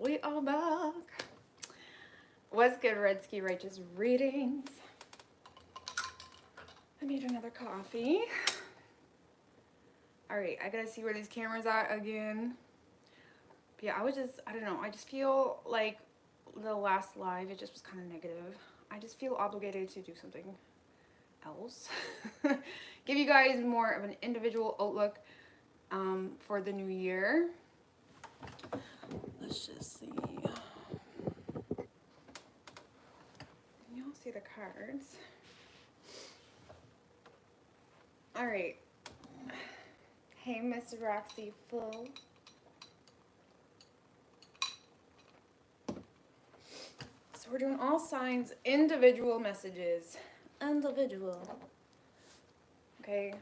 We are back. What's good, Redsky Righteous Readings? I made another coffee. Alright, I gotta see where these cameras are again. But yeah, I don't know, I just feel like the last live, it just was kind of negative. I just feel obligated to do something else. Give you guys more of an individual outlook for the new year. Let's just see. Y'all see the cards. Alright. Hey, Miss Roxy Full. So we're doing all signs, individual messages. Individual. Okay.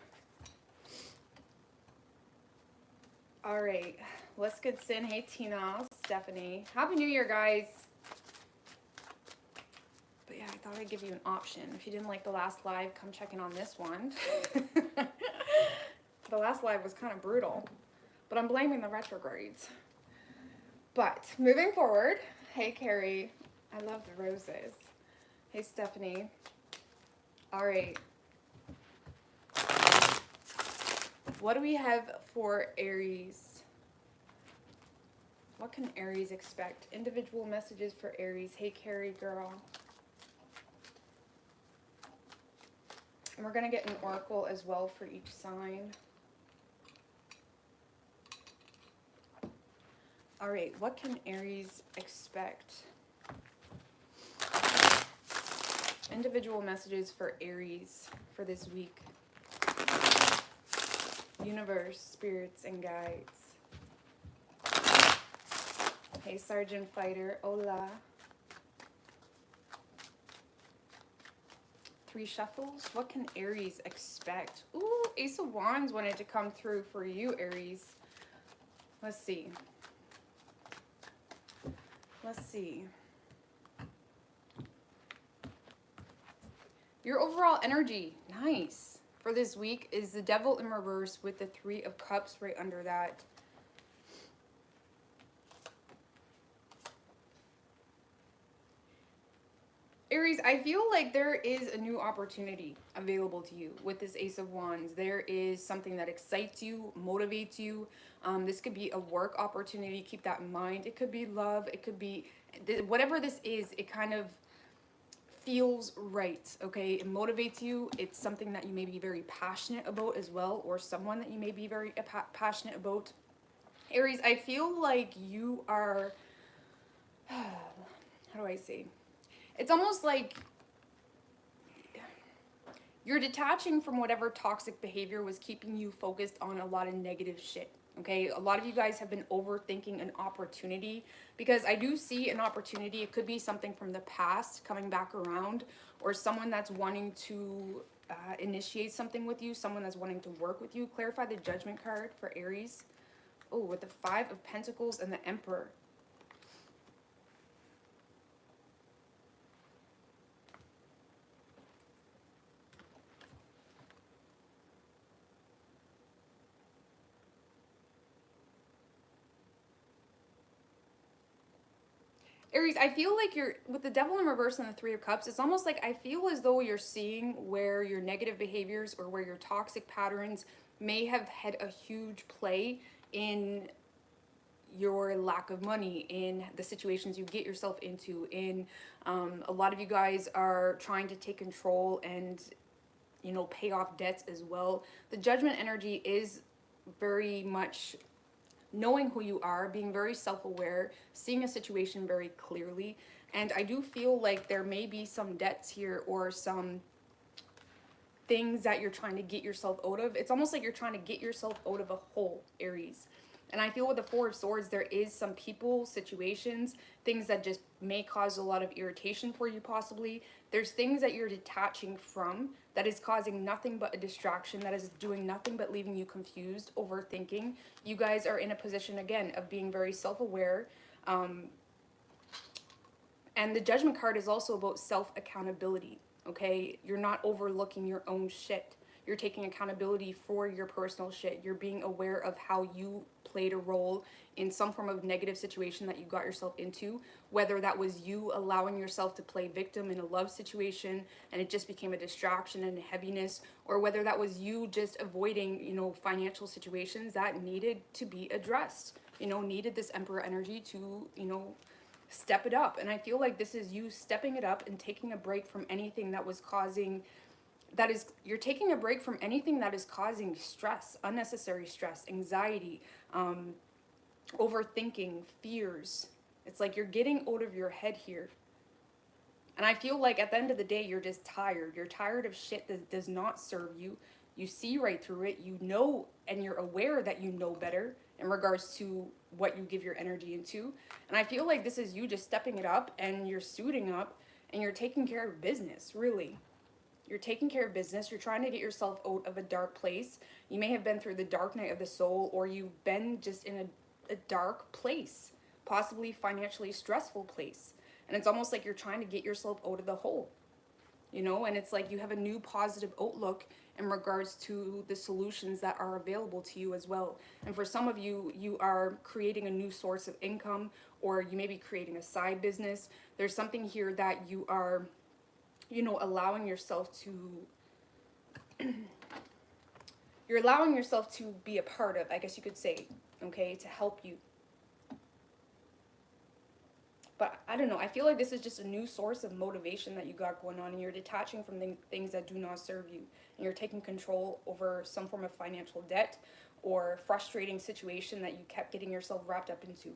Alright. Let's get Sin. Hey, Tina. Stephanie. Happy New Year, guys. But yeah, I thought I'd give you an option. If you didn't like the last live, come check in on this one. The last live was kind of brutal. But I'm blaming the retrogrades. But moving forward. Hey, Carrie. I love the roses. Hey, Stephanie. Alright. What do we have for Aries? What can Aries expect? Individual messages for Aries. Hey, Carrie, girl. And we're going to get an oracle as well for each sign. Alright, what can Aries expect? Individual messages for Aries for this week. Universe, spirits, and guides. Hey, Sergeant Fighter. Hola. 3 shuffles. What can Aries expect? Ooh, Ace of Wands wanted to come through for you, Aries. Let's see. Let's see. Your overall energy, nice, for this week is the Devil in reverse with the 3 of Cups right under that. Aries, I feel like there is a new opportunity available to you with this Ace of Wands. There is something that excites you, motivates you. This could be a work opportunity. Keep that in mind. It could be love. It could be whatever this is. It kind of feels right, okay? It motivates you. It's something that you may be very passionate about as well, or someone that you may be very passionate about. Aries, I feel like you are, how do I say? It's almost like you're detaching from whatever toxic behavior was keeping you focused on a lot of negative shit. Okay, a lot of you guys have been overthinking an opportunity, because I do see an opportunity. It could be something from the past coming back around, or someone that's wanting to initiate something with you, someone that's wanting to work with you. Clarify the Judgment card for Aries. Oh, with the 5 of Pentacles and the Emperor. Aries, I feel like you're, with the Devil in reverse and the 3 of Cups, it's almost like I feel as though you're seeing where your negative behaviors or where your toxic patterns may have had a huge play in your lack of money, in the situations you get yourself into, in a lot of you guys are trying to take control and, you know, pay off debts as well. The Judgment energy is very much knowing who you are, being very self-aware, seeing a situation very clearly. And I do feel like there may be some debts here or some things that you're trying to get yourself out of. It's almost like you're trying to get yourself out of a hole, Aries. And I feel with the 4 of Swords, there is some people, situations, things that just may cause a lot of irritation for you possibly. There's things that you're detaching from that is causing nothing but a distraction, that is doing nothing but leaving you confused, overthinking. You guys are in a position, again, of being very self-aware. And the Judgment card is also about self-accountability, okay? You're not overlooking your own shit. You're taking accountability for your personal shit. You're being aware of how you played a role in some form of negative situation that you got yourself into, whether that was you allowing yourself to play victim in a love situation and it just became a distraction and a heaviness, or whether that was you just avoiding, you know, financial situations that needed to be addressed, you know, needed this Emperor energy to, you know, step it up. And I feel like this is you stepping it up and taking a break from anything that was causing, you're taking a break from anything that is causing stress, unnecessary stress, anxiety, overthinking, fears. It's like you're getting out of your head here. And I feel like at the end of the day, you're just tired. You're tired of shit that does not serve you. You see right through it. You know, and you're aware that you know better in regards to what you give your energy into. And I feel like this is you just stepping it up and you're suiting up and you're taking care of business, really. You're taking care of business. You're trying to get yourself out of a dark place. You may have been through the dark night of the soul, or you've been just in a dark place, possibly financially stressful place. And it's almost like you're trying to get yourself out of the hole, you know? And it's like you have a new positive outlook in regards to the solutions that are available to you as well. And for some of you, you are creating a new source of income, or you may be creating a side business. There's something here that you are, you know, allowing yourself to, you're allowing yourself to be a part of, I guess you could say, okay, to help you. But I don't know, I feel like this is just a new source of motivation that you got going on, and you're detaching from things that do not serve you. And you're taking control over some form of financial debt or frustrating situation that you kept getting yourself wrapped up into.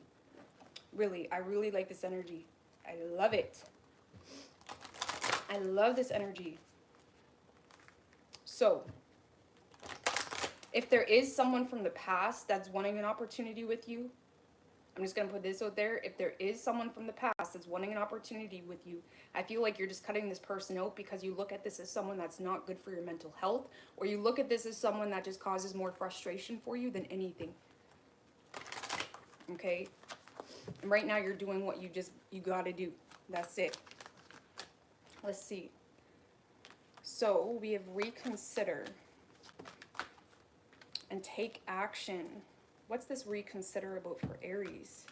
Really, I really like this energy. I love it. I love this energy. So, if there is someone from the past that's wanting an opportunity with you, I'm just going to put this out there. If there is someone from the past that's wanting an opportunity with you, I feel like you're just cutting this person out because you look at this as someone that's not good for your mental health, or you look at this as someone that just causes more frustration for you than anything. Okay? And right now you're doing what you got to do. That's it. Let's see. So we have reconsider and take action. What's this reconsider about for Aries?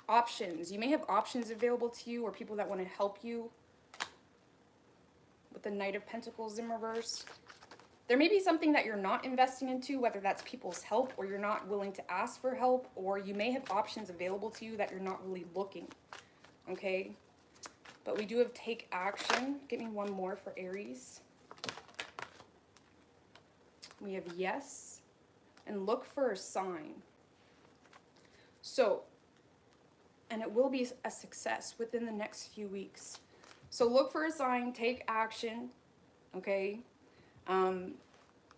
Options. You may have options available to you, or people that want to help you. With the Knight of Pentacles in reverse. There may be something that you're not investing into, whether that's people's help, or you're not willing to ask for help, or you may have options available to you that you're not really looking. Okay? But we do have take action. Give me one more for Aries. We have yes. And look for a sign. So, and it will be a success within the next few weeks. So look for a sign, take action, okay?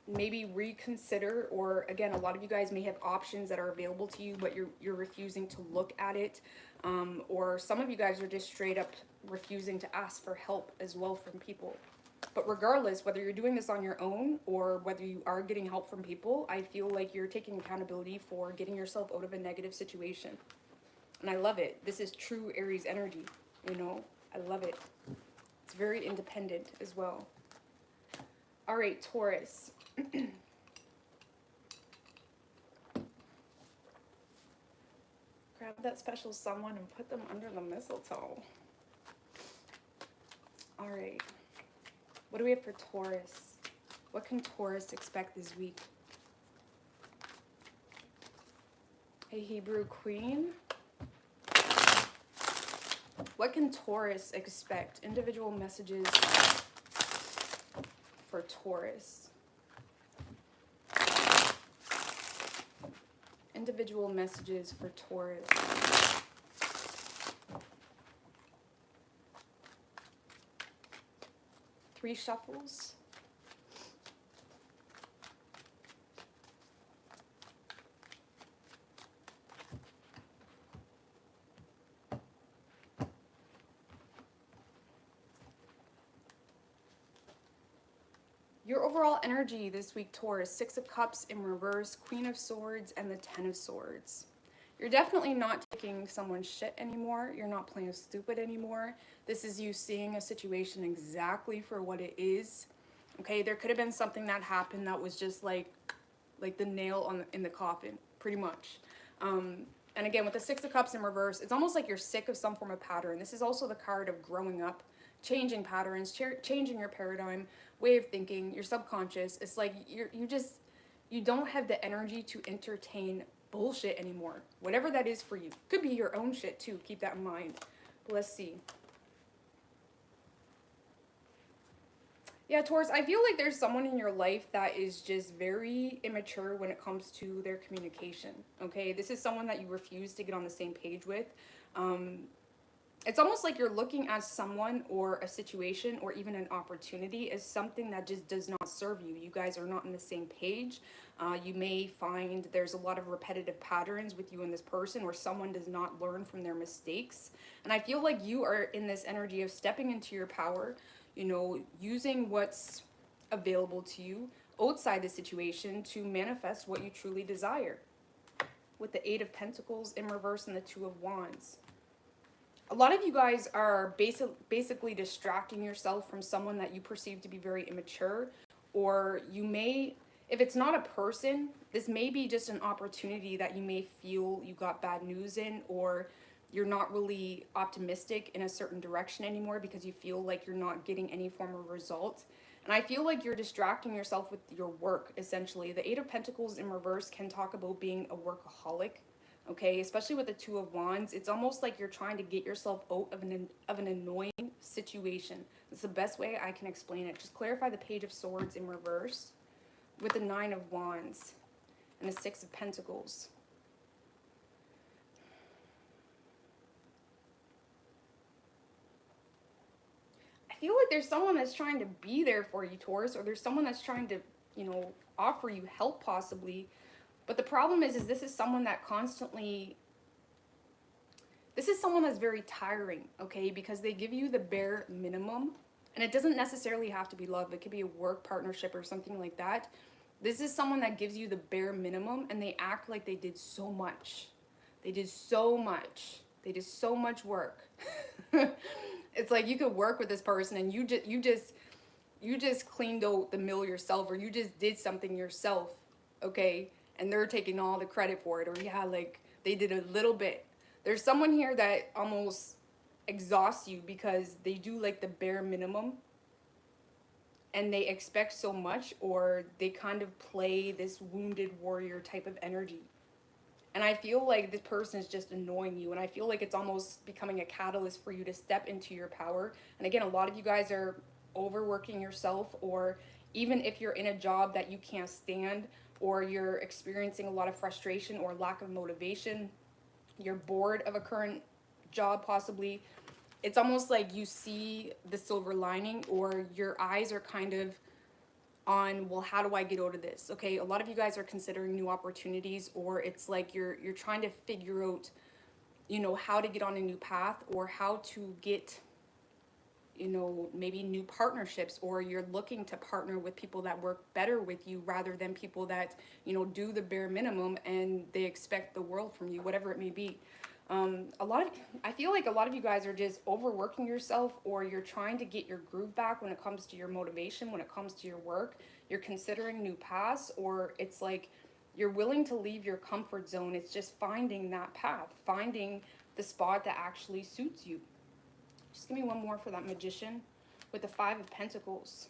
Maybe reconsider, or again, a lot of you guys may have options that are available to you, but you're refusing to look at it. Or some of you guys are just straight up refusing to ask for help as well from people. But regardless, whether you're doing this on your own or whether you are getting help from people, I feel like you're taking accountability for getting yourself out of a negative situation. And I love it. This is true Aries energy, you know? I love it. It's very independent as well. All right, Taurus. Grab that special someone and put them under the mistletoe. All right. What do we have for Taurus? What can Taurus expect this week? Hey, Hebrew Queen. What can Taurus expect? Individual messages for Taurus. Individual messages for Taurus. Three shuffles. Your overall energy this week, Taurus, 6 of Cups in reverse, Queen of Swords, and the 10 of Swords. You're definitely not taking someone's shit anymore. You're not playing stupid anymore. This is you seeing a situation exactly for what it is. Okay, there could have been something that happened that was just like the nail in the coffin, pretty much. And again, with the Six of Cups in reverse, it's almost like you're sick of some form of pattern. This is also the card of growing up, changing patterns, changing your paradigm, way of thinking, your subconscious. It's like you don't have the energy to entertain bullshit anymore. Whatever that is for you. Could be your own shit too. Keep that in mind. But let's see. Yeah, Taurus, I feel like there's someone in your life that is just very immature when it comes to their communication, okay? This is someone that you refuse to get on the same page with. It's almost like you're looking at someone or a situation or even an opportunity as something that just does not serve you. You guys are not on the same page. You may find there's a lot of repetitive patterns with you and this person, or someone does not learn from their mistakes. And I feel like you are in this energy of stepping into your power, you know, using what's available to you outside the situation to manifest what you truly desire. With the Eight of Pentacles in reverse and the Two of Wands. A lot of you guys are basically distracting yourself from someone that you perceive to be very immature, or you may, if it's not a person, this may be just an opportunity that you may feel you got bad news in, or you're not really optimistic in a certain direction anymore because you feel like you're not getting any form of result. And I feel like you're distracting yourself with your work, essentially. The Eight of Pentacles in reverse can talk about being a workaholic, okay? Especially with the Two of Wands. It's almost like you're trying to get yourself out of an annoying situation. That's the best way I can explain it. Just clarify the Page of Swords in reverse with the Nine of Wands and the Six of Pentacles. I feel like there's someone that's trying to be there for you, Taurus, or there's someone that's trying to, you know, offer you help possibly. But the problem is this is someone that constantly, this is someone that's very tiring, okay? Because they give you the bare minimum. And it doesn't necessarily have to be love. It could be a work partnership or something like that. This is someone that gives you the bare minimum and they act like they did so much. They did so much. They did so much work. It's like you could work with this person and you just cleaned out the mill yourself, or you just did something yourself, okay? And they're taking all the credit for it, or yeah, like they did a little bit. There's someone here that almost exhausts you because they do like the bare minimum and they expect so much, or they kind of play this wounded warrior type of energy. And I feel like this person is just annoying you. And I feel like it's almost becoming a catalyst for you to step into your power. And again, a lot of you guys are overworking yourself, or even if you're in a job that you can't stand, or you're experiencing a lot of frustration or lack of motivation, you're bored of a current job possibly. It's almost like you see the silver lining, or your eyes are kind of on, well, how do I get out of this? Okay, a lot of you guys are considering new opportunities, or it's like you're trying to figure out, you know, how to get on a new path, or how to get, you know, maybe new partnerships, or you're looking to partner with people that work better with you rather than people that, you know, do the bare minimum and they expect the world from you, whatever it may be. I feel like a lot of you guys are just overworking yourself, or you're trying to get your groove back when it comes to your motivation, when it comes to your work. You're considering new paths, or it's like you're willing to leave your comfort zone. It's just finding that path, finding the spot that actually suits you. Just give me one more for that Magician with the Five of Pentacles.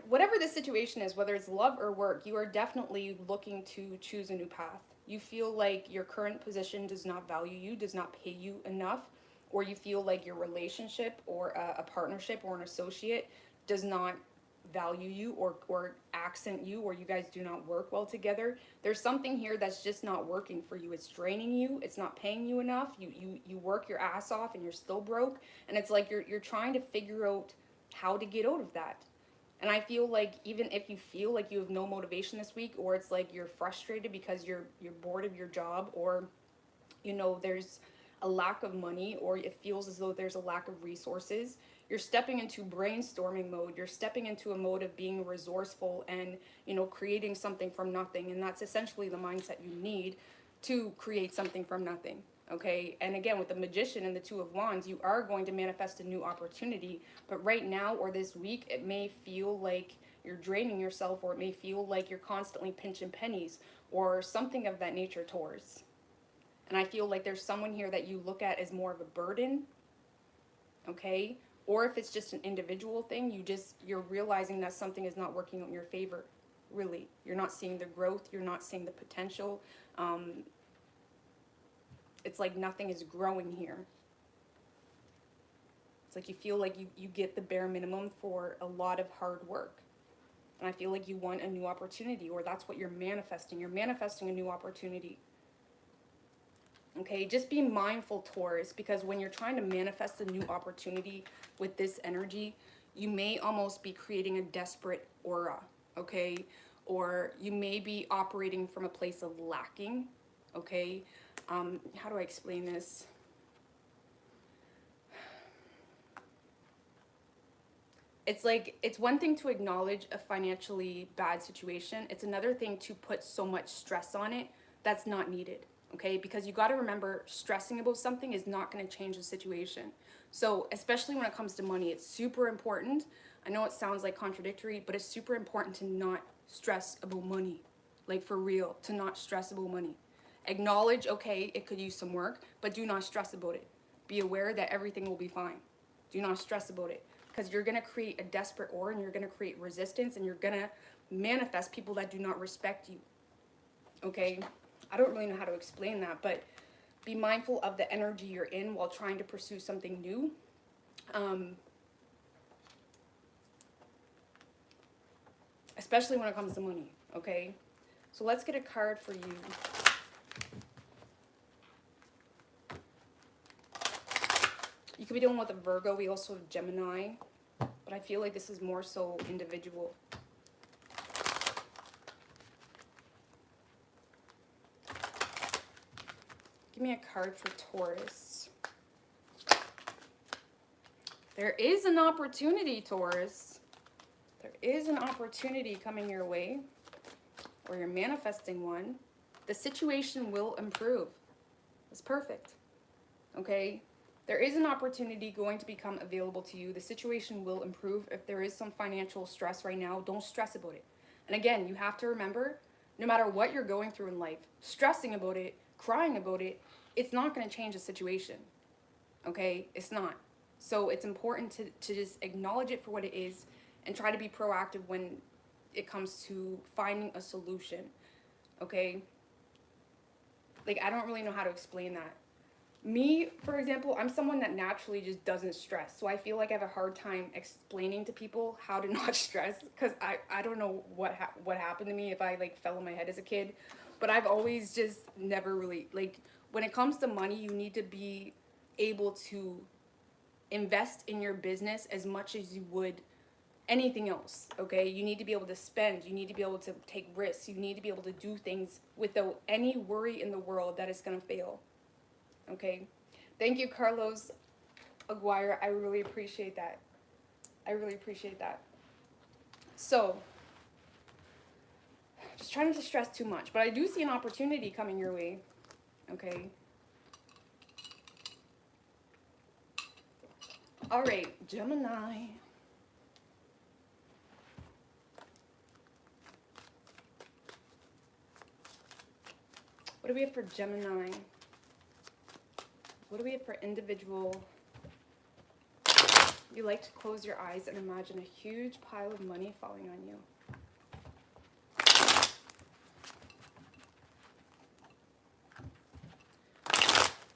Whatever the situation is, whether it's love or work, you are definitely looking to choose a new path. You feel like your current position does not value you, does not pay you enough, or you feel like your relationship or a partnership or an associate does not value you, or accent you, or you guys do not work well together. There's something here that's just not working for you. It's draining you. It's not paying you enough. You work your ass off and you're still broke. And it's like you're trying to figure out how to get out of that. And I feel like even if you feel like you have no motivation this week, or it's like you're frustrated because you're bored of your job, or, you know, there's a lack of money, or it feels as though there's a lack of resources, you're stepping into brainstorming mode. You're stepping into a mode of being resourceful and, you know, creating something from nothing. And that's essentially the mindset you need to create something from nothing. Okay, and again, with the Magician and the Two of Wands, you are going to manifest a new opportunity. But right now or this week, it may feel like you're draining yourself, or it may feel like you're constantly pinching pennies or something of that nature, Taurus. And I feel like there's someone here that you look at as more of a burden, okay? Or if it's just an individual thing, you're realizing that something is not working in your favor, really. You're not seeing the growth, you're not seeing the potential. It's like nothing is growing here. It's like you feel like you get the bare minimum for a lot of hard work. And I feel like you want a new opportunity, or that's what you're manifesting. You're manifesting a new opportunity. Okay, just be mindful, Taurus, because when you're trying to manifest a new opportunity with this energy, you may almost be creating a desperate aura, okay? Or you may be operating from a place of lacking, okay? How do I explain this? It's like, it's one thing to acknowledge a financially bad situation. It's another thing to put so much stress on it that's not needed, okay? Because you got to remember, stressing about something is not going to change the situation. So especially when it comes to money, it's super important. I know it sounds like contradictory, but it's super important to not stress about money. Like, for real, to not stress about money. Acknowledge, okay, it could use some work, but do not stress about it. Be aware that everything will be fine. Do not stress about it, because you're going to create a desperate aura, and you're going to create resistance, and you're going to manifest people that do not respect you. Okay? I don't really know how to explain that, but be mindful of the energy you're in while trying to pursue something new. Especially when it comes to money, okay? So let's get a card for you. You could be dealing with a Virgo. We also have Gemini, but I feel like this is more so individual. Give me a card for Taurus. There is an opportunity, Taurus. There is an opportunity coming your way, or you're manifesting one. The situation will improve. It's perfect. Okay? There is an opportunity going to become available to you. The situation will improve. If there is some financial stress right now, don't stress about it. And again, you have to remember, no matter what you're going through in life, stressing about it, crying about it, it's not going to change the situation. Okay? It's not. So it's important to just acknowledge it for what it is and try to be proactive when it comes to finding a solution. Okay? Like, I don't really know how to explain that. Me, for example, I'm someone that naturally just doesn't stress. So I feel like I have a hard time explaining to people how to not stress, because I don't know what happened to me, if I like fell on my head as a kid. But I've always just never really, like, when it comes to money, you need to be able to invest in your business as much as you would anything else, okay? You need to be able to spend. You need to be able to take risks. You need to be able to do things without any worry in the world that it's going to fail. Okay, thank you, Carlos Aguirre. I really appreciate that. I really appreciate that. So, just trying not to stress too much, but I do see an opportunity coming your way. Okay. All right, Gemini. What do we have for Gemini? What do we have for individual? You like to close your eyes and imagine a huge pile of money falling on you.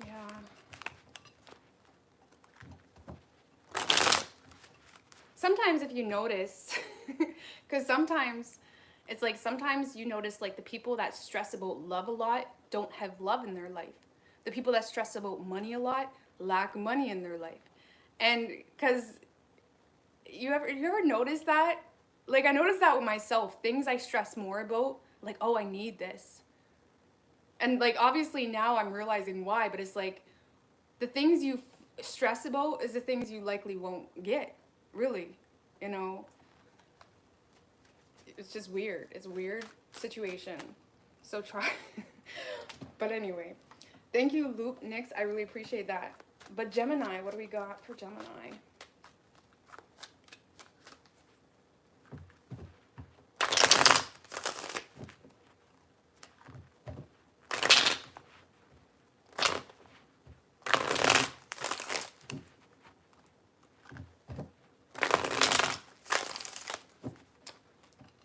Yeah. Sometimes if you notice, because sometimes it's like, sometimes you notice like the people that stress about love a lot don't have love in their life. The people that stress about money a lot lack money in their life. And because you ever notice that? Like, I noticed that with myself. Things I stress more about, like, oh, I need this. And like, obviously now I'm realizing why, but it's like the things you stress about is the things you likely won't get, really, you know? It's just weird. It's a weird situation. So try. But anyway. Thank you, Loop Nix. I really appreciate that. But Gemini, what do we got for Gemini?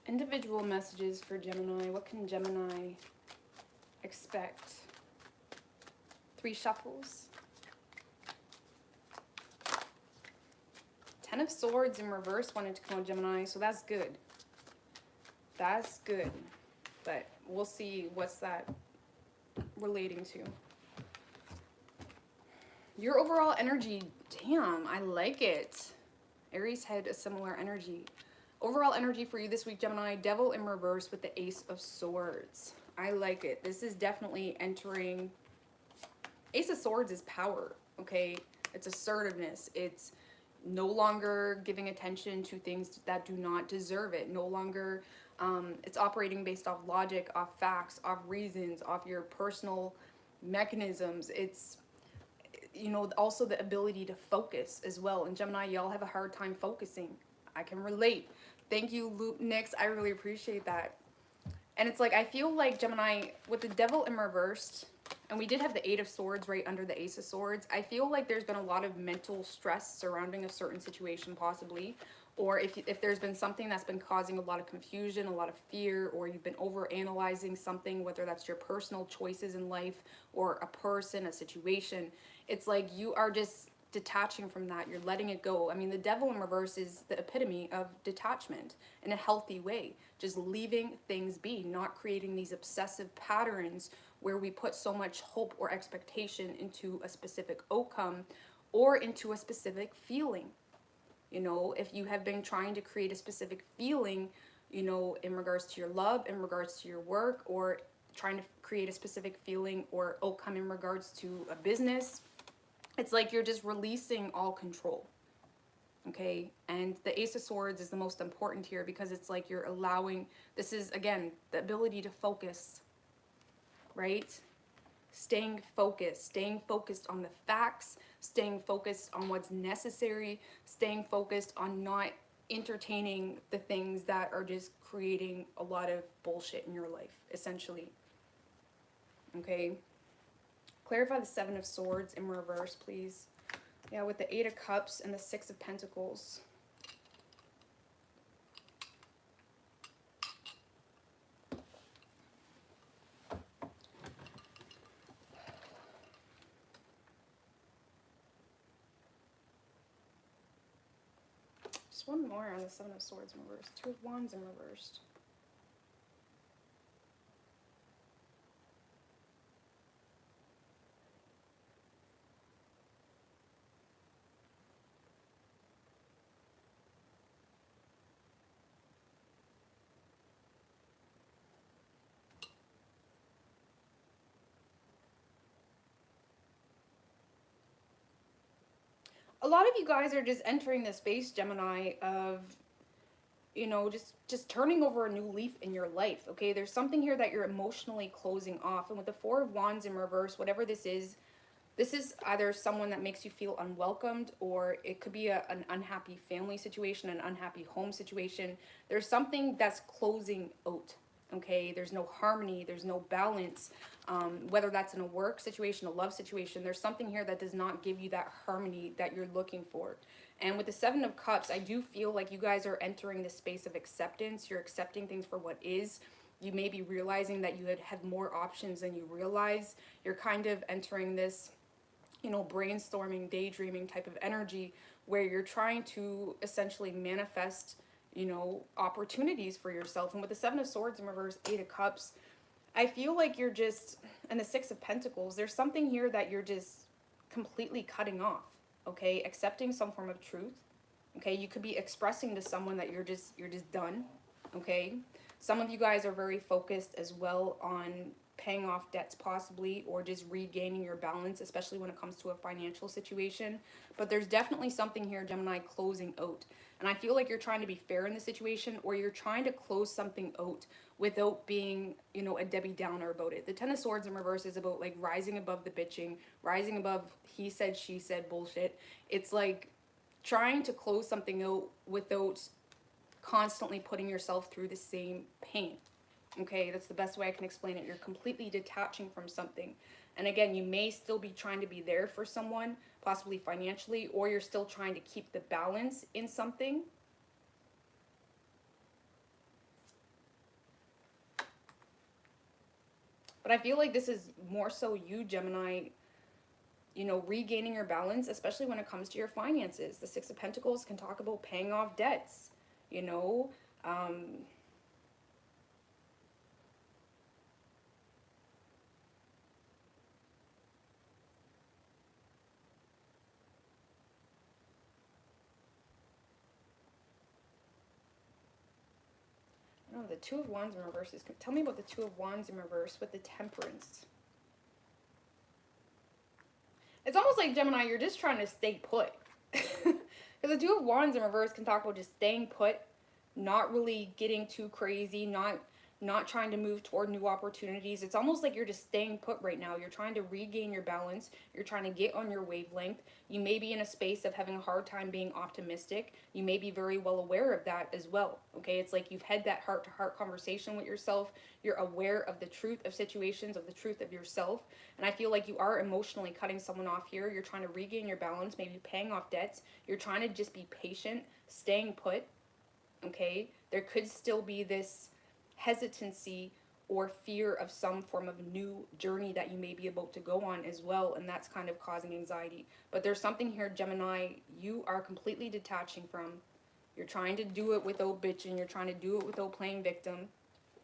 Individual messages for Gemini. What can Gemini expect? 3 shuffles. 10 of Swords in reverse wanted to come out, Gemini, so that's good. That's good. But we'll see what's that relating to. Your overall energy, damn, I like it. Aries had a similar energy. Overall energy for you this week, Gemini, Devil in reverse with the Ace of Swords. I like it. This is definitely entering... Ace of Swords is power, okay? It's assertiveness. It's no longer giving attention to things that do not deserve it. No longer, it's operating based off logic, off facts, off reasons, off your personal mechanisms. It's, you know, also the ability to focus as well. And Gemini, y'all have a hard time focusing. I can relate. Thank you, Loop Nix. I really appreciate that. And it's like, I feel like Gemini, with the Devil in reversed, and we did have the 8 of Swords right under the Ace of Swords, I feel like there's been a lot of mental stress surrounding a certain situation possibly. Or if there's been something that's been causing a lot of confusion, a lot of fear, or you've been over-analyzing something, whether that's your personal choices in life or a person, a situation, it's like you are just detaching from that. You're letting it go. I mean, the Devil in reverse is the epitome of detachment in a healthy way. Just leaving things be, not creating these obsessive patterns where we put so much hope or expectation into a specific outcome or into a specific feeling. You know, if you have been trying to create a specific feeling, you know, in regards to your love, in regards to your work, or trying to create a specific feeling or outcome in regards to a business, it's like you're just releasing all control. Okay, and the Ace of Swords is the most important here because it's like you're allowing, this is again the ability to focus, right? Staying focused on the facts, staying focused on what's necessary, staying focused on not entertaining the things that are just creating a lot of bullshit in your life, essentially. Okay, clarify the 7 of Swords in reverse, please. Yeah, with the 8 of Cups and the 6 of Pentacles. Just one more on the 7 of Swords in reverse. 2 of Wands in reversed. A lot of you guys are just entering the space, Gemini, of, you know, just turning over a new leaf in your life, okay? There's something here that you're emotionally closing off. And with the 4 of Wands in reverse, whatever this is either someone that makes you feel unwelcomed, or it could be an unhappy family situation, an unhappy home situation. There's something that's closing out, okay? There's no harmony, there's no balance. Whether that's in a work situation, a love situation, there's something here that does not give you that harmony that you're looking for. And with the 7 of Cups, I do feel like you guys are entering this space of acceptance. You're accepting things for what is. You may be realizing that you have more options than you realize. You're kind of entering this, you know, brainstorming, daydreaming type of energy where you're trying to essentially manifest, you know, opportunities for yourself. And with the 7 of Swords in reverse, 8 of Cups, I feel like you're just, and the 6 of Pentacles, there's something here that you're just completely cutting off, okay? Accepting some form of truth, okay? You could be expressing to someone that you're just done, okay? Some of you guys are very focused as well on paying off debts possibly, or just regaining your balance, especially when it comes to a financial situation. But there's definitely something here, Gemini, closing out. And I feel like you're trying to be fair in the situation, or you're trying to close something out without being, you know, a Debbie Downer about it. The Ten of Swords in reverse is about like rising above the bitching, rising above he said, she said bullshit. It's like trying to close something out without constantly putting yourself through the same pain. Okay, that's the best way I can explain it. You're completely detaching from something. And again, you may still be trying to be there for someone, possibly financially, or you're still trying to keep the balance in something. But I feel like this is more so you, Gemini, you know, regaining your balance, especially when it comes to your finances. The Six of Pentacles can talk about paying off debts, you know. Oh, the Two of Wands in reverse is... Tell me about the Two of Wands in reverse with the Temperance. It's almost like, Gemini, you're just trying to stay put. Because the Two of Wands in reverse can talk about just staying put, not really getting too crazy, not trying to move toward new opportunities. It's almost like you're just staying put right now. You're trying to regain your balance. You're trying to get on your wavelength. You may be in a space of having a hard time being optimistic. You may be very well aware of that as well. Okay, it's like you've had that heart-to-heart conversation with yourself. You're aware of the truth of situations, of the truth of yourself. And I feel like you are emotionally cutting someone off here. You're trying to regain your balance, maybe paying off debts. You're trying to just be patient, staying put. Okay, there could still be this hesitancy or fear of some form of new journey that you may be about to go on as well, and that's kind of causing anxiety. But there's something here, Gemini, you are completely detaching from. You're trying to do it without bitching. You're trying to do it without playing victim.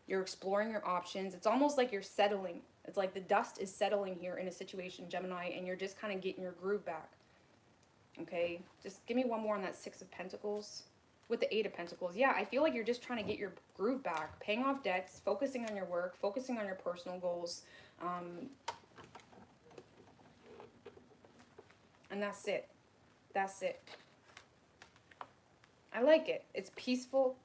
You're exploring your options. It's almost like you're settling. It's like the dust is settling here in a situation, Gemini, and you're just kind of getting your groove back. Okay, just give me one more on that Six of Pentacles. With the Eight of Pentacles, yeah, I feel like you're just trying to get your groove back, paying off debts, focusing on your work, focusing on your personal goals, and that's it. That's it. I like it. It's peaceful,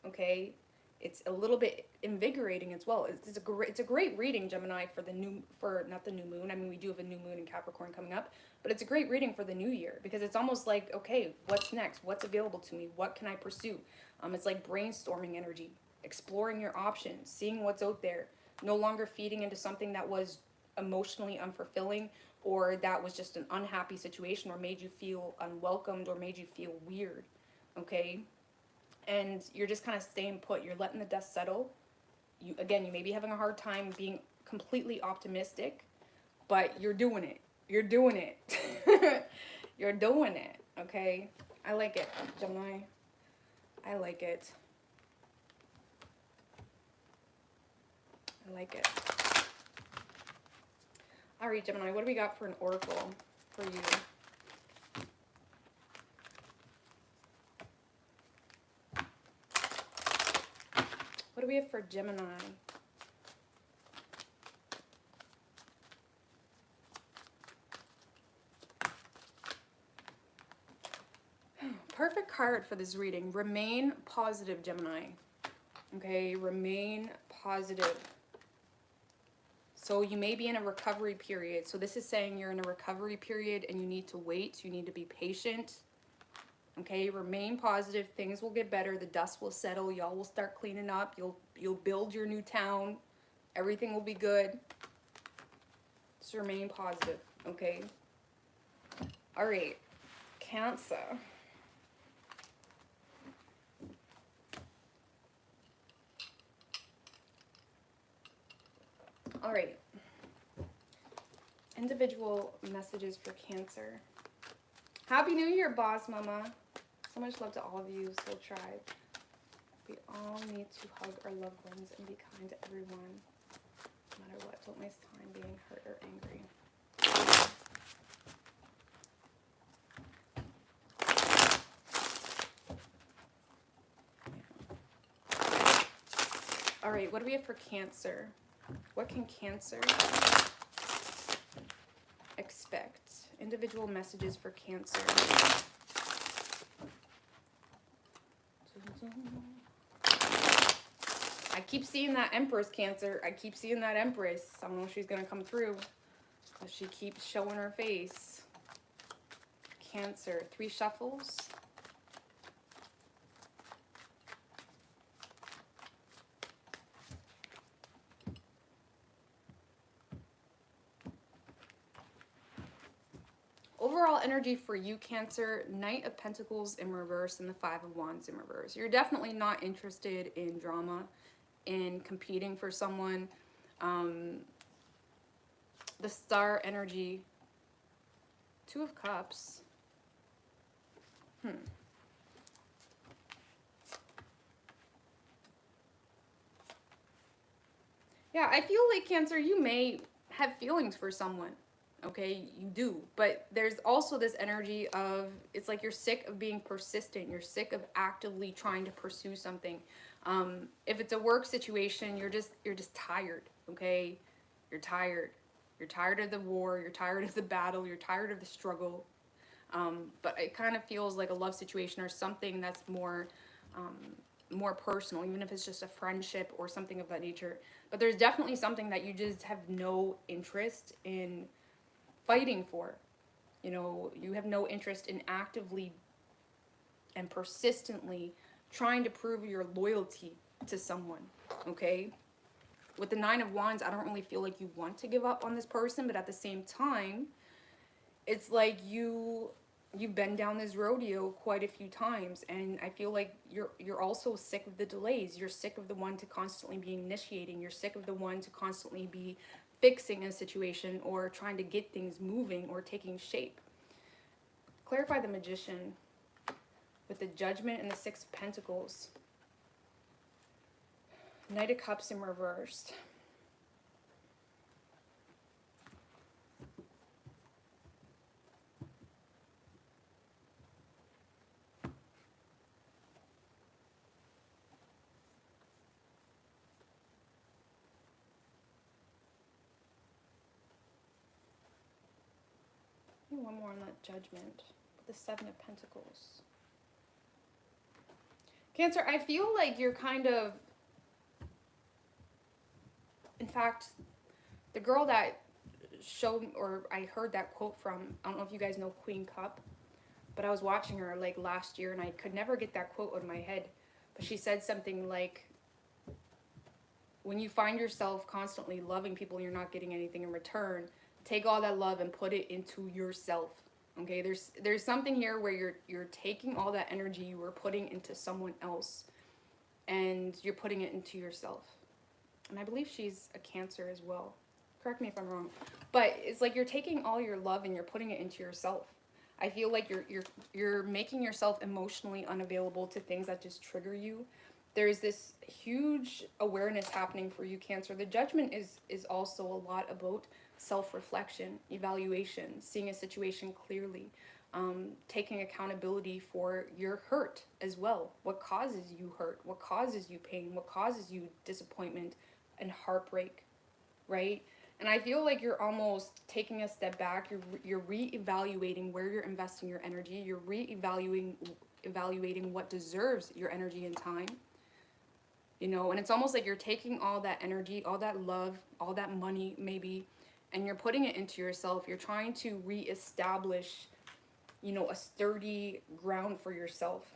okay? It's a little bit invigorating as well. It's a great reading, Gemini, for not the new moon. I mean, we do have a new moon in Capricorn coming up, but it's a great reading for the new year, because it's almost like, okay, what's next? What's available to me? What can I pursue? It's like brainstorming energy, exploring your options, seeing what's out there, no longer feeding into something that was emotionally unfulfilling, or that was just an unhappy situation, or made you feel unwelcomed, or made you feel weird, okay? And you're just kind of staying put. You're letting the dust settle. You may be having a hard time being completely optimistic, but you're doing it. You're doing it. You're doing it, okay? I like it, Gemini. I like it. I like it. All right, Gemini, what do we got for an oracle for you? What do we have for Gemini? Perfect card for this reading. Remain positive, Gemini. Okay, remain positive. So you may be in a recovery period. So this is saying you're in a recovery period and you need to wait. You need to be patient. Okay, remain positive. Things will get better. The dust will settle. Y'all will start cleaning up. You'll build your new town. Everything will be good. Just remain positive, okay? All right, Cancer. All right. Individual messages for Cancer. Happy New Year, boss mama. So much love to all of you, Soul Tribe. We all need to hug our loved ones and be kind to everyone, no matter what. Don't waste time being hurt or angry. All right, what do we have for Cancer? What can Cancer expect? Individual messages for Cancer. I keep seeing that Empress, Cancer. I keep seeing that Empress. I don't know if she's going to come through. But she keeps showing her face. Cancer. 3 shuffles. Overall energy for you, Cancer, Knight of Pentacles in reverse and the 5 of Wands in reverse. You're definitely not interested in drama, in competing for someone. The Star energy, 2 of Cups. Yeah, I feel like, Cancer, you may have feelings for someone. Okay, you do, but there's also this energy of, it's like you're sick of being persistent, you're sick of actively trying to pursue something. If it's a work situation, you're just tired. Okay, you're tired of the war, you're tired of the battle, you're tired of the struggle. But it kind of feels like a love situation or something that's more personal, even if it's just a friendship or something of that nature. But there's definitely something that you just have no interest in fighting for. You know, you have no interest in actively and persistently trying to prove your loyalty to someone. Okay, with the 9 of Wands, I don't really feel like you want to give up on this person, but at the same time, it's like you've been down this rodeo quite a few times, and I feel like you're also sick of the delays. You're sick of the one to constantly be initiating. You're sick of the one to constantly be fixing a situation or trying to get things moving or taking shape. Clarify the Magician with the Judgment and the 6 of Pentacles. Knight of Cups in reversed. One more on that Judgment. The 7 of Pentacles. Cancer, I feel like you're kind of... In fact, the girl that showed, or I heard that quote from, I don't know if you guys know Queen Cup, but I was watching her like last year and I could never get that quote out of my head. But she said something like, when you find yourself constantly loving people and you're not getting anything in return, take all that love and put it into yourself. Okay, there's something here where you're taking all that energy you were putting into someone else and you're putting it into yourself. And I believe she's a Cancer as well. Correct me if I'm wrong. But it's like you're taking all your love and you're putting it into yourself. I feel like you're making yourself emotionally unavailable to things that just trigger you. There's this huge awareness happening for you, Cancer. The Judgment is also a lot about self-reflection, evaluation, seeing a situation clearly, taking accountability for your hurt as well. What causes you hurt? What causes you pain? What causes you disappointment and heartbreak, right? And I feel like you're almost taking a step back. You're re-evaluating where you're investing your energy. You're evaluating what deserves your energy and time. You know, and it's almost like you're taking all that energy, all that love, all that money maybe, and you're putting it into yourself. You're trying to reestablish, you know, a sturdy ground for yourself.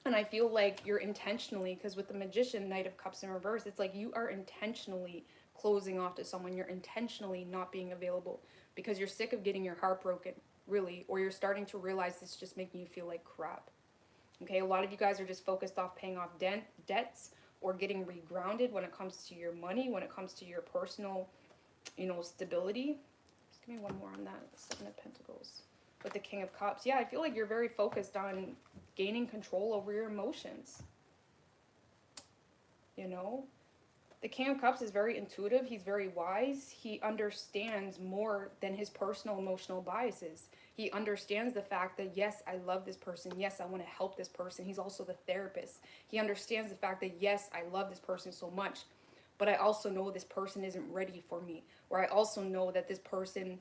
And I feel like you're intentionally, because with the Magician, Knight of Cups in reverse, it's like you are intentionally closing off to someone. You're intentionally not being available because you're sick of getting your heart broken, really, or you're starting to realize this is just making you feel like crap. Okay, a lot of you guys are just focused off paying off debts or getting regrounded when it comes to your money, when it comes to your personal, you know, stability. Just give me one more on that. 7 of Pentacles with the King of Cups. Yeah, I feel like you're very focused on gaining control over your emotions. You know, the King of Cups is very intuitive. He's very wise. He understands more than his personal emotional biases. He understands the fact that, yes, I love this person. Yes, I want to help this person. He's also the therapist. He understands the fact that, yes, I love this person so much, but I also know this person isn't ready for me, or I also know that this person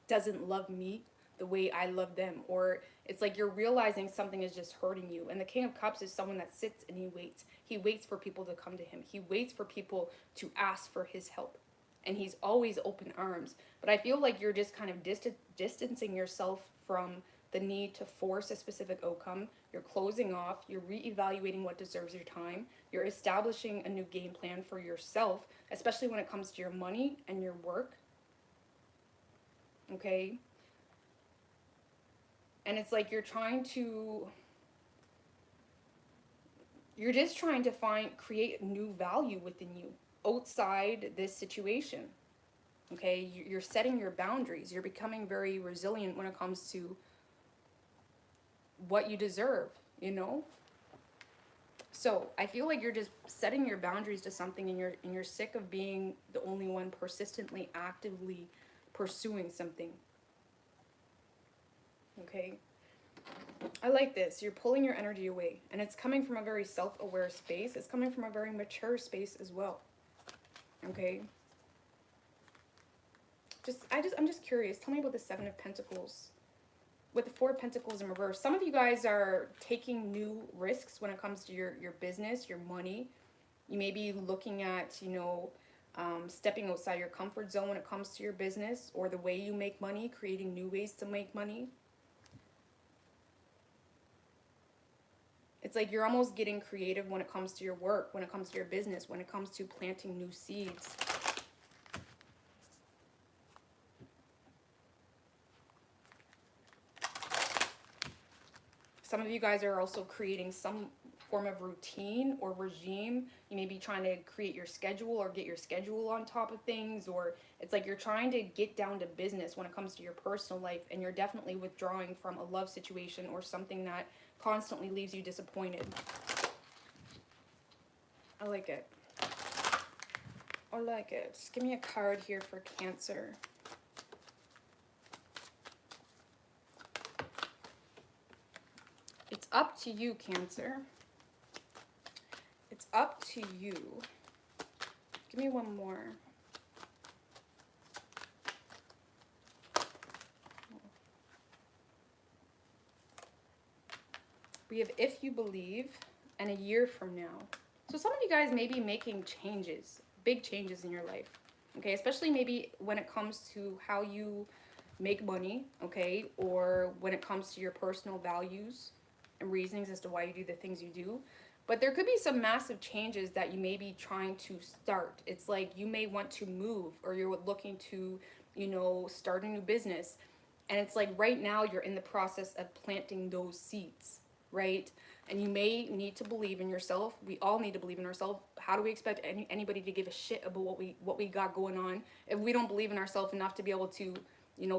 doesn't love me the way I love them. Or it's like you're realizing something is just hurting you. And the King of Cups is someone that sits and he waits. He waits for people to come to him. He waits for people to ask for his help. And he's always open arms. But I feel like you're just kind of distancing yourself from the need to force a specific outcome. You're closing off. You're reevaluating what deserves your time. You're establishing a new game plan for yourself, especially when it comes to your money and your work. Okay? And it's like you're just trying to create new value within you outside this situation. Okay? You're setting your boundaries. You're becoming very resilient when it comes to what you deserve, you know? So I feel like you're just setting your boundaries to something, and you're sick of being the only one persistently, actively pursuing something. Okay? I like this. You're pulling your energy away, and it's coming from a very self-aware space. It's coming from a very mature space as well. Okay? I'm just curious. Tell me about the Seven of Pentacles. With the Four of Pentacles in reverse, some of you guys are taking new risks when it comes to your business, your money. You may be looking at, stepping outside your comfort zone when it comes to your business or the way you make money, creating new ways to make money. It's like you're almost getting creative when it comes to your work, when it comes to your business, when it comes to planting new seeds. Some of you guys are also creating some form of routine or regime. You may be trying to create your schedule or get your schedule on top of things, or it's like you're trying to get down to business when it comes to your personal life, and you're definitely withdrawing from a love situation or something that constantly leaves you disappointed. I like it. I like it. Just give me a card here for Cancer. It's up to you, Cancer. It's up to you. Give me one more. We have If You Believe and A Year From Now. So some of you guys may be making changes, big changes in your life. Okay, especially maybe when it comes to how you make money, okay, or when it comes to your personal values and reasonings as to why you do the things you do. But there could be some massive changes that you may be trying to start. It's like you may want to move, or you're looking to, start a new business. And it's like right now you're in the process of planting those seeds, right? And you may need to believe in yourself. We all need to believe in ourselves. How do we expect anybody to give a shit about what we got going on if we don't believe in ourselves enough to be able to,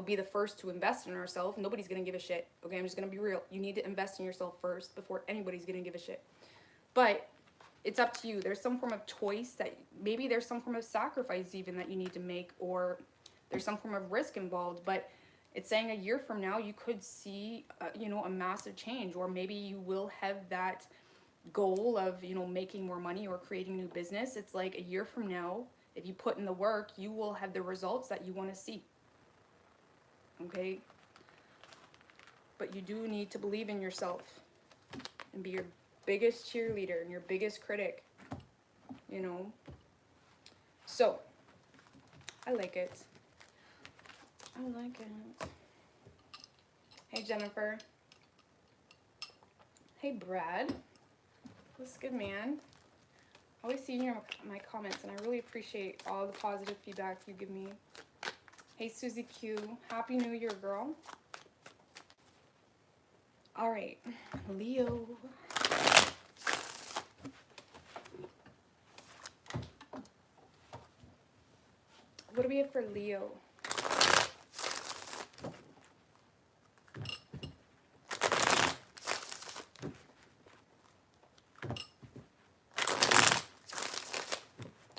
be the first to invest in ourselves? Nobody's going to give a shit. Okay, I'm just going to be real. You need to invest in yourself first before anybody's going to give a shit. But it's up to you. There's some form of choice that maybe there's some form of sacrifice even that you need to make, or there's some form of risk involved. But it's saying a year from now you could see, a massive change, or maybe you will have that goal of, making more money or creating new business. It's like a year from now, if you put in the work, you will have the results that you want to see. Okay? But you do need to believe in yourself and be your biggest cheerleader and your biggest critic, So, I like it. I like it. Hey, Jennifer. Hey, Brad. What's good, man? I always see my comments, and I really appreciate all the positive feedback you give me. Hey, Susie Q. Happy New Year, girl. All right, Leo. What do we have for Leo?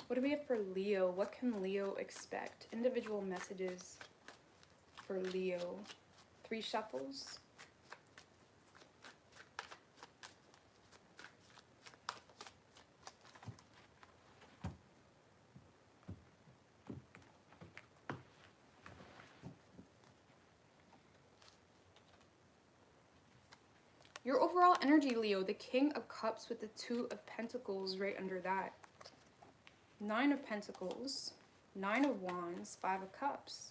What do we have for Leo? What can Leo expect? Individual messages for Leo. 3 shuffles. Your overall energy, Leo, the King of Cups with the Two of Pentacles right under that. Nine of Pentacles, Nine of Wands, Five of Cups.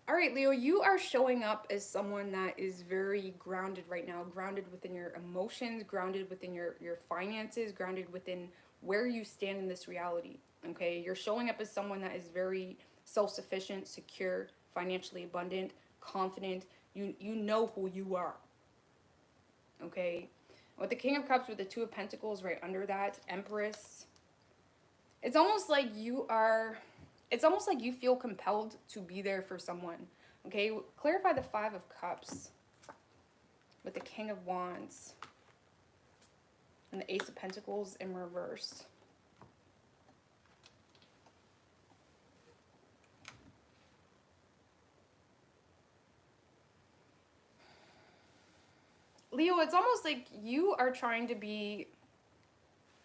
All right, Leo, you are showing up as someone that is very grounded right now, grounded within your emotions, grounded within your finances, grounded within where you stand in this reality, okay? You're showing up as someone that is very self-sufficient, secure, financially abundant, confident. You know who you are, okay? With the King of Cups with the Two of Pentacles right under that, Empress, it's almost like you feel compelled to be there for someone, okay? Clarify the Five of Cups with the King of Wands and the Ace of Pentacles in reverse. Leo, it's almost like you are trying to be...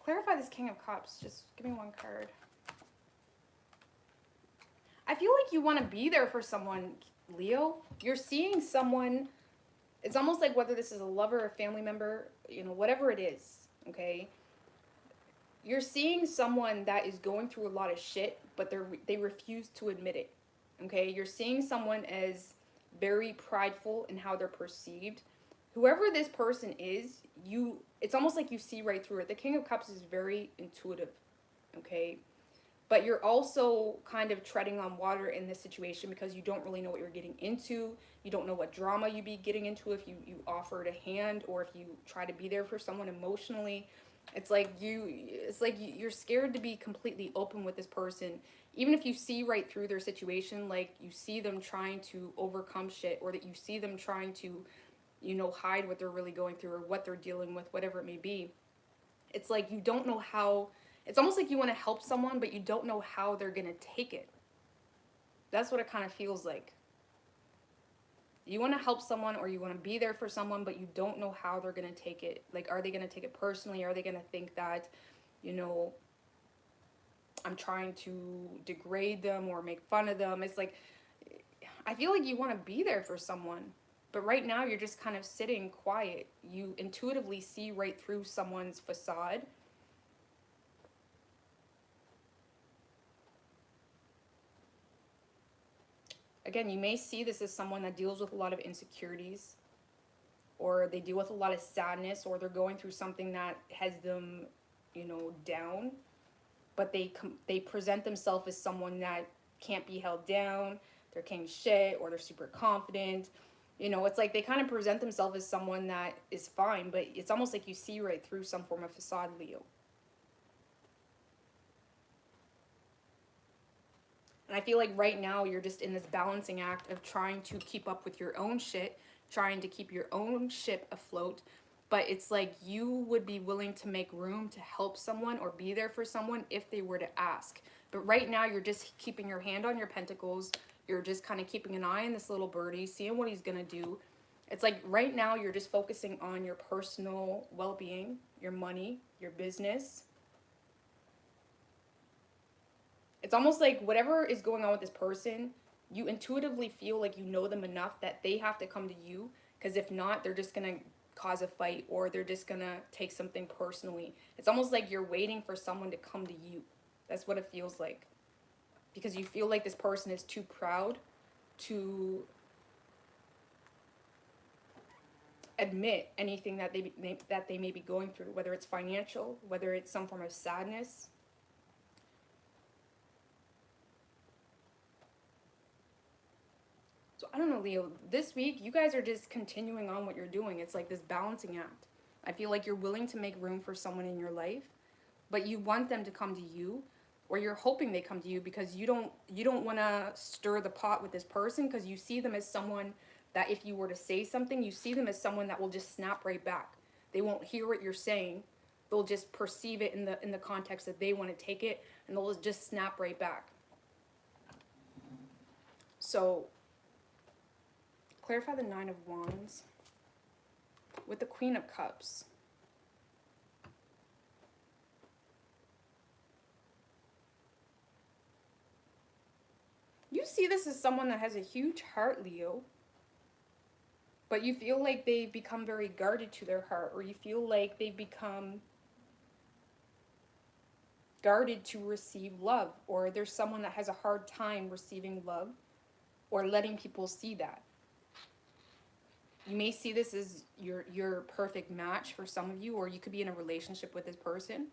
Clarify this King of Cups. Just give me one card. I feel like you want to be there for someone, Leo. You're seeing someone... It's almost like whether this is a lover or a family member, you know, whatever it is, okay? You're seeing someone that is going through a lot of shit, but they refuse to admit it, okay? You're seeing someone as very prideful in how they're perceived. Whoever this person is, it's almost like you see right through it. The King of Cups is very intuitive, okay? But you're also kind of treading on water in this situation because you don't really know what you're getting into. You don't know what drama you'd be getting into if you offered a hand or if you try to be there for someone emotionally. It's like you're scared to be completely open with this person. Even if you see right through their situation, like you see them trying to overcome shit, or that you see them trying to, you know, hide what they're really going through or what they're dealing with, whatever it may be. It's like you don't know how... It's almost like you want to help someone, but you don't know how they're going to take it. That's what it kind of feels like. You want to help someone or you want to be there for someone, but you don't know how they're going to take it. Like, are they going to take it personally? Are they going to think that, you know, I'm trying to degrade them or make fun of them? It's like, I feel like you want to be there for someone, but right now you're just kind of sitting quiet. You intuitively see right through someone's facade. Again, you may see this as someone that deals with a lot of insecurities, or they deal with a lot of sadness, or they're going through something that has them, you know, down. But they present themselves as someone that can't be held down. They're king shit, or they're super confident. You know, it's like they kind of present themselves as someone that is fine, but it's almost like you see right through some form of facade, Leo. And I feel like right now you're just in this balancing act of trying to keep up with your own shit, trying to keep your own ship afloat. But it's like you would be willing to make room to help someone or be there for someone if they were to ask. But right now you're just keeping your hand on your pentacles. You're just kind of keeping an eye on this little birdie, seeing what he's going to do. It's like right now you're just focusing on your personal well-being, your money, your business. It's almost like whatever is going on with this person, you intuitively feel like you know them enough that they have to come to you. Because if not, they're just going to cause a fight, or they're just going to take something personally. It's almost like you're waiting for someone to come to you. That's what it feels like. Because you feel like this person is too proud to admit anything that they may be going through, whether it's financial, whether it's some form of sadness. So I don't know, Leo, this week you guys are just continuing on what you're doing. It's like this balancing act. I feel like you're willing to make room for someone in your life, but you want them to come to you, or you're hoping they come to you because you don't want to stir the pot with this person, because you see them as someone that if you were to say something, you see them as someone that will just snap right back. They won't hear what you're saying. They'll just perceive it in the context that they want to take it, and they'll just snap right back. So clarify the Nine of Wands with the Queen of Cups. You see this as someone that has a huge heart, Leo. But you feel like they become very guarded to their heart, or you feel like they become guarded to receive love, or there's someone that has a hard time receiving love or letting people see that. You may see this as your perfect match for some of you, or you could be in a relationship with this person,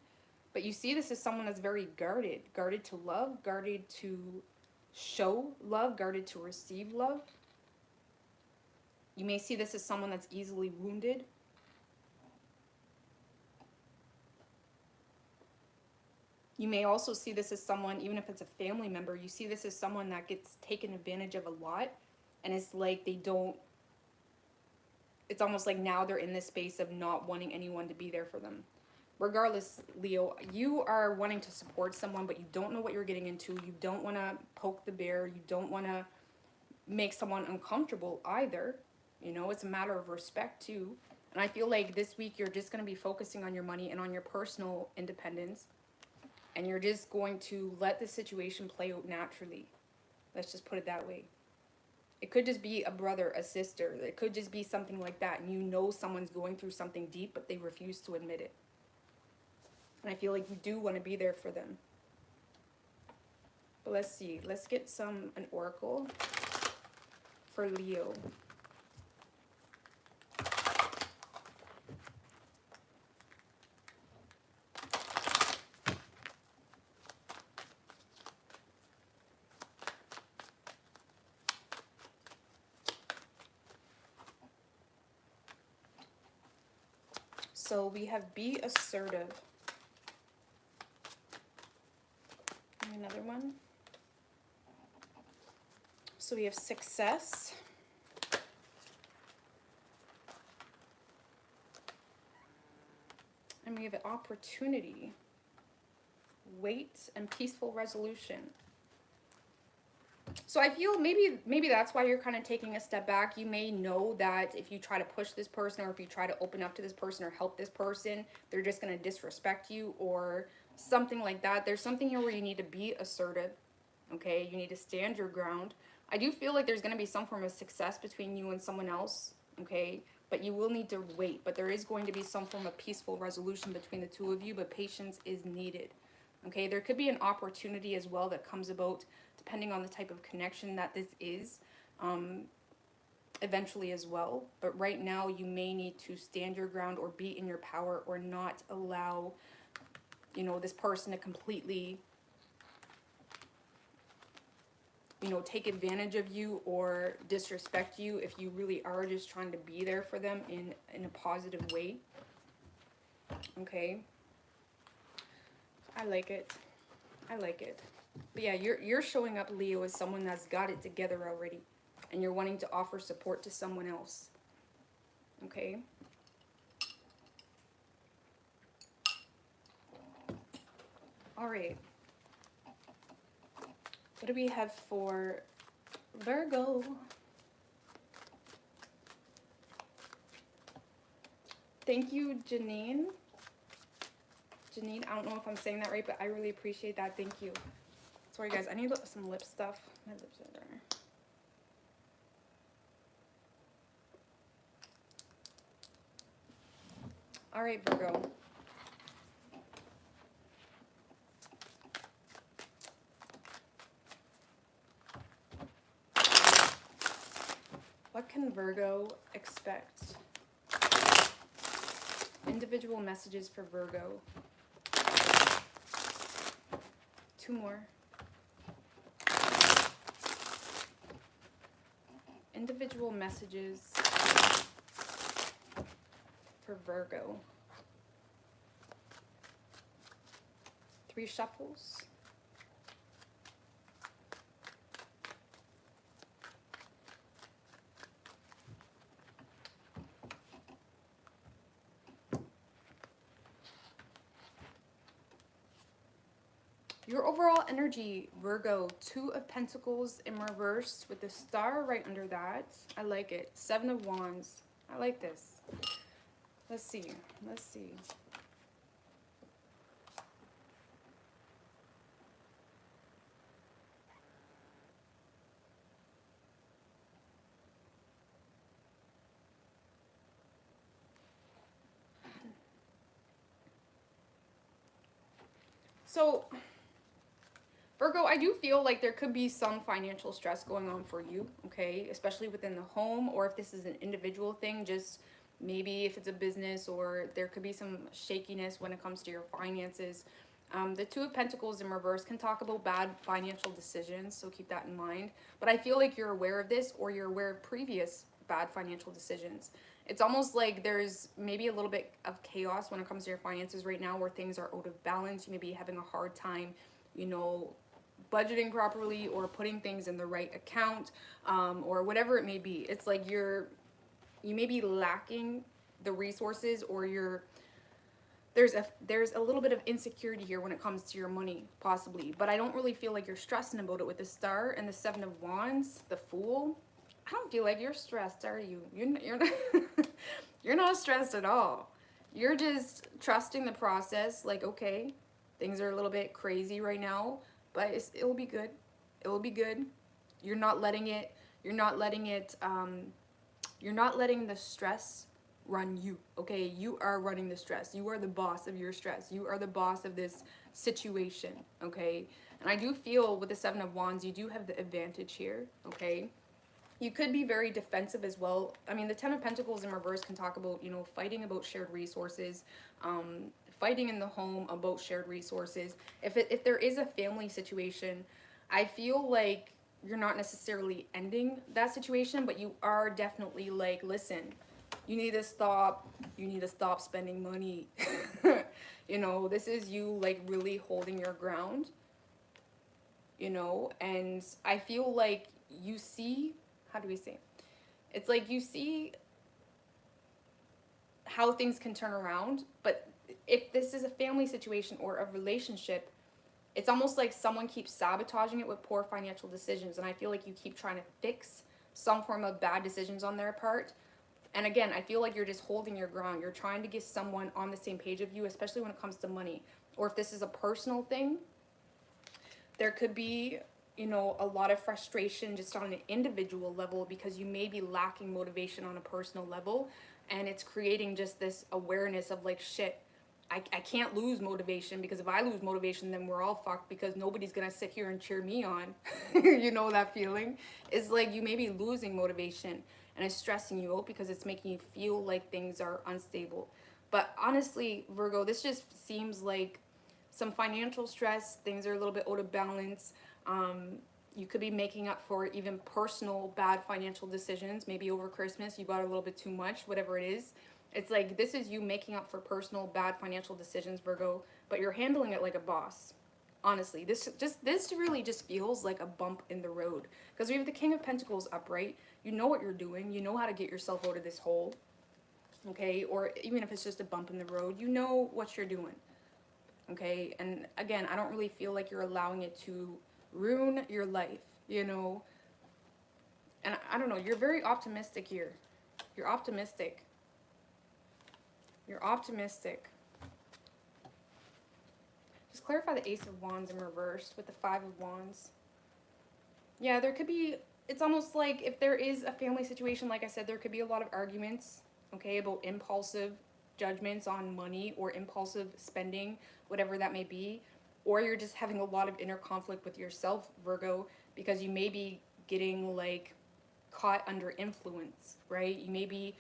but you see this as someone that's very guarded to love, guarded to show love, guarded to receive love. You may see this as someone that's easily wounded. You may also see this as someone, even if it's a family member, you see this as someone that gets taken advantage of a lot, and it's like they don't, it's almost like now they're in this space of not wanting anyone to be there for them. Regardless, Leo, you are wanting to support someone, but you don't know what you're getting into. You don't want to poke the bear. You don't want to make someone uncomfortable either. You know, it's a matter of respect too. And I feel like this week you're just going to be focusing on your money and on your personal independence. And you're just going to let the situation play out naturally. Let's just put it that way. It could just be a brother, a sister. It could just be something like that. And you know someone's going through something deep, but they refuse to admit it. And I feel like you do want to be there for them. But let's see. Let's get an oracle for Leo. So we have be assertive. Another one. So we have success. And we have an opportunity. Wait and peaceful resolution. So I feel maybe that's why you're kind of taking a step back. You may know that if you try to push this person, or if you try to open up to this person or help this person, they're just going to disrespect you or something like that. There's something here where you need to be assertive, okay? You need to stand your ground. I do feel like there's going to be some form of success between you and someone else, okay? But you will need to wait. But there is going to be some form of peaceful resolution between the two of you, but patience is needed, okay? There could be an opportunity as well that comes about depending on the type of connection that this is, eventually as well. But right now, you may need to stand your ground or be in your power, or not allow, you know, this person to completely, you know, take advantage of you or disrespect you if you really are just trying to be there for them in a positive way. Okay. I like it. I like it. But yeah, you're showing up, Leo, as someone that's got it together already. And you're wanting to offer support to someone else. Okay? Alright. What do we have for Virgo? Thank you, Janine. Janine, I don't know if I'm saying that right, but I really appreciate that. Thank you. Sorry, guys. I need some lip stuff. My lips are there. All right, Virgo. What can Virgo expect? Individual messages for Virgo. 2 more. Individual messages for Virgo. 3 shuffles. Your overall energy, Virgo, 2 of Pentacles in reverse with the star right under that. I like it. 7 of Wands. I like this. Let's see. Let's see. So, Virgo, I do feel like there could be some financial stress going on for you, okay? Especially within the home, or if this is an individual thing, just maybe if it's a business, or there could be some shakiness when it comes to your finances. The Two of Pentacles in reverse can talk about bad financial decisions, so keep that in mind. But I feel like you're aware of this, or you're aware of previous bad financial decisions. It's almost like there's maybe a little bit of chaos when it comes to your finances right now, where things are out of balance. You may be having a hard time, you know, budgeting properly, or putting things in the right account, or whatever it may be. It's like you may be lacking the resources, or there's a little bit of insecurity here when it comes to your money, possibly. But I don't really feel like you're stressing about it with the Star and the Seven of Wands, the Fool. I don't feel like you're stressed, are you? You're not, you're not stressed at all. You're just trusting the process. Like, okay, things are a little bit crazy right now, but it will be good. It will be good. You're not letting it. You're not letting it. You're not letting the stress run you. Okay, you are running the stress. You are the boss of your stress. You are the boss of this situation. Okay, and I do feel with the Seven of Wands, you do have the advantage here. Okay. You could be very defensive as well. I mean, the Ten of Pentacles in reverse can talk about, you know, fighting about shared resources, fighting in the home about shared resources. If there is a family situation, I feel like you're not necessarily ending that situation, but you are definitely like, listen, you need to stop spending money. You know, this is you like really holding your ground, you know, and I feel like you see, how do we say? It's like you see how things can turn around, but if this is a family situation or a relationship, it's almost like someone keeps sabotaging it with poor financial decisions, and I feel like you keep trying to fix some form of bad decisions on their part. And again, I feel like you're just holding your ground. You're trying to get someone on the same page of you, especially when it comes to money. Or if this is a personal thing, there could be, you know, a lot of frustration just on an individual level, because you may be lacking motivation on a personal level, and it's creating just this awareness of like, shit, I can't lose motivation, because if I lose motivation, then we're all fucked, because nobody's gonna sit here and cheer me on. You know that feeling? It's like you may be losing motivation, and it's stressing you out because it's making you feel like things are unstable. But honestly, Virgo, this just seems like some financial stress. Things are a little bit out of balance. You could be making up for even personal bad financial decisions. Maybe over Christmas you bought a little bit too much, whatever it is. It's like this is you making up for personal bad financial decisions, Virgo, but you're handling it like a boss. Honestly, this really just feels like a bump in the road, because we have the King of Pentacles upright. You know what you're doing. You know how to get yourself out of this hole. Okay, or even if it's just a bump in the road, you know what you're doing. Okay, and again, I don't really feel like you're allowing it to ruin your life, you know. And I don't know, you're very optimistic here. You're optimistic. You're optimistic. Just clarify the Ace of Wands in reverse with the Five of Wands. Yeah, there could be, it's almost like if there is a family situation, like I said, there could be a lot of arguments, okay, about impulsive judgments on money or impulsive spending, whatever that may be. Or you're just having a lot of inner conflict with yourself, Virgo, because you may be getting like caught under influence, right? You may be,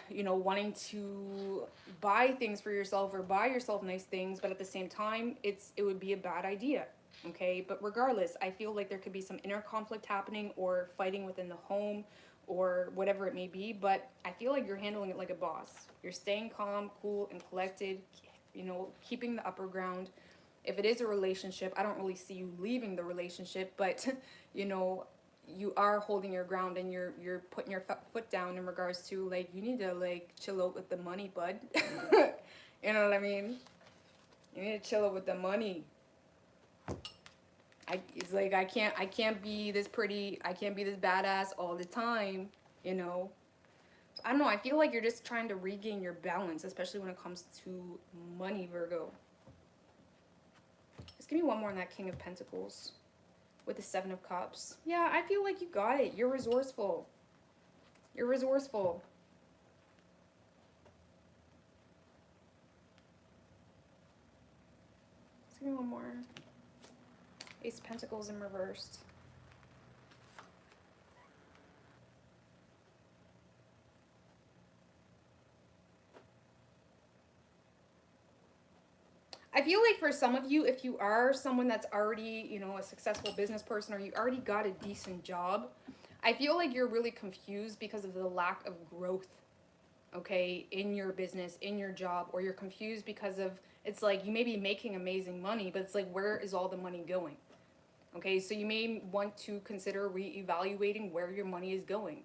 you know, wanting to buy things for yourself or buy yourself nice things, but at the same time, it would be a bad idea, okay? But regardless, I feel like there could be some inner conflict happening, or fighting within the home, or whatever it may be, but I feel like you're handling it like a boss. You're staying calm, cool, and collected, you know, keeping the upper ground. If it is a relationship, I don't really see you leaving the relationship, but, you know, you are holding your ground, and you're putting your foot down in regards to, like, you need to, like, chill out with the money, bud. You know what I mean? You need to chill out with the money. It's like, I can't be this pretty, I can't be this badass all the time, you know? I don't know, I feel like you're just trying to regain your balance, especially when it comes to money, Virgo. Just give me one more on that King of Pentacles with the Seven of Cups. Yeah, I feel like you got it. You're resourceful. You're resourceful. Give me one more. Ace of Pentacles in reversed. I feel like for some of you, if you are someone that's already, you know, a successful business person, or you already got a decent job, I feel like you're really confused because of the lack of growth, okay, in your business, in your job, or you're confused because of, it's like you may be making amazing money, but it's like, where is all the money going? Okay, so you may want to consider reevaluating where your money is going.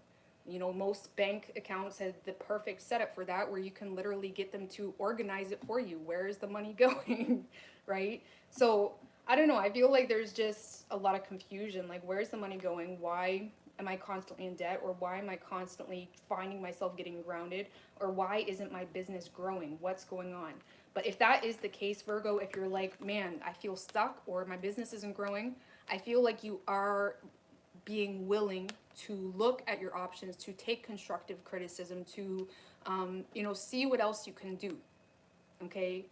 You know, most bank accounts have the perfect setup for that, where you can literally get them to organize it for you. Where is the money going, right? So I don't know. I feel like there's just a lot of confusion. Like, where's the money going? Why am I constantly in debt? Or why am I constantly finding myself getting grounded? Or why isn't my business growing? What's going on? But if that is the case, Virgo, if you're like, man, I feel stuck, or my business isn't growing, I feel like you are being willing to look at your options, to take constructive criticism, to, you know, see what else you can do, okay?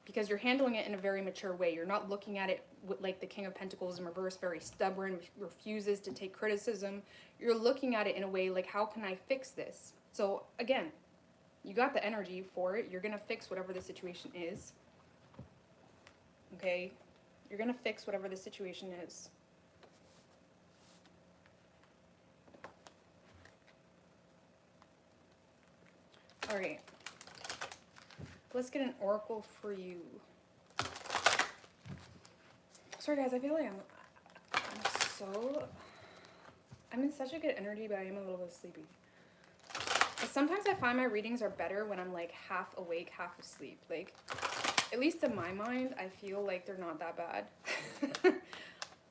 Because you're handling it in a very mature way. You're not looking at it with, like the King of Pentacles in reverse, very stubborn, refuses to take criticism. You're looking at it in a way like, how can I fix this? So again, you got the energy for it. You're going to fix whatever the situation is, okay? You're going to fix whatever the situation is. All right, let's get an oracle for you. Sorry guys, I feel like I'm in such a good energy, but I am a little bit sleepy. Sometimes I find my readings are better when I'm like half awake, half asleep. Like, at least in my mind, I feel like they're not that bad. Like,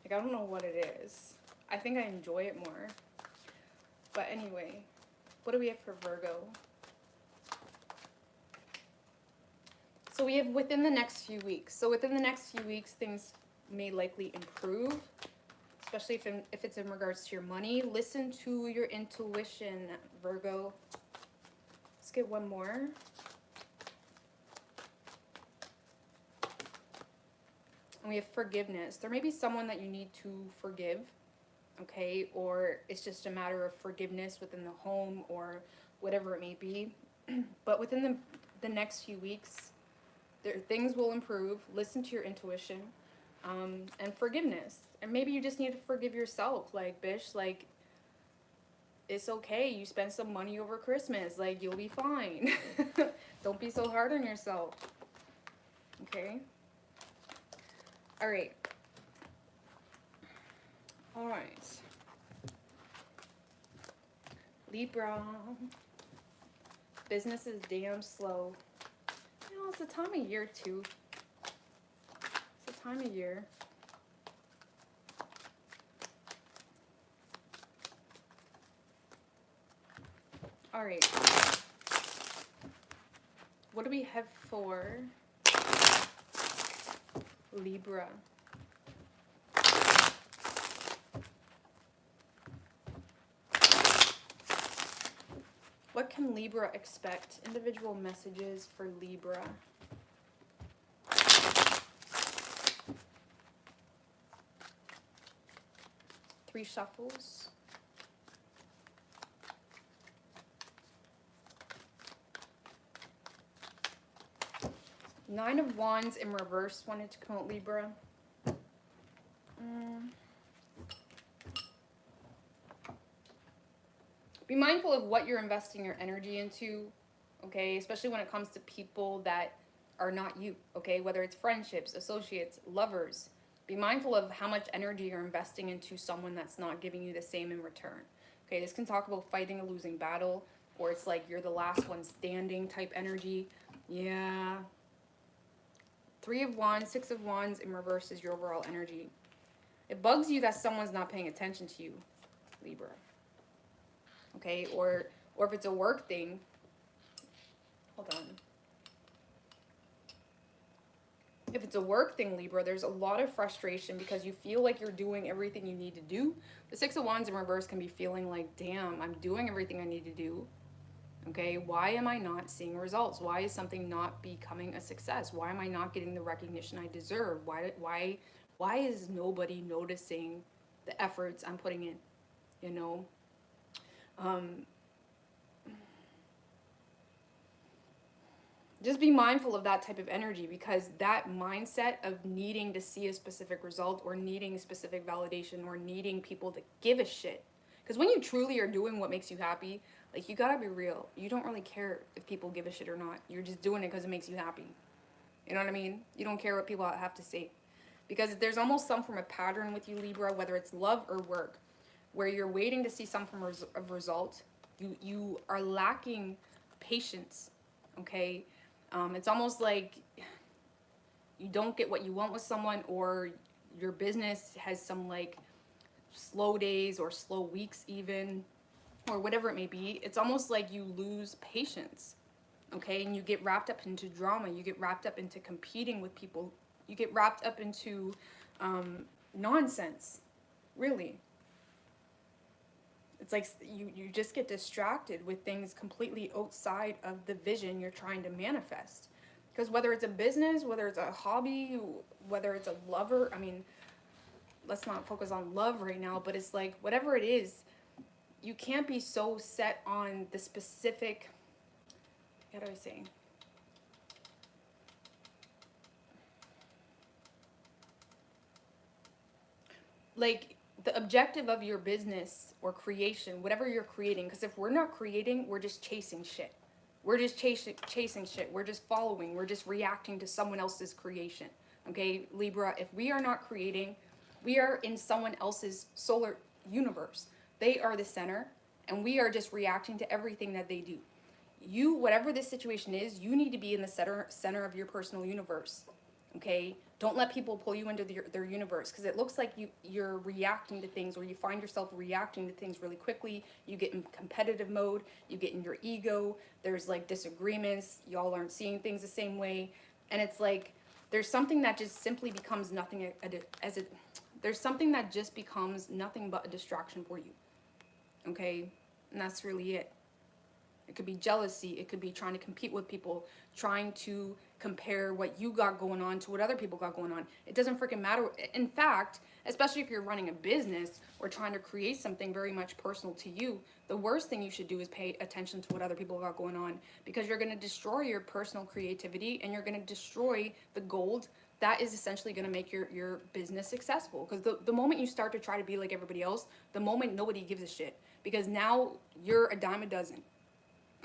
I don't know what it is. I think I enjoy it more. But anyway, what do we have for Virgo? So we have within the next few weeks. So within the next few weeks, things may likely improve, especially if it's in regards to your money. Listen to your intuition, Virgo. Let's get one more. And we have forgiveness. There may be someone that you need to forgive, okay? Or it's just a matter of forgiveness within the home or whatever it may be. But within the next few weeks, things will improve. Listen to your intuition, and forgiveness. And maybe you just need to forgive yourself. Like, bitch, like, it's okay. You spend some money over Christmas. Like, you'll be fine. Don't be so hard on yourself. Okay? All right. All right. Libra. Business is damn slow. You know, it's the time of year, too. It's the time of year. All right. What do we have for Libra? What can Libra expect? Individual messages for Libra. Three shuffles. Nine of Wands in reverse wanted to come out, Libra. Be mindful of what you're investing your energy into, okay? Especially when it comes to people that are not you, okay? Whether it's friendships, associates, lovers. Be mindful of how much energy you're investing into someone that's not giving you the same in return. Okay, this can talk about fighting a losing battle, or it's like you're the last one standing type energy. Yeah. Three of Wands, Six of Wands in reverse is your overall energy. It bugs you that someone's not paying attention to you, Libra. Okay, or if it's a work thing, hold on. If it's a work thing, Libra, there's a lot of frustration because you feel like you're doing everything you need to do. The Six of Wands in reverse can be feeling like, damn, I'm doing everything I need to do. Okay, why am I not seeing results? Why is something not becoming a success? Why am I not getting the recognition I deserve? Why is nobody noticing the efforts I'm putting in? You know, um, just be mindful of that type of energy, because that mindset of needing to see a specific result or needing specific validation or needing people to give a shit. Because when you truly are doing what makes you happy, like, you gotta be real. You don't really care if people give a shit or not. You're just doing it because it makes you happy. You know what I mean? You don't care what people have to say. Because there's almost some form of pattern with you, Libra, whether it's love or work, where you're waiting to see some form of result. You are lacking patience, okay? It's almost like you don't get what you want with someone, or your business has some like slow days or slow weeks even, or whatever it may be. It's almost like you lose patience, okay? And you get wrapped up into drama. You get wrapped up into competing with people. You get wrapped up into nonsense, really. It's like you just get distracted with things completely outside of the vision you're trying to manifest. Because whether it's a business, whether it's a hobby, whether it's a lover, I mean, let's not focus on love right now, but it's like, whatever it is, you can't be so set on the specific, what do I say? Like, the objective of your business or creation, whatever you're creating, because if we're not creating, we're just chasing shit. We're just chasing shit. We're just following. We're just reacting to someone else's creation. Okay, Libra, if we are not creating, we are in someone else's solar universe. They are the center, and we are just reacting to everything that they do. You, whatever this situation is, you need to be in the center of your personal universe. Okay, don't let people pull you into their universe, because it looks like you're reacting to things, or you find yourself reacting to things really quickly. You get in competitive mode, you get in your ego, there's like disagreements, y'all aren't seeing things the same way, and it's like there's something that just simply becomes nothing there's something that just becomes nothing but a distraction for you. Okay, and that's really it. It could be jealousy. It could be trying to compete with people, trying to compare what you got going on to what other people got going on. It doesn't freaking matter. In fact, especially if you're running a business or trying to create something very much personal to you, the worst thing you should do is pay attention to what other people got going on, because you're going to destroy your personal creativity, and you're going to destroy the gold that is essentially going to make your business successful. Because the moment you start to try to be like everybody else, the moment nobody gives a shit, because now you're a dime a dozen.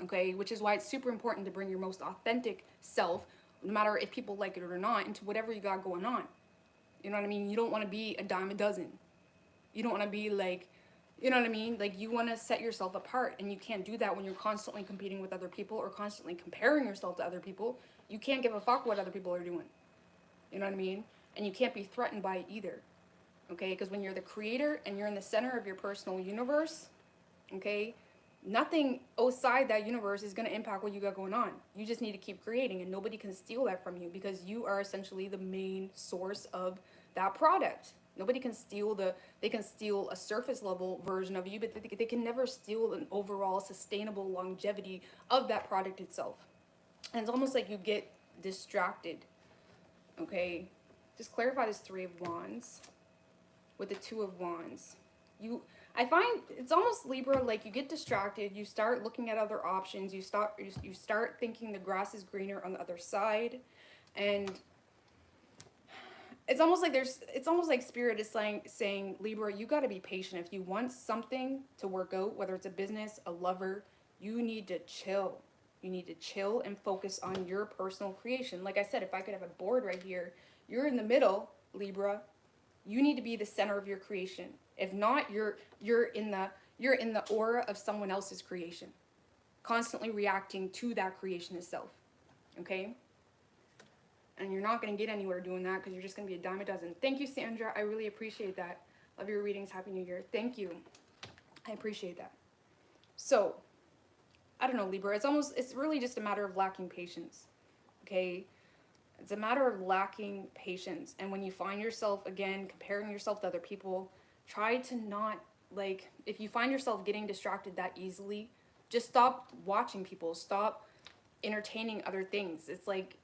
Okay, which is why it's super important to bring your most authentic self, no matter if people like it or not, into whatever you got going on. You know what I mean? You don't want to be a dime a dozen. You don't want to be like, you know what I mean? Like, you want to set yourself apart, and you can't do that when you're constantly competing with other people or constantly comparing yourself to other people. You can't give a fuck what other people are doing. You know what I mean? And you can't be threatened by it either. Okay, because when you're the creator and you're in the center of your personal universe, okay, nothing outside that universe is going to impact what you got going on. You just need to keep creating, and nobody can steal that from you, because you are essentially the main source of that product. Nobody can steal they can steal a surface level version of you, but they can never steal an overall sustainable longevity of that product itself. And it's almost like you get distracted. Okay, just clarify this Three of Wands with the Two of Wands. I find it's almost, Libra, like you get distracted, you start looking at other options, you start thinking the grass is greener on the other side, and it's almost like Spirit is saying, Libra, you got to be patient. If you want something to work out, whether it's a business, a lover, you need to chill. You need to chill and focus on your personal creation. Like I said, if I could have a board right here, you're in the middle, Libra. You need to be the center of your creation. If not, you're in the aura of someone else's creation, constantly reacting to that creation itself. Okay? And you're not going to get anywhere doing that, because you're just going to be a dime a dozen. Thank you, Sandra. I really appreciate that. Love your readings. Happy New Year. Thank you. I appreciate that. So, I don't know, Libra. It's really just a matter of lacking patience. Okay? It's a matter of lacking patience. And when you find yourself, again, comparing yourself to other people, try to not, like, if you find yourself getting distracted that easily, Just stop watching people. Stop entertaining other things. It's like,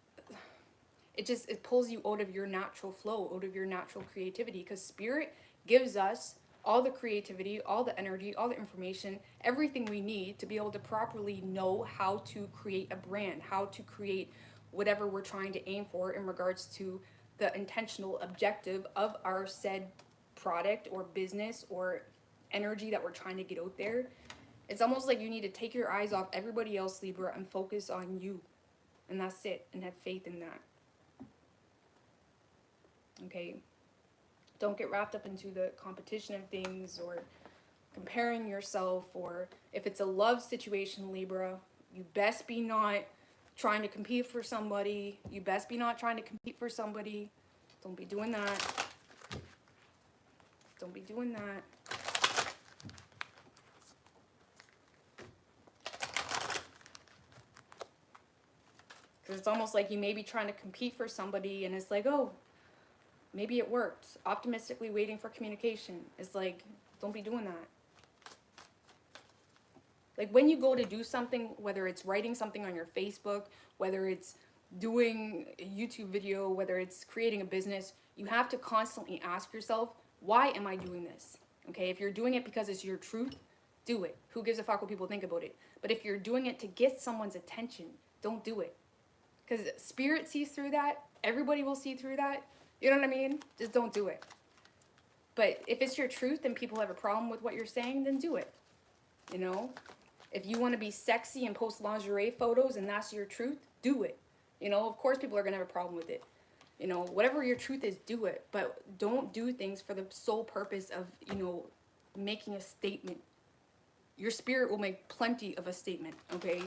it pulls you out of your natural flow, out of your natural creativity, because spirit gives us all the creativity, all the energy, all the information, everything we need to be able to properly know how to create a brand, how to create whatever we're trying to aim for in regards to the intentional objective of our said product or business or energy that we're trying to get out there. It's almost like you need to take your eyes off everybody else, Libra, and focus on you. And that's it. And have faith in that. Okay? Don't get wrapped up into the competition of things or comparing yourself, or if it's a love situation, Libra, you best be not trying to compete for somebody. You best be not trying to compete for somebody. Don't be doing that. Don't be doing that. Because it's almost like you may be trying to compete for somebody and it's like, oh, maybe it worked. Optimistically waiting for communication. It's like, don't be doing that. Like when you go to do something, whether it's writing something on your Facebook, whether it's doing a YouTube video, whether it's creating a business, you have to constantly ask yourself, why am I doing this? Okay, if you're doing it because it's your truth, do it. Who gives a fuck what people think about it? But if you're doing it to get someone's attention, don't do it. Because spirit sees through that. Everybody will see through that. You know what I mean? Just don't do it. But if it's your truth and people have a problem with what you're saying, then do it. You know? If you want to be sexy and post lingerie photos and that's your truth, do it. You know, of course people are going to have a problem with it. You know, whatever your truth is, do it. But don't do things for the sole purpose of, you know, making a statement. Your spirit will make plenty of a statement, okay?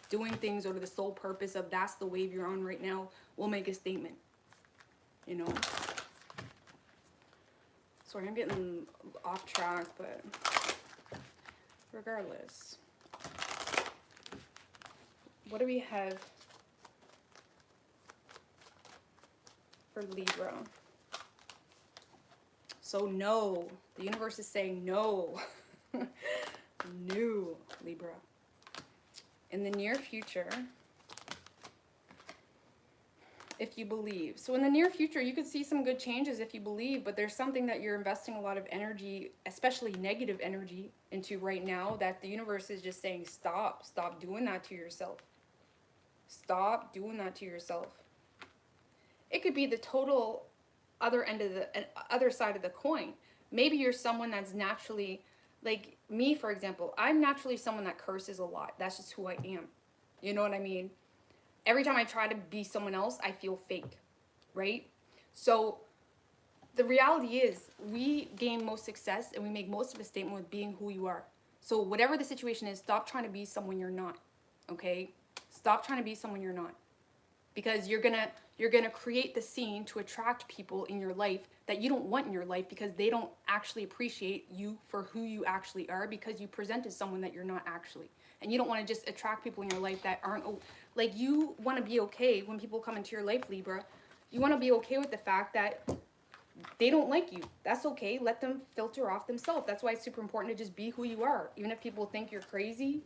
Doing things over the sole purpose of that's the wave you're on right now will make a statement. You know? Sorry, I'm getting off track, but regardless. What do we have for Libra? So no, the universe is saying no. No, Libra. In the near future, if you believe. So in the near future, you could see some good changes if you believe, but there's something that you're investing a lot of energy, especially negative energy, into right now that the universe is just saying, stop. Stop doing that to yourself. Stop doing that to yourself. It could be the total other end of the other side of the coin. Maybe you're someone that's naturally, like me, for example, I'm naturally someone that curses a lot. That's just who I am. You know what I mean? Every time I try to be someone else, I feel fake, right? So the reality is we gain most success and we make most of a statement with being who you are. So whatever the situation is, stop trying to be someone you're not, okay? Stop trying to be someone you're not. Because you're gonna create the scene to attract people in your life that you don't want in your life because they don't actually appreciate you for who you actually are because you present as someone that you're not actually. And you don't want to just attract people in your life that aren't, like, you want to be okay when people come into your life, Libra. You want to be okay with the fact that they don't like you. That's okay. Let them filter off themselves. That's why it's super important to just be who you are. Even if people think you're crazy,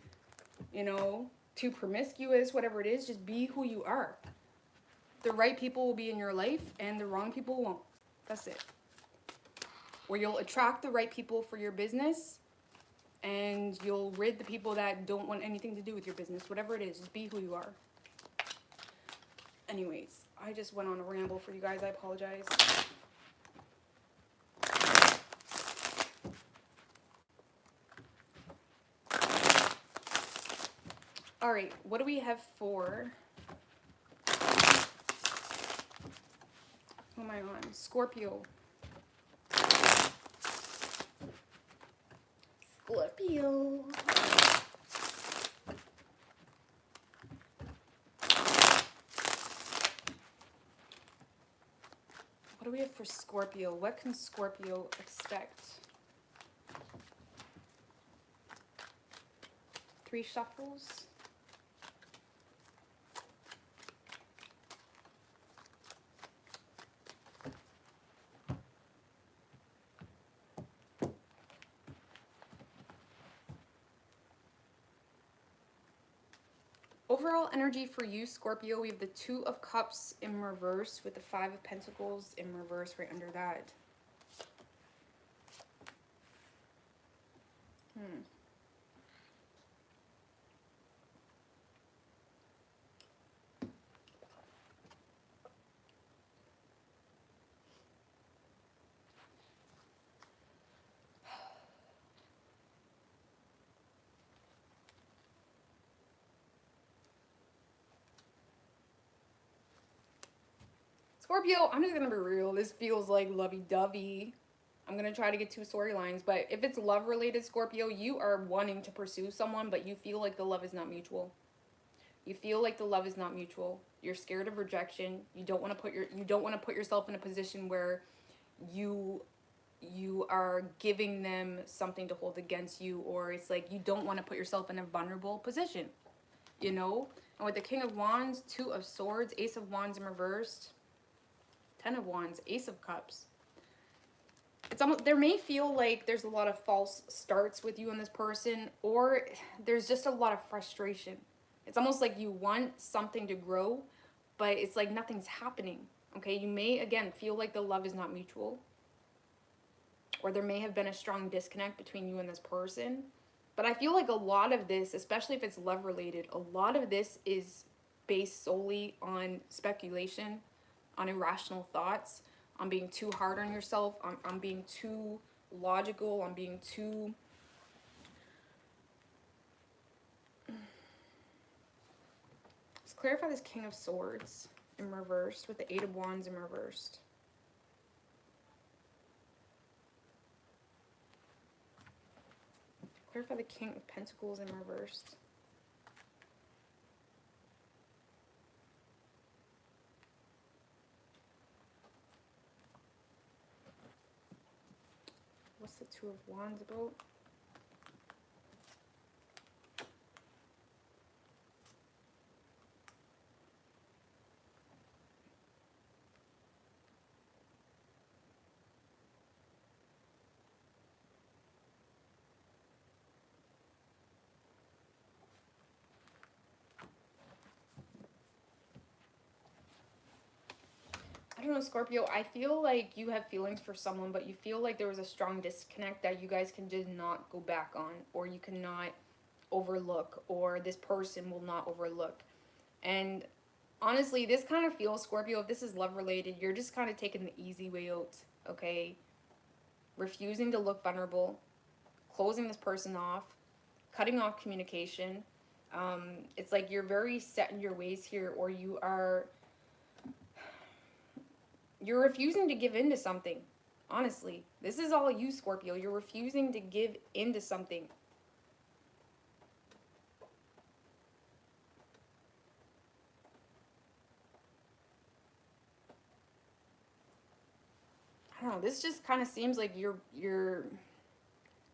you know, too promiscuous, whatever it is, just be who you are. The right people will be in your life and the wrong people won't. That's it. Or you'll attract the right people for your business and you'll rid the people that don't want anything to do with your business. Whatever it is, just be who you are. Anyways, I just went on a ramble for you guys. I apologize. All right, what do we have for... Who am I on? Scorpio. Scorpio. What do we have for Scorpio? What can Scorpio expect? 3 shuffles. Overall energy for you, Scorpio, we have the Two of Cups in reverse with the Five of Pentacles in reverse right under that. Scorpio, I'm just going to be real. This feels like lovey-dovey. I'm going to try to get two storylines. But if it's love-related, Scorpio, you are wanting to pursue someone, but you feel like the love is not mutual. You feel like the love is not mutual. You're scared of rejection. You don't want to put yourself in a position where you are giving them something to hold against you, or it's like you don't want to put yourself in a vulnerable position, you know? And with the King of Wands, Two of Swords, Ace of Wands in reversed, Ten of Wands, Ace of Cups. It's almost, there may feel like there's a lot of false starts with you and this person, or there's just a lot of frustration. It's almost like you want something to grow, but it's like nothing's happening. Okay, you may again feel like the love is not mutual, or there may have been a strong disconnect between you and this person. But I feel like a lot of this, especially if it's love related, a lot of this is based solely on speculation, on irrational thoughts, on being too hard on yourself, on being too logical, on being too... Let's clarify this King of Swords in reversed with the Eight of Wands in reversed. Clarify the King of Pentacles in reversed. What's the Two of Wands about? I don't know, Scorpio, I feel like you have feelings for someone, but you feel like there was a strong disconnect that you guys can just not go back on, or you cannot overlook, or this person will not overlook. And honestly, this kind of feels, Scorpio, if this is love related, you're just kind of taking the easy way out, okay? Refusing to look vulnerable, closing this person off, cutting off communication. It's like you're very set in your ways here, or you're refusing to give in to something. Honestly, this is all you, Scorpio. You're refusing to give in to something. I don't know. This just kind of seems like you're.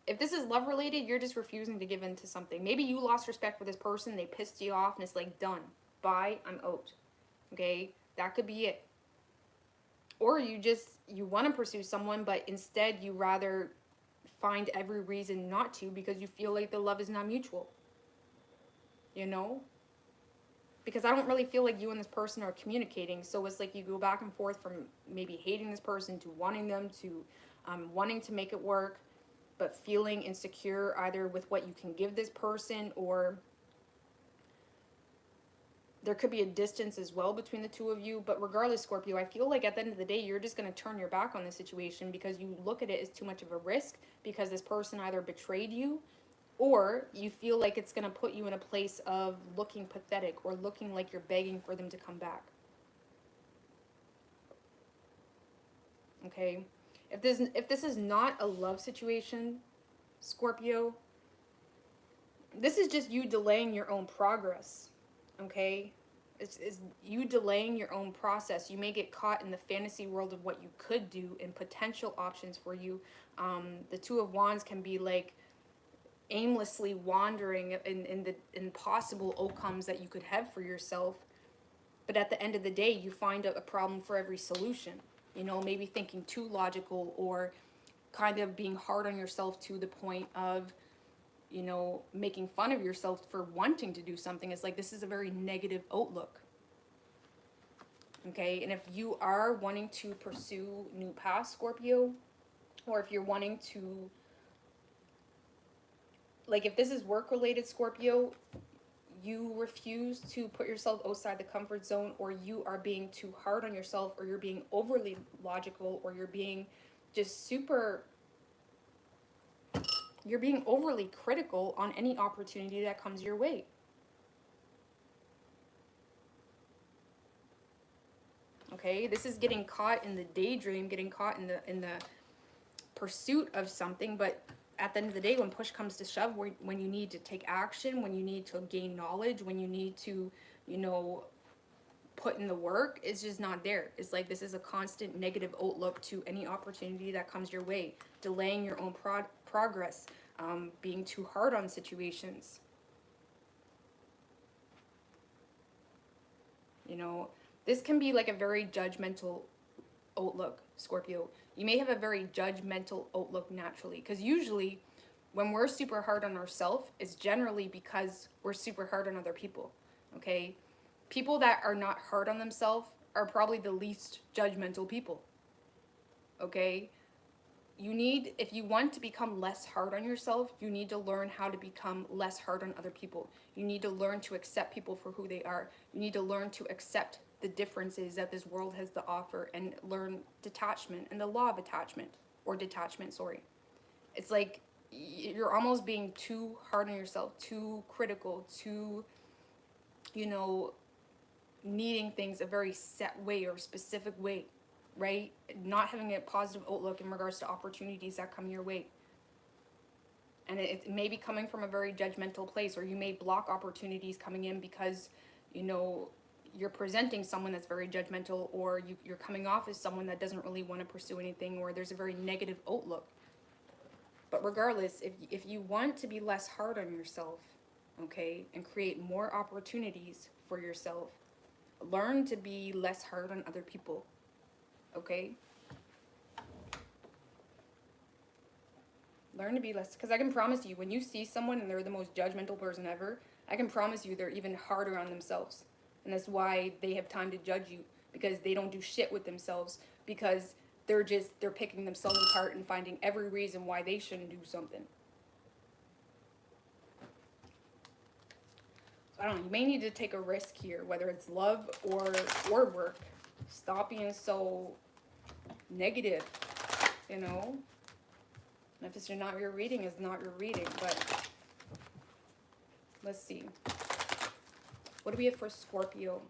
If this is love related, you're just refusing to give in to something. Maybe you lost respect for this person. They pissed you off, and it's like, done. Bye. I'm out. Okay, that could be it. Or you want to pursue someone, but instead you rather find every reason not to because you feel like the love is not mutual. You know? Because I don't really feel like you and this person are communicating. So it's like you go back and forth from maybe hating this person to wanting them to wanting to make it work, but feeling insecure either with what you can give this person, or there could be a distance as well between the two of you. But regardless, Scorpio, I feel like at the end of the day, you're just going to turn your back on this situation because you look at it as too much of a risk, because this person either betrayed you, or you feel like it's going to put you in a place of looking pathetic or looking like you're begging for them to come back. Okay? If this is not a love situation, Scorpio, this is just you delaying your own progress. Okay? It's you delaying your own process. You may get caught in the fantasy world of what you could do and potential options for you. The Two of Wands can be like aimlessly wandering in the impossible outcomes that you could have for yourself. But at the end of the day, you find a problem for every solution. You know, maybe thinking too logical, or kind of being hard on yourself to the point of, you know, making fun of yourself for wanting to do something. It's like this is a very negative outlook. Okay, and if you are wanting to pursue new paths, Scorpio, or if you're wanting to, like if this is work related, Scorpio, you refuse to put yourself outside the comfort zone, or you are being too hard on yourself, or you're being overly logical, or you're being just you're being overly critical on any opportunity that comes your way. Okay, this is getting caught in the daydream, getting caught in the pursuit of something, but at the end of the day, when push comes to shove, when you need to take action, when you need to gain knowledge, when you need to, you know, put in the work, it's just not there. It's like this is a constant negative outlook to any opportunity that comes your way, delaying your own progress, being too hard on situations. You know, this can be like a very judgmental outlook, Scorpio. You may have a very judgmental outlook naturally, because usually when we're super hard on ourselves, it's generally because we're super hard on other people. Okay, people that are not hard on themselves are probably the least judgmental people. Okay, you need, if you want to become less hard on yourself, you need to learn how to become less hard on other people. You need to learn to accept people for who they are. You need to learn to accept the differences that this world has to offer, and learn detachment and the law of attachment, or detachment, sorry. It's like you're almost being too hard on yourself, too critical, too, you know, needing things a very set way or specific way, right? Not having a positive outlook in regards to opportunities that come your way. And it may be coming from a very judgmental place, or you may block opportunities coming in because, you know, you're presenting someone that's very judgmental, or you're coming off as someone that doesn't really want to pursue anything, or there's a very negative outlook. But regardless, if you want to be less hard on yourself, okay, and create more opportunities for yourself, learn to be less hard on other people, okay? Learn to be less, because I can promise you, when you see someone and they're the most judgmental person ever, I can promise you they're even harder on themselves. And that's why they have time to judge you, because they don't do shit with themselves, because they're picking themselves apart and finding every reason why they shouldn't do something. So I don't know, you may need to take a risk here, whether it's love or work. Stop being so negative, you know? And if it's not your reading, it's not your reading, but let's see. What do we have for Scorpio?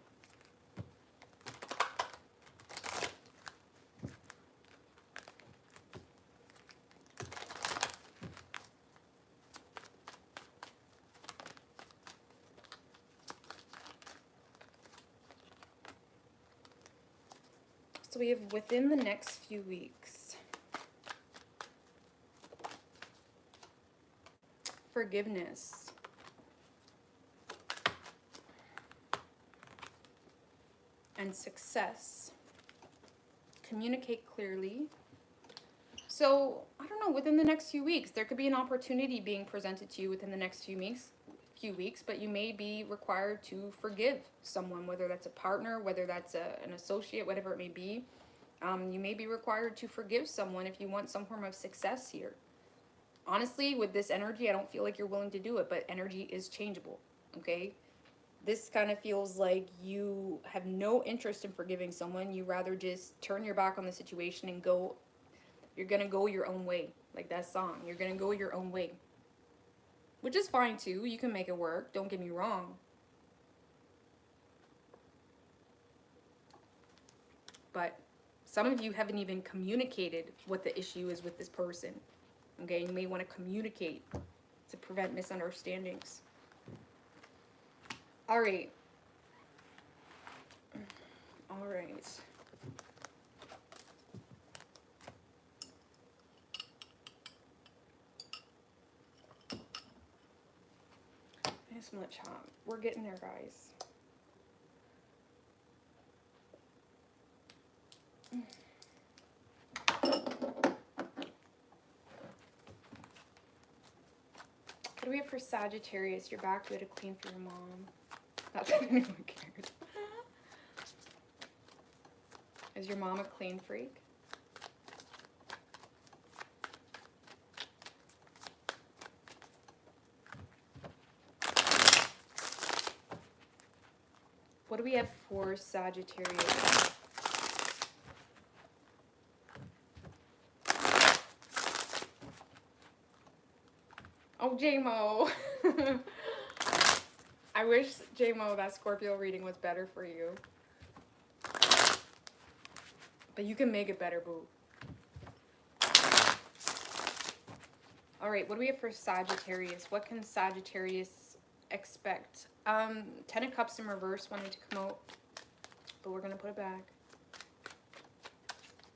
So we have within the next few weeks. Forgiveness. And success. Communicate clearly. So, I don't know, within the next few weeks, there could be an opportunity being presented to you within the next few weeks, but you may be required to forgive someone, whether that's a partner, whether that's an associate, whatever it may be. You may be required to forgive someone if you want some form of success here. Honestly, with this energy, I don't feel like you're willing to do it, but energy is changeable, okay? This kind of feels like you have no interest in forgiving someone. You rather just turn your back on the situation and go, you're going to go your own way. Like that song, you're going to go your own way. Which is fine too. You can make it work. Don't get me wrong. But some of you haven't even communicated what the issue is with this person. Okay, you may want to communicate to prevent misunderstandings. All right. All right. I just want to chop. We're getting there, guys. What do we have for Sagittarius? You're back. We had a queen for your mom. Not that anyone cares. Is your mom a clean freak? What do we have for Sagittarius? Oh, JMO. I wish, JMO, that Scorpio reading was better for you. But you can make it better, boo. All right, what do we have for Sagittarius? What can Sagittarius expect? 10 of Cups in reverse wanted to come out, but we're going to put it back.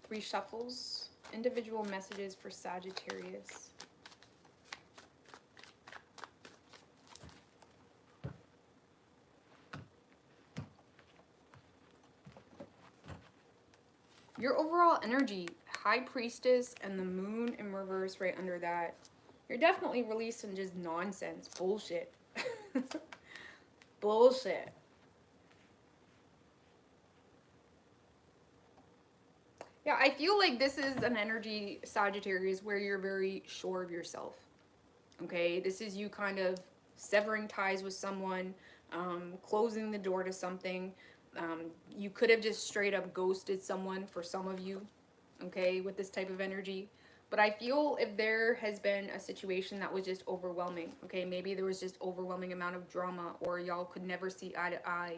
3 shuffles. Individual messages for Sagittarius. Your overall energy, High Priestess and the Moon in reverse right under that. You're definitely releasing just nonsense. Bullshit. Bullshit. Yeah, I feel like this is an energy, Sagittarius, where you're very sure of yourself. Okay, this is you kind of severing ties with someone, closing the door to something. You could have just straight up ghosted someone for some of you, okay, with this type of energy. But I feel if there has been a situation that was just overwhelming, okay, maybe there was just overwhelming amount of drama, or y'all could never see eye to eye,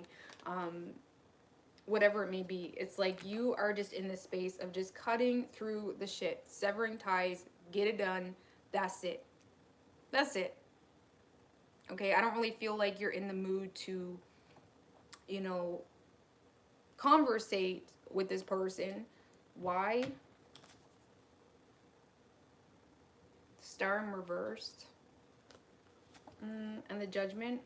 whatever it may be. It's like you are just in this space of just cutting through the shit, severing ties, get it done. That's it. That's it. Okay, I don't really feel like you're in the mood to, you know, conversate with this person. Why? Star in reversed. And the Judgment.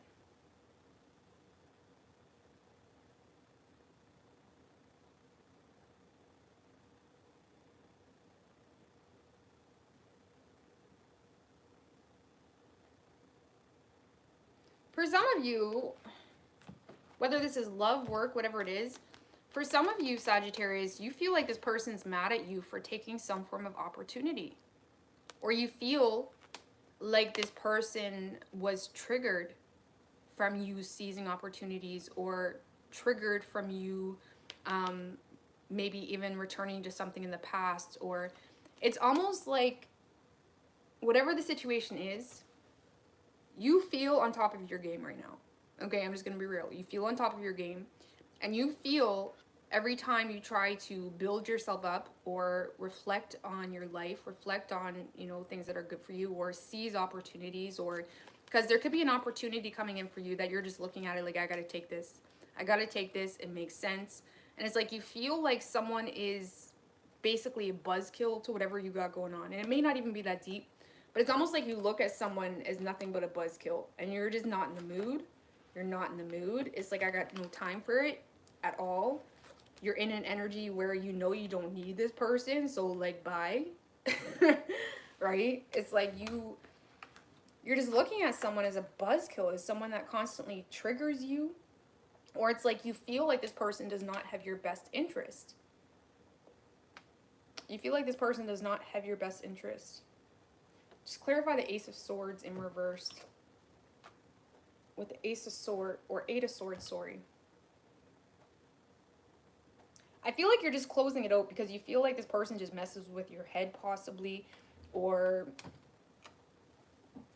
For some of you, whether this is love, work, whatever it is, for some of you, Sagittarius, you feel like this person's mad at you for taking some form of opportunity. Or you feel like this person was triggered from you seizing opportunities, or triggered from you maybe even returning to something in the past. Or it's almost like whatever the situation is, you feel on top of your game right now. Okay, I'm just going to be real. You feel on top of your game, and you feel every time you try to build yourself up or reflect on your life, reflect on, you know, things that are good for you, or seize opportunities, or because there could be an opportunity coming in for you that you're just looking at it like, I got to take this. I got to take this. It makes sense. And it's like you feel like someone is basically a buzzkill to whatever you got going on. And it may not even be that deep, but it's almost like you look at someone as nothing but a buzzkill, and you're just not in the mood. You're not in the mood. It's like, I got no time for it at all. You're in an energy where you know you don't need this person, so like, bye. Right? It's like you're just looking at someone as a buzzkill, as someone that constantly triggers you. Or it's like you feel like this person does not have your best interest. You feel like this person does not have your best interest. Just clarify the Ace of Swords in reverse. With the Ace of Swords, or 8 of Swords, sorry. I feel like you're just closing it out because you feel like this person just messes with your head possibly. Or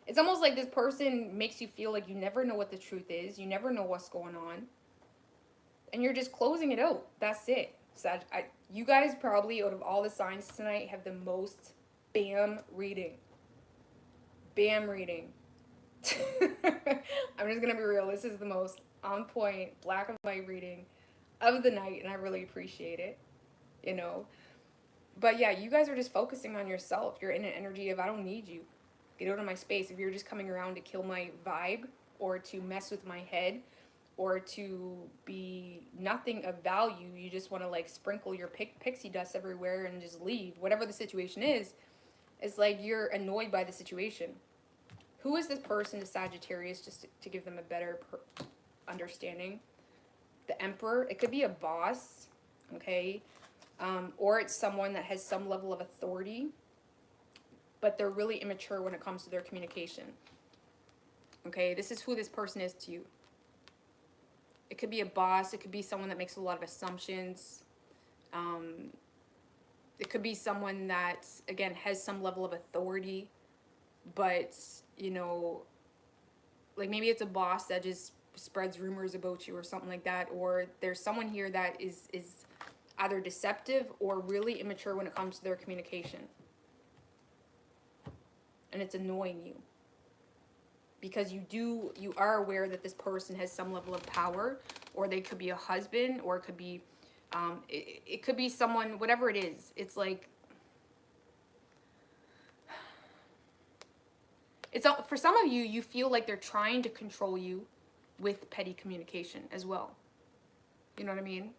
it's almost like this person makes you feel like you never know what the truth is. You never know what's going on. And you're just closing it out. That's it. You guys probably, out of all the signs tonight, have the most bam reading. Bam reading. I'm just going to be real. This is the most on point, black and white reading of the night, and I really appreciate it, you know. But yeah, you guys are just focusing on yourself. You're in an energy of, I don't need you. Get out of my space. If you're just coming around to kill my vibe, or to mess with my head, or to be nothing of value, you just want to like sprinkle your pixie dust everywhere and just leave. Whatever the situation is, it's like you're annoyed by the situation. Who is this person to Sagittarius, just to give them a better understanding? The Emperor. It could be a boss, okay? Or it's someone that has some level of authority, but they're really immature when it comes to their communication. Okay, this is who this person is to you. It could be a boss. It could be someone that makes a lot of assumptions. It could be someone that, again, has some level of authority, but, you know, like maybe it's a boss that just spreads rumors about you or something like that. Or there's someone here that is either deceptive or really immature when it comes to their communication. And it's annoying you. Because you are aware that this person has some level of power, or they could be a husband, or it could be, it could be someone, whatever it is. It's like, it's for some of you, you feel like they're trying to control you with petty communication as well. You know what I mean?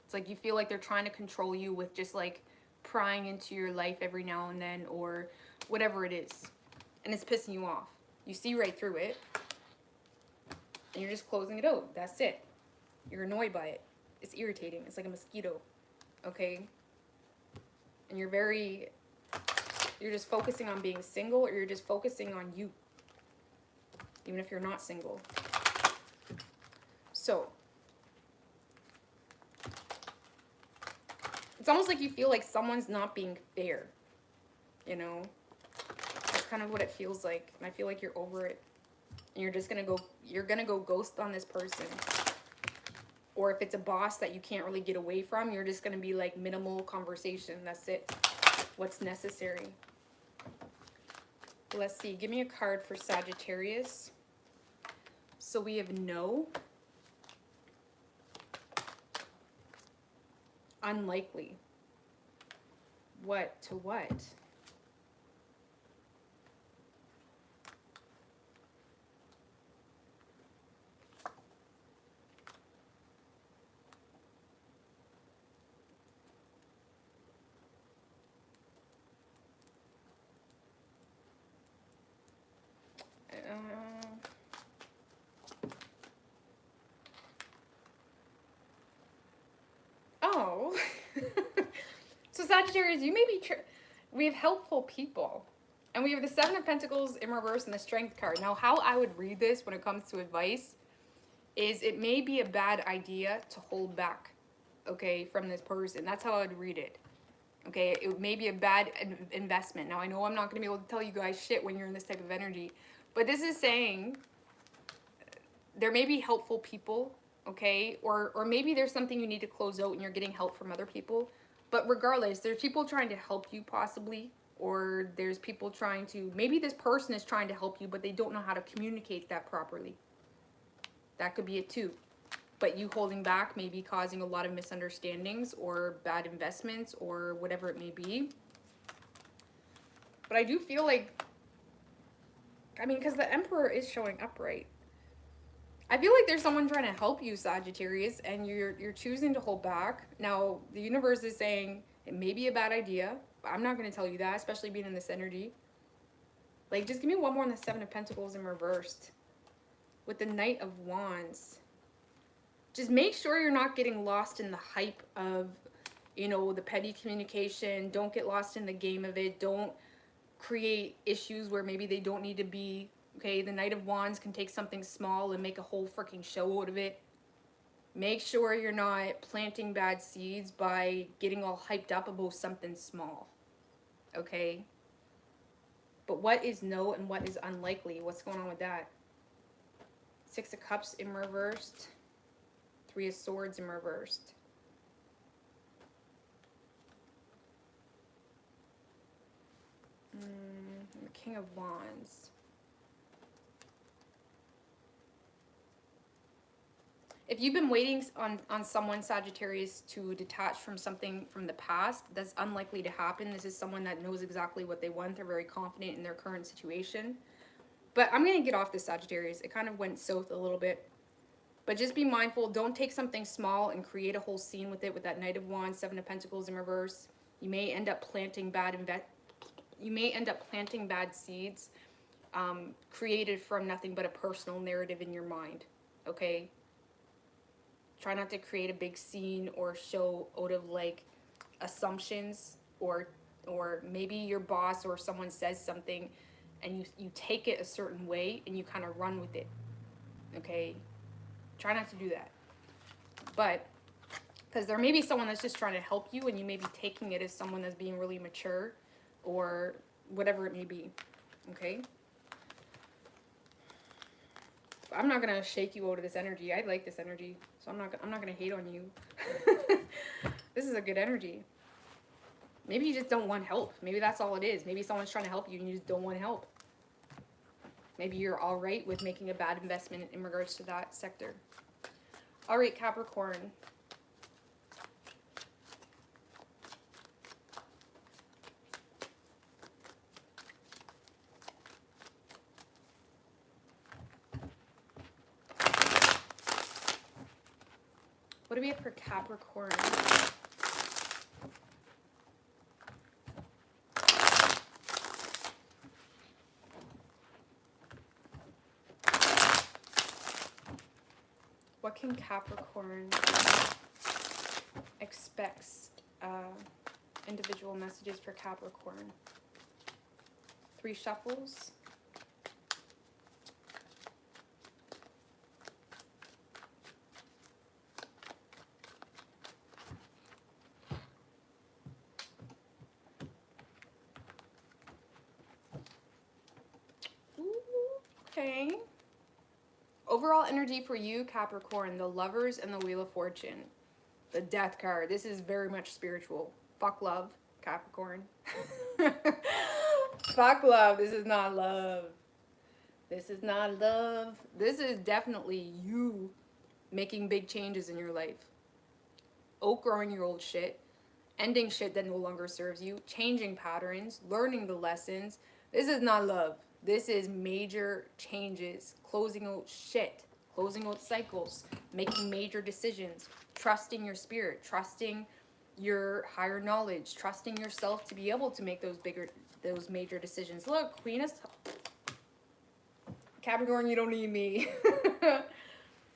It's like you feel like they're trying to control you with just like prying into your life every now and then, or whatever it is. And it's pissing you off. You see right through it, and you're just closing it out. That's it. You're annoyed by it. It's irritating. It's like a mosquito, okay? And you're just focusing on being single, or you're just focusing on you, even if you're not single. So, it's almost like you feel like someone's not being fair, you know? Kind of what it feels like, and I feel like you're over it, and you're gonna go ghost on this person. Or if it's a boss that you can't really get away from, you're just gonna be like minimal conversation. That's it. What's necessary. Let's see. Give me a card for Sagittarius. So we have no, unlikely. What to what? Oh. So Sagittarius, you may be, we have helpful people. And we have the Seven of Pentacles in reverse and the Strength card. Now, how I would read this when it comes to advice is it may be a bad idea to hold back, okay, from this person. That's how I would read it. Okay, it may be a bad investment. Now, I know I'm not going to be able to tell you guys shit when you're in this type of energy. But this is saying there may be helpful people, okay? Or maybe there's something you need to close out and you're getting help from other people. But regardless, there's people trying to help you possibly. Or there's people trying to, maybe this person is trying to help you, but they don't know how to communicate that properly. That could be it too. But you holding back may be causing a lot of misunderstandings or bad investments or whatever it may be. But I do feel like, I mean, because the Emperor is showing upright. I feel like there's someone trying to help you, Sagittarius, and you're choosing to hold back. Now, the universe is saying it may be a bad idea. I'm not going to tell you that, especially being in this energy. Like, just give me one more on the Seven of Pentacles in reversed. With the Knight of Wands. Just make sure you're not getting lost in the hype of, you know, the petty communication. Don't get lost in the game of it. Don't create issues where maybe they don't need to be. Okay, the Knight of Wands can take something small and make a whole freaking show out of it. Make sure you're not planting bad seeds by getting all hyped up about something small. Okay? But what is no and what is unlikely? What's going on with that? Six of Cups in reversed. Three of Swords in reversed. The King of Wands. If you've been waiting on someone, Sagittarius, to detach from something from the past, that's unlikely to happen. This is someone that knows exactly what they want. They're very confident in their current situation. But I'm going to get off this, Sagittarius. It kind of went south a little bit. But just be mindful. Don't take something small and create a whole scene with it with that Knight of Wands, Seven of Pentacles in reverse. You may end up planting bad seeds. created from nothing but a personal narrative in your mind, okay? Try not to create a big scene or show out of like assumptions, or maybe your boss or someone says something and you take it a certain way and you kind of run with it, okay? Try not to do that. But because there may be someone that's just trying to help you and you may be taking it as someone that's being really mature or whatever it may be, okay? I'm not gonna shake you out of this energy. I like this energy, so I'm not gonna hate on you. This is a good energy. Maybe you just don't want help. Maybe that's all it is. Maybe someone's trying to help you and you just don't want help. Maybe you're all right with making a bad investment in regards to that sector. All right, Capricorn. What do we have for Capricorn? What can Capricorn expects? Individual messages for Capricorn. 3 shuffles. Okay. Overall energy for you, Capricorn, the Lovers and the Wheel of Fortune. The Death card. This is very much spiritual. Fuck love, Capricorn. Fuck love. This is not love. This is not love. This is definitely you making big changes in your life. Outgrowing your old shit. Ending shit that no longer serves you. Changing patterns. Learning the lessons. This is not love. This is major changes, closing out shit, closing out cycles, making major decisions, trusting your spirit, trusting your higher knowledge, trusting yourself to be able to make those major decisions. Look, Queen is Capricorn, you don't need me.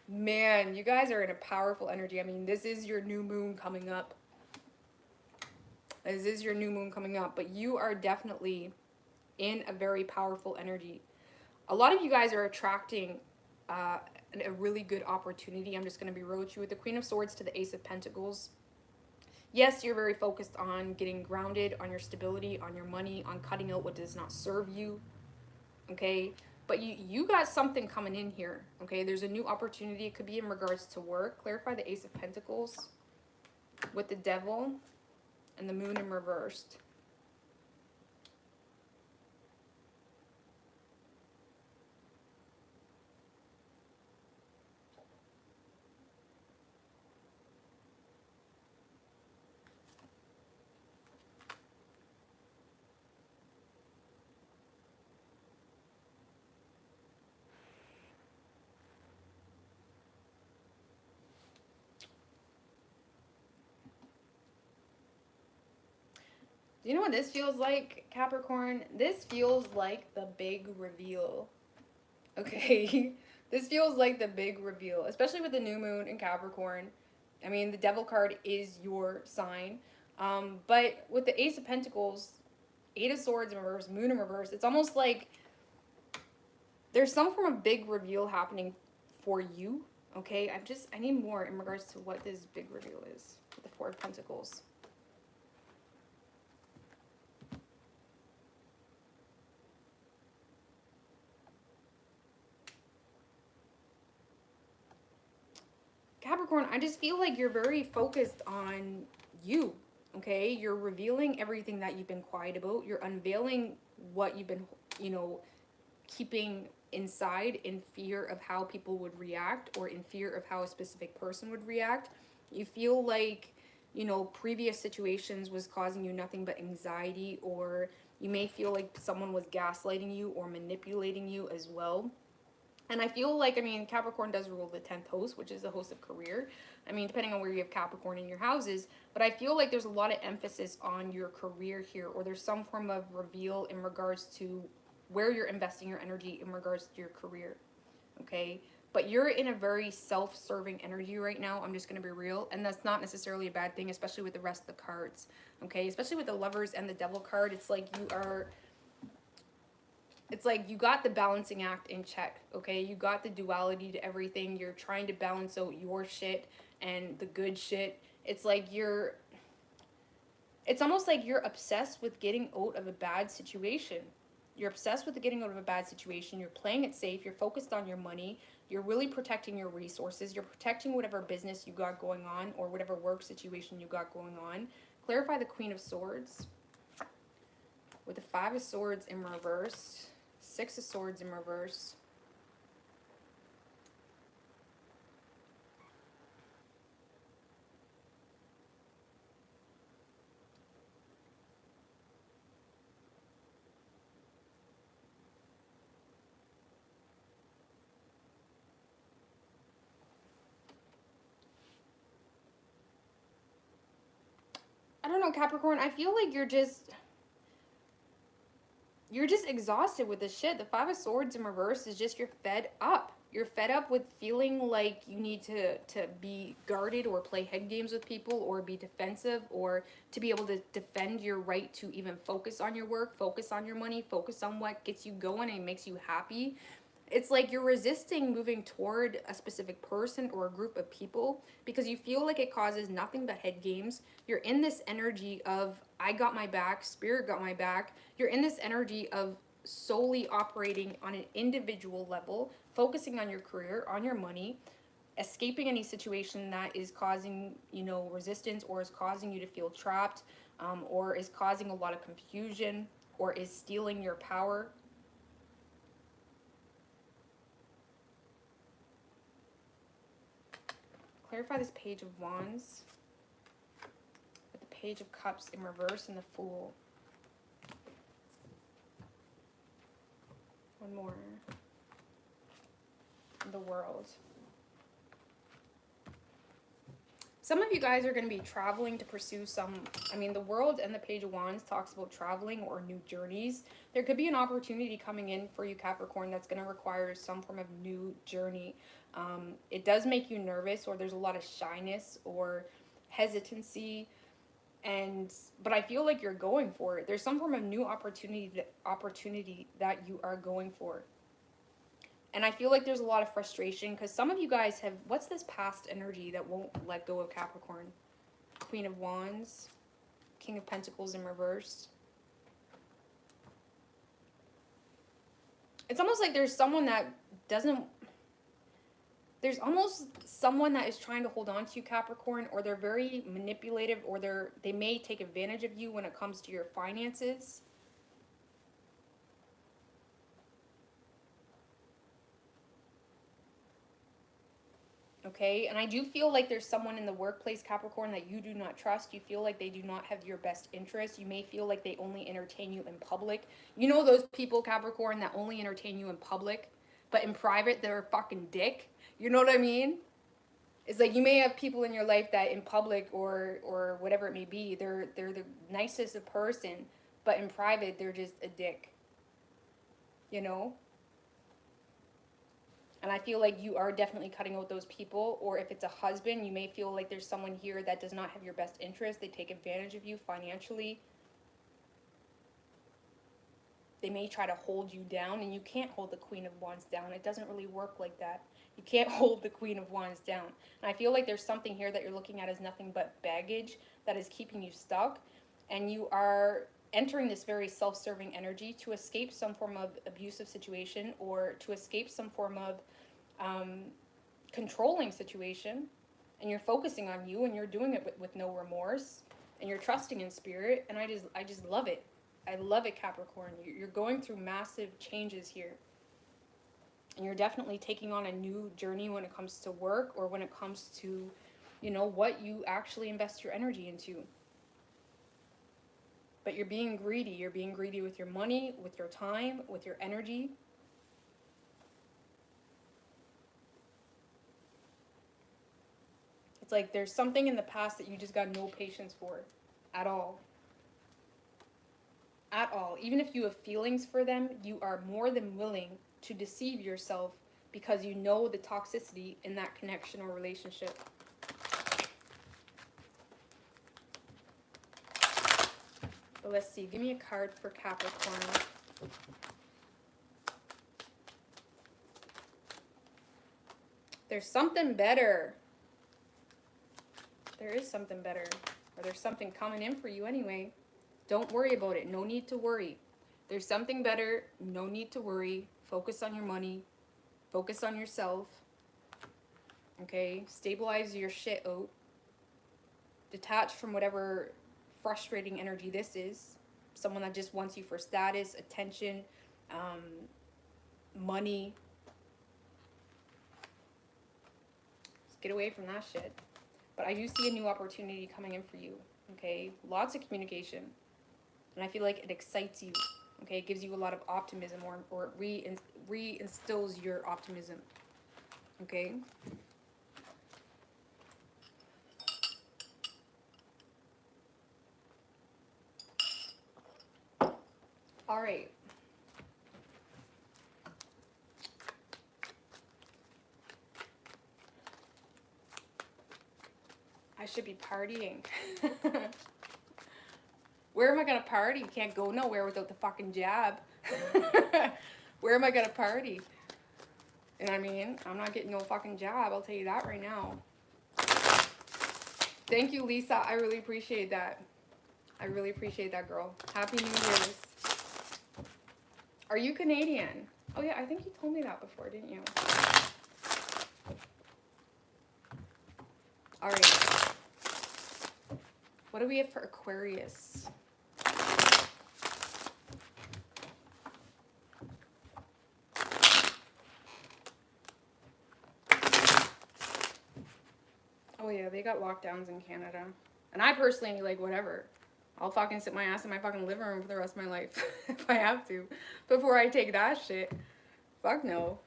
Man, you guys are in a powerful energy. I mean, this is your new moon coming up. This is your new moon coming up, but you are definitely in a very powerful energy. A lot of you guys are attracting a really good opportunity. I'm just going to be real with you. With the Queen of Swords to the Ace of Pentacles. Yes, you're very focused on getting grounded, on your stability, on your money, on cutting out what does not serve you. Okay? But you got something coming in here. Okay? There's a new opportunity. It could be in regards to work. Clarify the Ace of Pentacles with the Devil and the Moon in reversed. Do you know what this feels like, Capricorn? This feels like the big reveal. Okay? This feels like the big reveal, especially with the new moon in Capricorn. I mean, the Devil card is your sign. But with the Ace of Pentacles, 8 of Swords in reverse, Moon in reverse, it's almost like there's some form of big reveal happening for you. Okay? I need more in regards to what this big reveal is with the 4 of Pentacles. Capricorn, I just feel like you're very focused on you, okay? You're revealing everything that you've been quiet about. You're unveiling what you've been, keeping inside in fear of how people would react or in fear of how a specific person would react. You feel like, previous situations was causing you nothing but anxiety, or you may feel like someone was gaslighting you or manipulating you as well. And I feel like, Capricorn does rule the 10th house, which is the host of career. Depending on where you have Capricorn in your houses. But I feel like there's a lot of emphasis on your career here, or there's some form of reveal in regards to where you're investing your energy in regards to your career, okay? But you're in a very self-serving energy right now. I'm just going to be real. And that's not necessarily a bad thing, especially with the rest of the cards, okay? Especially with the Lovers and the Devil card. It's like you got the balancing act in check, okay? You got the duality to everything. You're trying to balance out your shit and the good shit. It's almost like you're obsessed with getting out of a bad situation. You're obsessed with getting out of a bad situation. You're playing it safe. You're focused on your money. You're really protecting your resources. You're protecting whatever business you got going on or whatever work situation you got going on. Clarify the Queen of Swords with the Five of Swords in reverse, Six of Swords in reverse. I don't know, Capricorn. I feel like you're just exhausted with this shit. The Five of Swords in reverse is just you're fed up. You're fed up with feeling like you need to be guarded or play head games with people or be defensive or to be able to defend your right to even focus on your work, focus on your money, focus on what gets you going and makes you happy. It's like you're resisting moving toward a specific person or a group of people because you feel like it causes nothing but head games. You're in this energy of, I got my back, spirit got my back. You're in this energy of solely operating on an individual level, focusing on your career, on your money, escaping any situation that is causing, resistance or is causing you to feel trapped, or is causing a lot of confusion or is stealing your power. Clarify this Page of Wands with the Page of Cups in reverse and the Fool. One more. The World. Some of you guys are going to be traveling to pursue the World and the Page of Wands talks about traveling or new journeys. There could be an opportunity coming in for you, Capricorn, that's going to require some form of new journey. It does make you nervous, or there's a lot of shyness or hesitancy, but I feel like you're going for it. There's some form of new opportunity that you are going for. And I feel like there's a lot of frustration because some of you guys have, what's this past energy that won't let go of Capricorn? Queen of Wands, King of Pentacles in reverse. It's almost like there's someone that there's almost someone that is trying to hold on to you, Capricorn, or they're very manipulative, or they may take advantage of you when it comes to your finances. Okay, and I do feel like there's someone in the workplace, Capricorn, that you do not trust. You feel like they do not have your best interest. You may feel like they only entertain you in public. You know those people, Capricorn, that only entertain you in public, but in private, they're a fucking dick. You know what I mean? It's like you may have people in your life that in public or whatever it may be, they're the nicest person, but in private, they're just a dick. You know? And I feel like you are definitely cutting out those people. Or if it's a husband, you may feel like there's someone here that does not have your best interest. They take advantage of you financially. They may try to hold you down, and you can't hold the Queen of Wands down. It doesn't really work like that. You can't hold the Queen of Wands down. And I feel like there's something here that you're looking at as nothing but baggage that is keeping you stuck. And you are entering this very self-serving energy to escape some form of abusive situation or to escape some form of controlling situation. And you're focusing on you, and you're doing it with no remorse. And you're trusting in spirit. And I just love it. I love it, Capricorn. You're going through massive changes here. And you're definitely taking on a new journey when it comes to work or when it comes to, what you actually invest your energy into. But you're being greedy. You're being greedy with your money, with your time, with your energy. It's like there's something in the past that you just got no patience for at all. at all. Even if you have feelings for them, you are more than willing to deceive yourself because you know the toxicity in that connection or relationship. But let's see. Give me a card for Capricorn. There's something better. There is something better. Or there's something coming in for you anyway. Don't worry about it. No need to worry. There's something better. No need to worry. Focus on your money. Focus on yourself. Okay? Stabilize your shit out. Detach from whatever frustrating energy this is. Someone that just wants you for status, attention, money. Just get away from that shit. But I do see a new opportunity coming in for you. Okay? Lots of communication. And I feel like it excites you. Okay? It gives you a lot of optimism, or reinstills your optimism. Okay? All right. I should be partying. Where am I gonna party? You can't go nowhere without the fucking jab. Where am I gonna party? You know what I mean? I'm not getting no fucking jab, I'll tell you that right now. Thank you, Lisa. I really appreciate that. I really appreciate that, girl. Happy New Year's. Are you Canadian? Oh yeah, I think you told me that before, didn't you? All right. What do we have for Aquarius? Oh yeah, they got lockdowns in Canada. And I personally, like, whatever. I'll fucking sit my ass in my fucking living room for the rest of my life if I have to. Before I take that shit. Fuck no.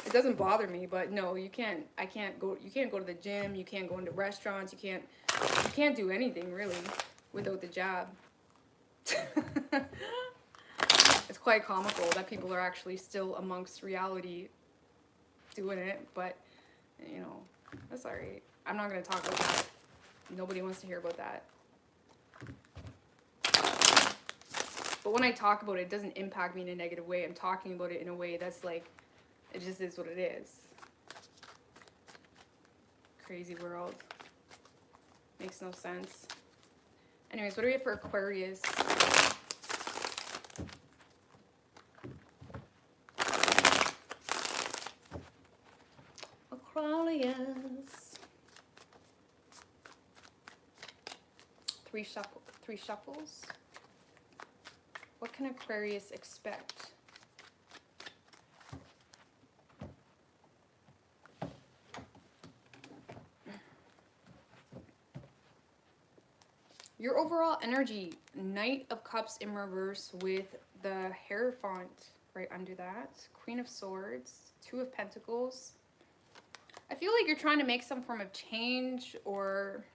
It doesn't bother me, but no, you can't go to the gym, you can't go into restaurants, you can't do anything really without the jab. It's quite comical that people are actually still amongst reality doing it, but you know, that's alright. I'm not gonna talk about that. Nobody wants to hear about that. But when I talk about it, it doesn't impact me in a negative way. I'm talking about it in a way that's like, it just is what it is. Crazy world. Makes no sense. Anyways, what do we have for Aquarius? Aquarius. Three shuffles. What can Aquarius expect? Your overall energy, Knight of Cups in reverse with the Hierophant right under that. Queen of Swords, Two of Pentacles. I feel like you're trying to make some form of change, or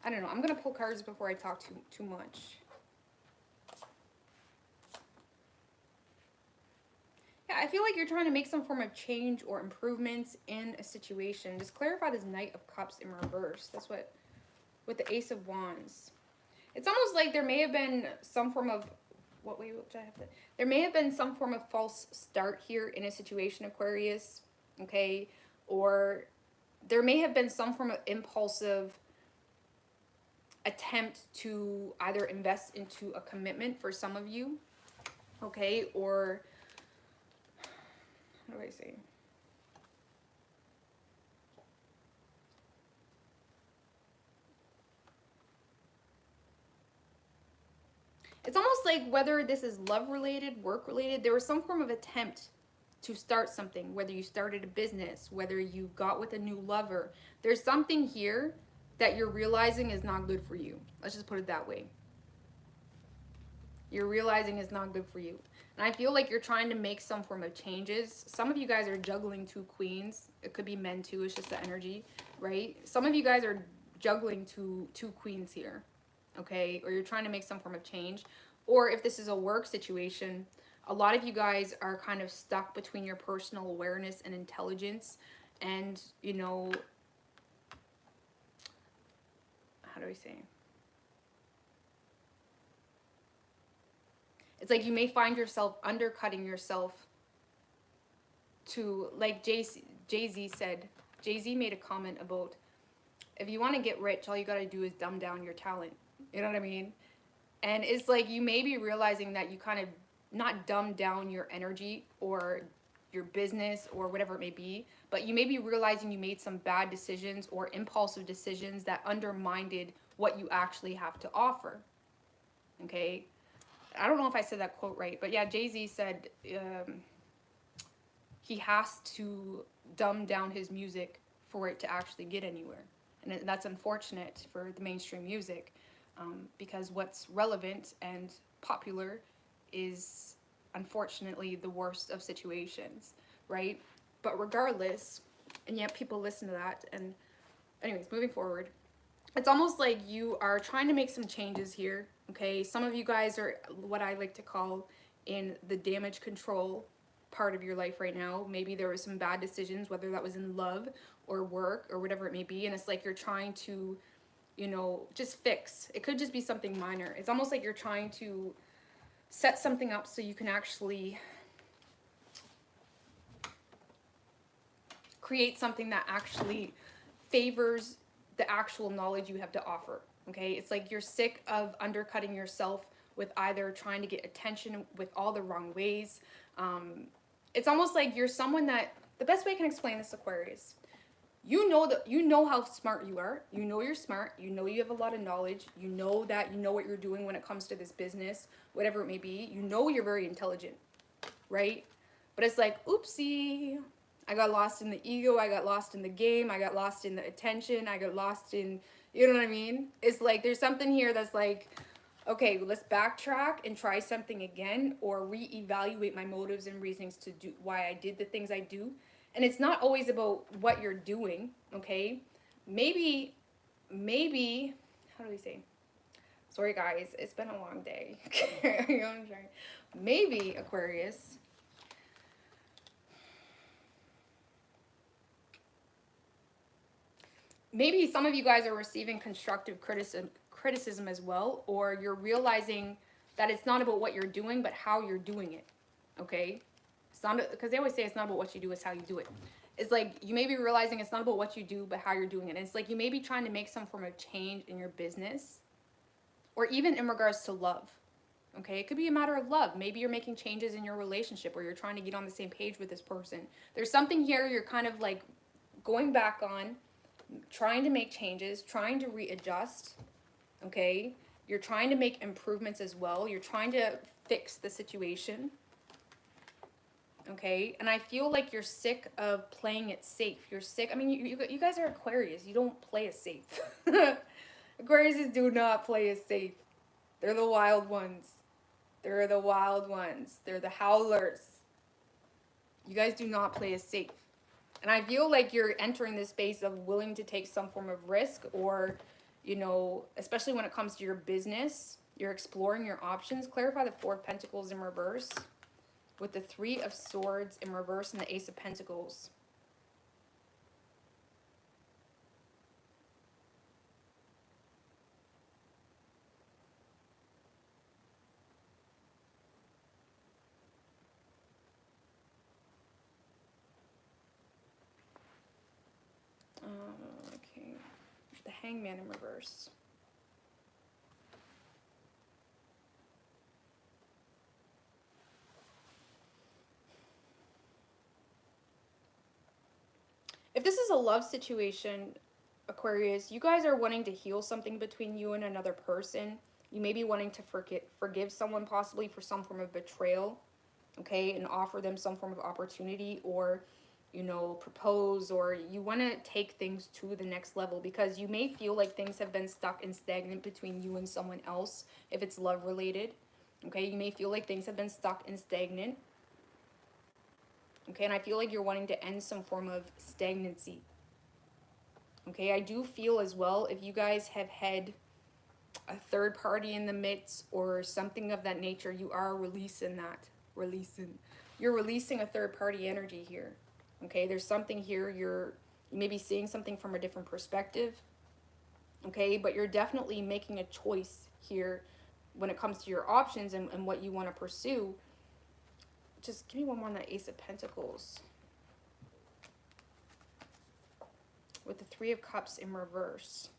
I don't know. I'm going to pull cards before I talk too much. Yeah, I feel like you're trying to make some form of change or improvements in a situation. Just clarify this Knight of Cups in reverse. That's what, with the Ace of Wands. It's almost like there may have been some form of, there may have been some form of false start here in a situation, Aquarius, okay? Or there may have been some form of impulsive attempt to either invest into a commitment for some of you, okay? Or, how do I say? It's almost like whether this is love related, work related, there was some form of attempt to start something, whether you started a business, whether you got with a new lover. There's something here that you're realizing is not good for you. Let's just put it that way. You're realizing it's not good for you. And I feel like you're trying to make some form of changes. Some of you guys are juggling two queens. It could be men too, it's just the energy, right? Some of you guys are juggling two queens here. okay? Or you're trying to make some form of change. Or if this is a work situation, a lot of you guys are kind of stuck between your personal awareness and intelligence. And, you know, how do I say? It's like you may find yourself undercutting yourself to, like Jay-Z said. Jay-Z made a comment about, if you want to get rich, all you got to do is dumb down your talent. You know what I mean? And it's like you may be realizing that you kind of not dumb down your energy or your business or whatever it may be, but you may be realizing you made some bad decisions or impulsive decisions that undermined what you actually have to offer. Okay? I don't know if I said that quote right, but yeah, Jay-Z said he has to dumb down his music for it to actually get anywhere. And that's unfortunate for the mainstream music, because what's relevant and popular is unfortunately the worst of situations, right? But regardless, and yet people listen to that. And anyways, moving forward, it's almost like you are trying to make some changes here, okay? Some of you guys are what I like to call in the damage control part of your life right now. Maybe there were some bad decisions, whether that was in love or work or whatever it may be, and it's like you're trying to, you know, just fix. It could just be something minor. It's almost like you're trying to set something up so you can actually create something that actually favors the actual knowledge you have to offer. Okay, it's like you're sick of undercutting yourself with either trying to get attention with all the wrong ways. It's almost like you're someone that, the best way I can explain this, Aquarius, you know how smart you are. You know you're smart. You know you have a lot of knowledge. You know that you know what you're doing when it comes to this business, whatever it may be. You know you're very intelligent, right? But it's like, oopsie, I got lost in the ego. I got lost in the game. I got lost in the attention. I got lost in, you know what I mean? It's like there's something here that's like, okay, let's backtrack and try something again, or reevaluate my motives and reasons to do why I did the things I do. And it's not always about what you're doing, okay? Maybe, how do we say? Sorry guys, it's been a long day. You know what I'm trying? Maybe, Aquarius, maybe some of you guys are receiving constructive criticism as well, or you're realizing that it's not about what you're doing, but how you're doing it, okay? It's not, because they always say it's not about what you do, it's how you do it. It's like you may be realizing it's not about what you do, but how you're doing it. And it's like you may be trying to make some form of change in your business, or even in regards to love, okay? It could be a matter of love. Maybe you're making changes in your relationship, or you're trying to get on the same page with this person. There's something here you're kind of like going back on, trying to make changes, trying to readjust, okay? You're trying to make improvements as well. You're trying to fix the situation, okay? And I feel like you're sick of playing it safe. You're sick. I mean, you guys are Aquarius. You don't play it safe. Aquariuses do not play it safe. They're the wild ones. They're the wild ones. They're the howlers. You guys do not play it safe. And I feel like you're entering this space of willing to take some form of risk, or, you know, especially when it comes to your business, you're exploring your options. Clarify the Four of Pentacles in reverse with the Three of Swords in reverse and the Ace of Pentacles. Okay, the Hangman in reverse. If this is a love situation, Aquarius, you guys are wanting to heal something between you and another person. You may be wanting to forgive someone possibly for some form of betrayal, okay, and offer them some form of opportunity, or, you know, propose, or you want to take things to the next level, because you may feel like things have been stuck and stagnant between you and someone else if it's love related, okay? You may feel like things have been stuck and stagnant, okay? And I feel like you're wanting to end some form of stagnancy, okay? I do feel as well, if you guys have had a third party in the midst or something of that nature, you are releasing that. You're releasing a third party energy here. Okay, there's something here, you may be seeing something from a different perspective. Okay, but you're definitely making a choice here when it comes to your options and what you want to pursue. Just give me one more on that Ace of Pentacles. With the Three of Cups in reverse.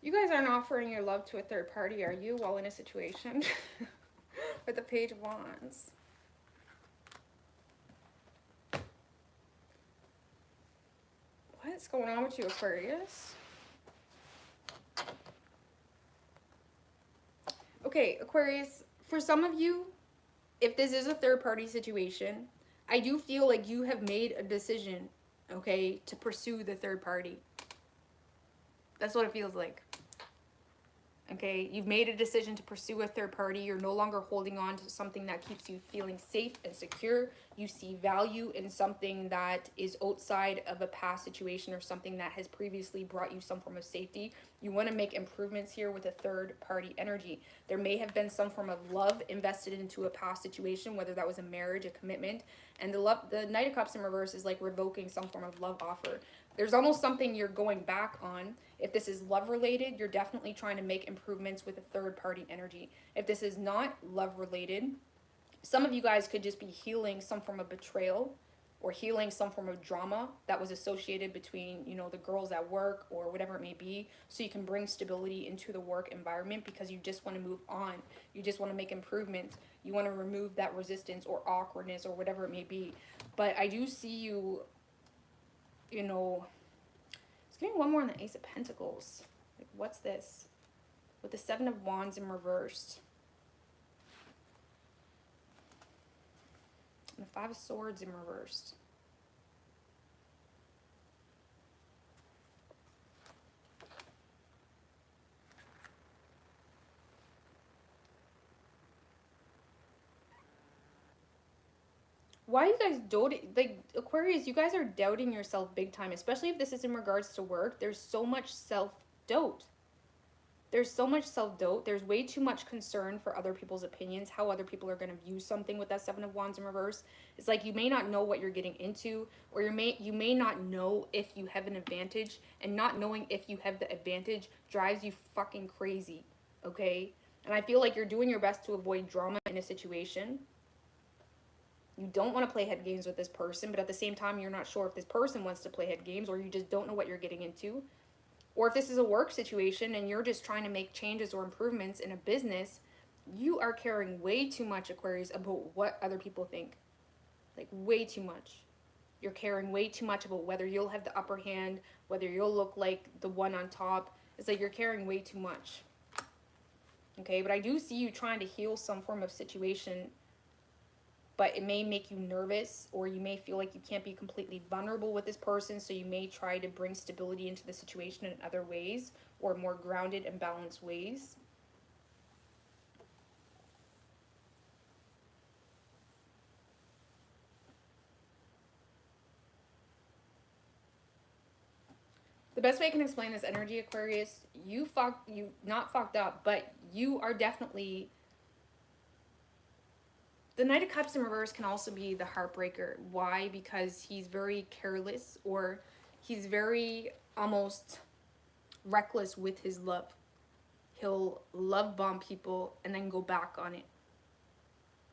You guys aren't offering your love to a third party, are you, while in a situation? With the Page of Wands. What's going on with you, Aquarius? Okay, Aquarius, for some of you, if this is a third party situation, I do feel like you have made a decision, okay, to pursue the third party. That's what it feels like. Okay, you've made a decision to pursue a third party. You're no longer holding on to something that keeps you feeling safe and secure. You see value in something that is outside of a past situation or something that has previously brought you some form of safety. You want to make improvements here with a third party energy. There may have been some form of love invested into a past situation, whether that was a marriage, a commitment. And the Knight of Cups in reverse is like revoking some form of love offer. There's almost something you're going back on. If this is love related, you're definitely trying to make improvements with a third party energy. If this is not love related, some of you guys could just be healing some form of betrayal or healing some form of drama that was associated between, you know, the girls at work or whatever it may be, so you can bring stability into the work environment because you just want to move on. You just want to make improvements. You want to remove that resistance or awkwardness or whatever it may be. But I do see you, you know, let's give me one more on the Ace of Pentacles. Like, what's this? With the Seven of Wands in reversed. And the Five of Swords in reversed. Why are you guys doubting? Like, Aquarius, you guys are doubting yourself big time, especially if this is in regards to work. There's so much self-doubt. There's so much self-doubt. There's way too much concern for other people's opinions, how other people are going to view something with that Seven of Wands in reverse. It's like you may not know what you're getting into, or you may not know if you have an advantage, and not knowing if you have the advantage drives you fucking crazy, okay? And I feel like you're doing your best to avoid drama in a situation. You don't want to play head games with this person, but at the same time, you're not sure if this person wants to play head games, or you just don't know what you're getting into. Or if this is a work situation and you're just trying to make changes or improvements in a business, you are caring way too much, Aquarius, about what other people think. Like, way too much. You're caring way too much about whether you'll have the upper hand, whether you'll look like the one on top. It's like you're caring way too much. Okay, but I do see you trying to heal some form of situation, but it may make you nervous, or you may feel like you can't be completely vulnerable with this person, so you may try to bring stability into the situation in other ways, or more grounded and balanced ways. The best way I can explain this energy, Aquarius, you not fucked up, but you are definitely... The Knight of Cups in reverse can also be the heartbreaker. Why? Because he's very careless, or he's very almost reckless with his love. He'll love bomb people and then go back on it.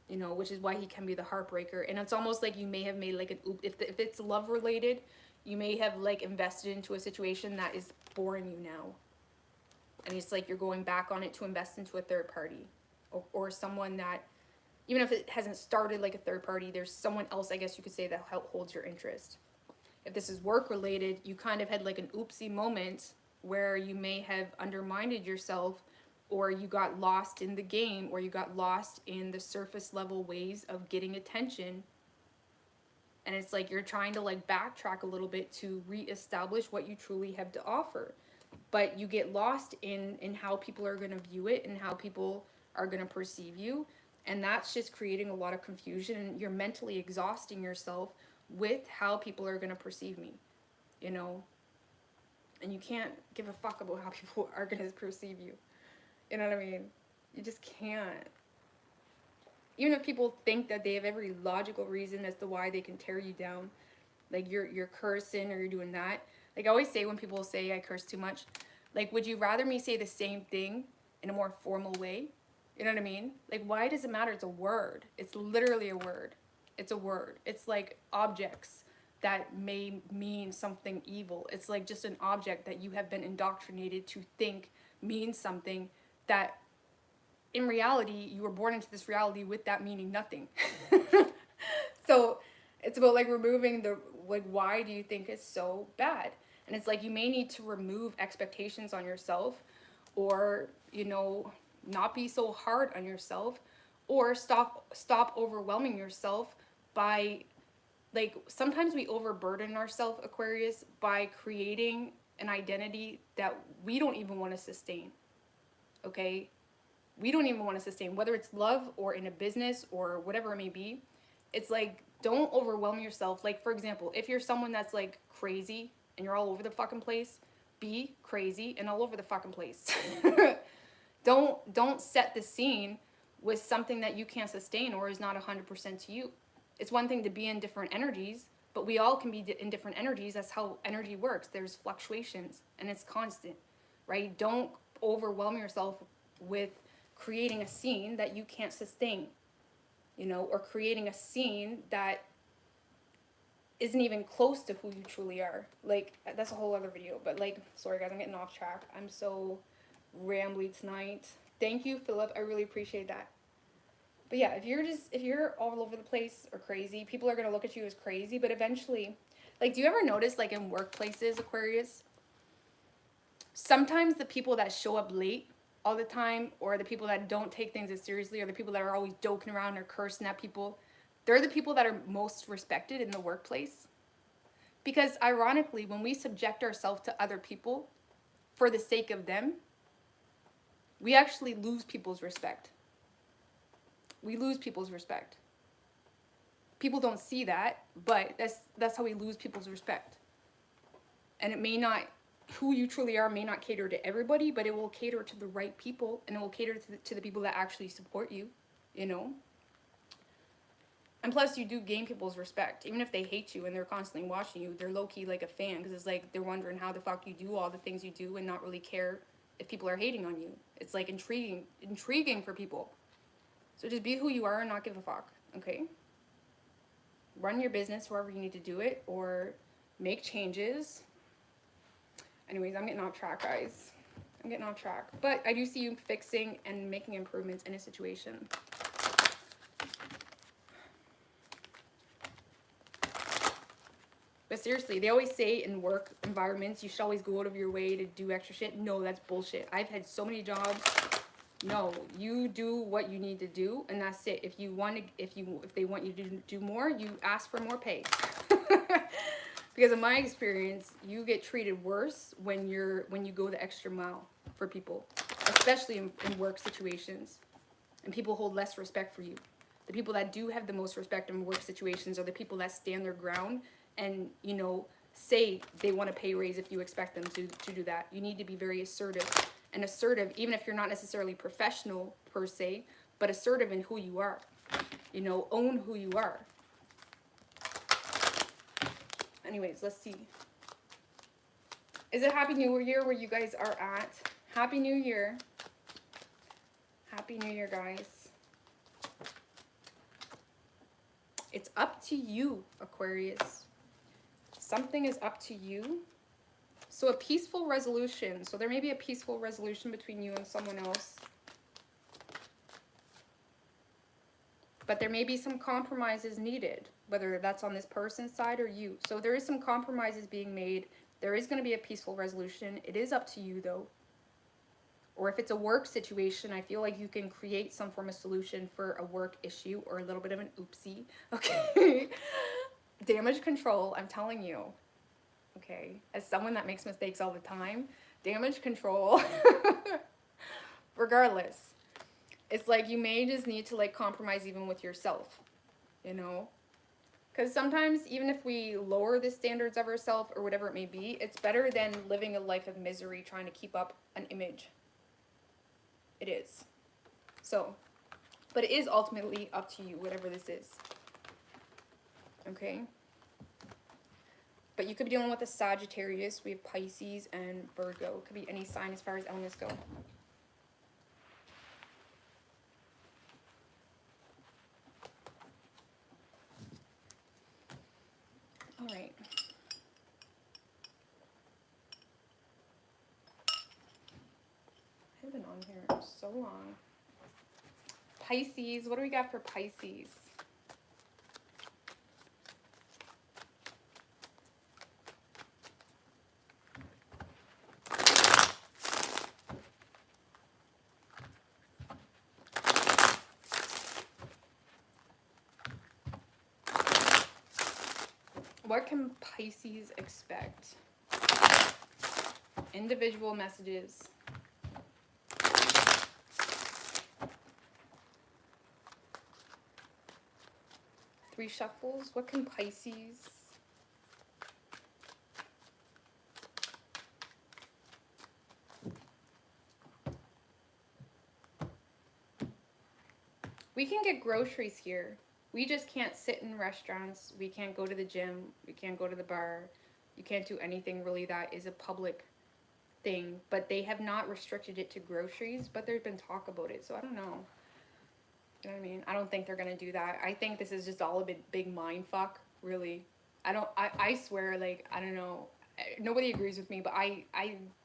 You know, which is why he can be the heartbreaker. And it's almost like you may have made like if it's love related, you may have like invested into a situation that is boring you now. And it's like you're going back on it to invest into a third party, or someone that, even if it hasn't started like a third party, there's someone else, I guess you could say, that holds your interest. If this is work related, you kind of had like an oopsie moment where you may have undermined yourself, or you got lost in the game, or you got lost in the surface level ways of getting attention. And it's like you're trying to like backtrack a little bit to reestablish what you truly have to offer. But you get lost in how people are going to view it and how people are going to perceive you. And that's just creating a lot of confusion, and you're mentally exhausting yourself with how people are going to perceive me, you know? And you can't give a fuck about how people are going to perceive you. You know what I mean? You just can't. Even if people think that they have every logical reason as to why they can tear you down, like you're cursing or you're doing that. Like I always say when people say I curse too much, like, would you rather me say the same thing in a more formal way? You know what I mean? Like, why does it matter? It's a word. It's literally a word. It's a word. It's like objects that may mean something evil. It's like just an object that you have been indoctrinated to think means something that in reality, you were born into this reality with that meaning nothing. So it's about like removing the, like, why do you think it's so bad? And it's like you may need to remove expectations on yourself, or, you know, not be so hard on yourself, or stop overwhelming yourself by, like, sometimes we overburden ourselves, Aquarius, by creating an identity that we don't even want to sustain. Okay? We don't even want to sustain, whether it's love or in a business or whatever it may be. It's like, don't overwhelm yourself. Like, for example, if you're someone that's like crazy and you're all over the fucking place, be crazy and all over the fucking place. Don't set the scene with something that you can't sustain or is not 100% to you. It's one thing to be in different energies, but we all can be in different energies. That's how energy works. There's fluctuations and it's constant, right? Don't overwhelm yourself with creating a scene that you can't sustain, you know, or creating a scene that isn't even close to who you truly are. Like, that's a whole other video, but like, sorry guys, I'm getting off track. I'm so rambly tonight. Thank you, Philip. I really appreciate that. But yeah, if you're all over the place or crazy, people are going to look at you as crazy, but eventually, like, do you ever notice, like, in workplaces, Aquarius, sometimes the people that show up late all the time, or the people that don't take things as seriously, or the people that are always joking around or cursing at people, they're the people that are most respected in the workplace. Because ironically, when we subject ourselves to other people for the sake of them, we actually lose people's respect. We lose people's respect. People don't see that, but that's how we lose people's respect. And it may not, who you truly are may not cater to everybody, but it will cater to the right people, and it will cater to the people that actually support you, you know? And plus, you do gain people's respect. Even if they hate you and they're constantly watching you, they're low-key like a fan, because it's like they're wondering how the fuck you do all the things you do and not really care if people are hating on you. It's like intriguing for people. So just be who you are and not give a fuck, okay? Run your business wherever you need to do it, or make changes. Anyways, I'm getting off track, guys. I'm getting off track. But I do see you fixing and making improvements in a situation. But seriously, they always say in work environments, you should always go out of your way to do extra shit. No, that's bullshit. I've had so many jobs. No, you do what you need to do, and that's it. If they want you to do more, you ask for more pay. Because in my experience, you get treated worse when you go the extra mile for people, especially in work situations, and people hold less respect for you. The people that do have the most respect in work situations are the people that stand their ground and, you know, say they want a pay raise if you expect them to do that. You need to be very assertive. And assertive, even if you're not necessarily professional per se, but assertive in who you are. You know, own who you are. Anyways, let's see. Is it Happy New Year where you guys are at? Happy New Year. Happy New Year, guys. It's up to you, Aquarius. Something is up to you. So a peaceful resolution. So there may be a peaceful resolution between you and someone else. But there may be some compromises needed, whether that's on this person's side or you. So there is some compromises being made. There is going to be a peaceful resolution. It is up to you, though. Or if it's a work situation, I feel like you can create some form of solution for a work issue or a little bit of an oopsie. Okay. Damage control, I'm telling you. Okay, as someone that makes mistakes all the time, damage control. Regardless, it's like you may just need to like compromise even with yourself, you know? Because sometimes even if we lower the standards of ourselves or whatever it may be, it's better than living a life of misery trying to keep up an image. It is. So, but it is ultimately up to you, whatever this is. Okay? But you could be dealing with a Sagittarius. We have Pisces and Virgo. It could be any sign as far as elements go. All right. I've been on here so long. Pisces. What do we got for Pisces? What can Pisces expect? Individual messages. Three shuffles. What can Pisces? We can get groceries here. We just can't sit in restaurants. We can't go to the gym. We can't go to the bar. You can't do anything really that is a public thing. But they have not restricted it to groceries, but there's been talk about it. So I don't know. You know what I mean? I don't think they're going to do that. I think this is just all a big mind fuck, really. I swear, like, I don't know. Nobody agrees with me, but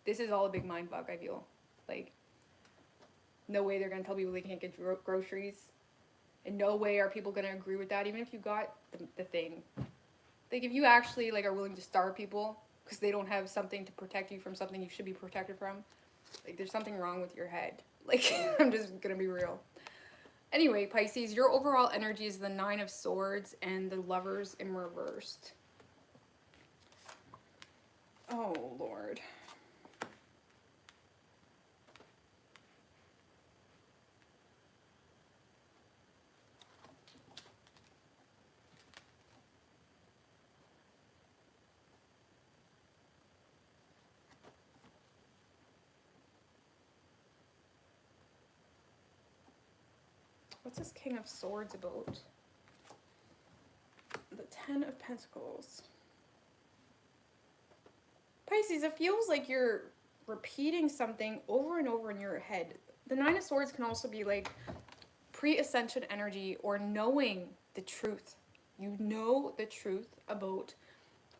this is all a big mind fuck, I feel. Like, no way they're going to tell people they can't get groceries. In no way are people going to agree with that, even if you got the thing. Like, if you actually, like, are willing to starve people because they don't have something to protect you from something you should be protected from, like, there's something wrong with your head. Like, I'm just going to be real. Anyway, Pisces, your overall energy is the Nine of Swords and the Lovers in reversed. Oh, Lord. What's this King of Swords about? The Ten of Pentacles. Pisces, it feels like you're repeating something over and over in your head. The Nine of Swords can also be like pre-ascension energy or knowing the truth. You know the truth about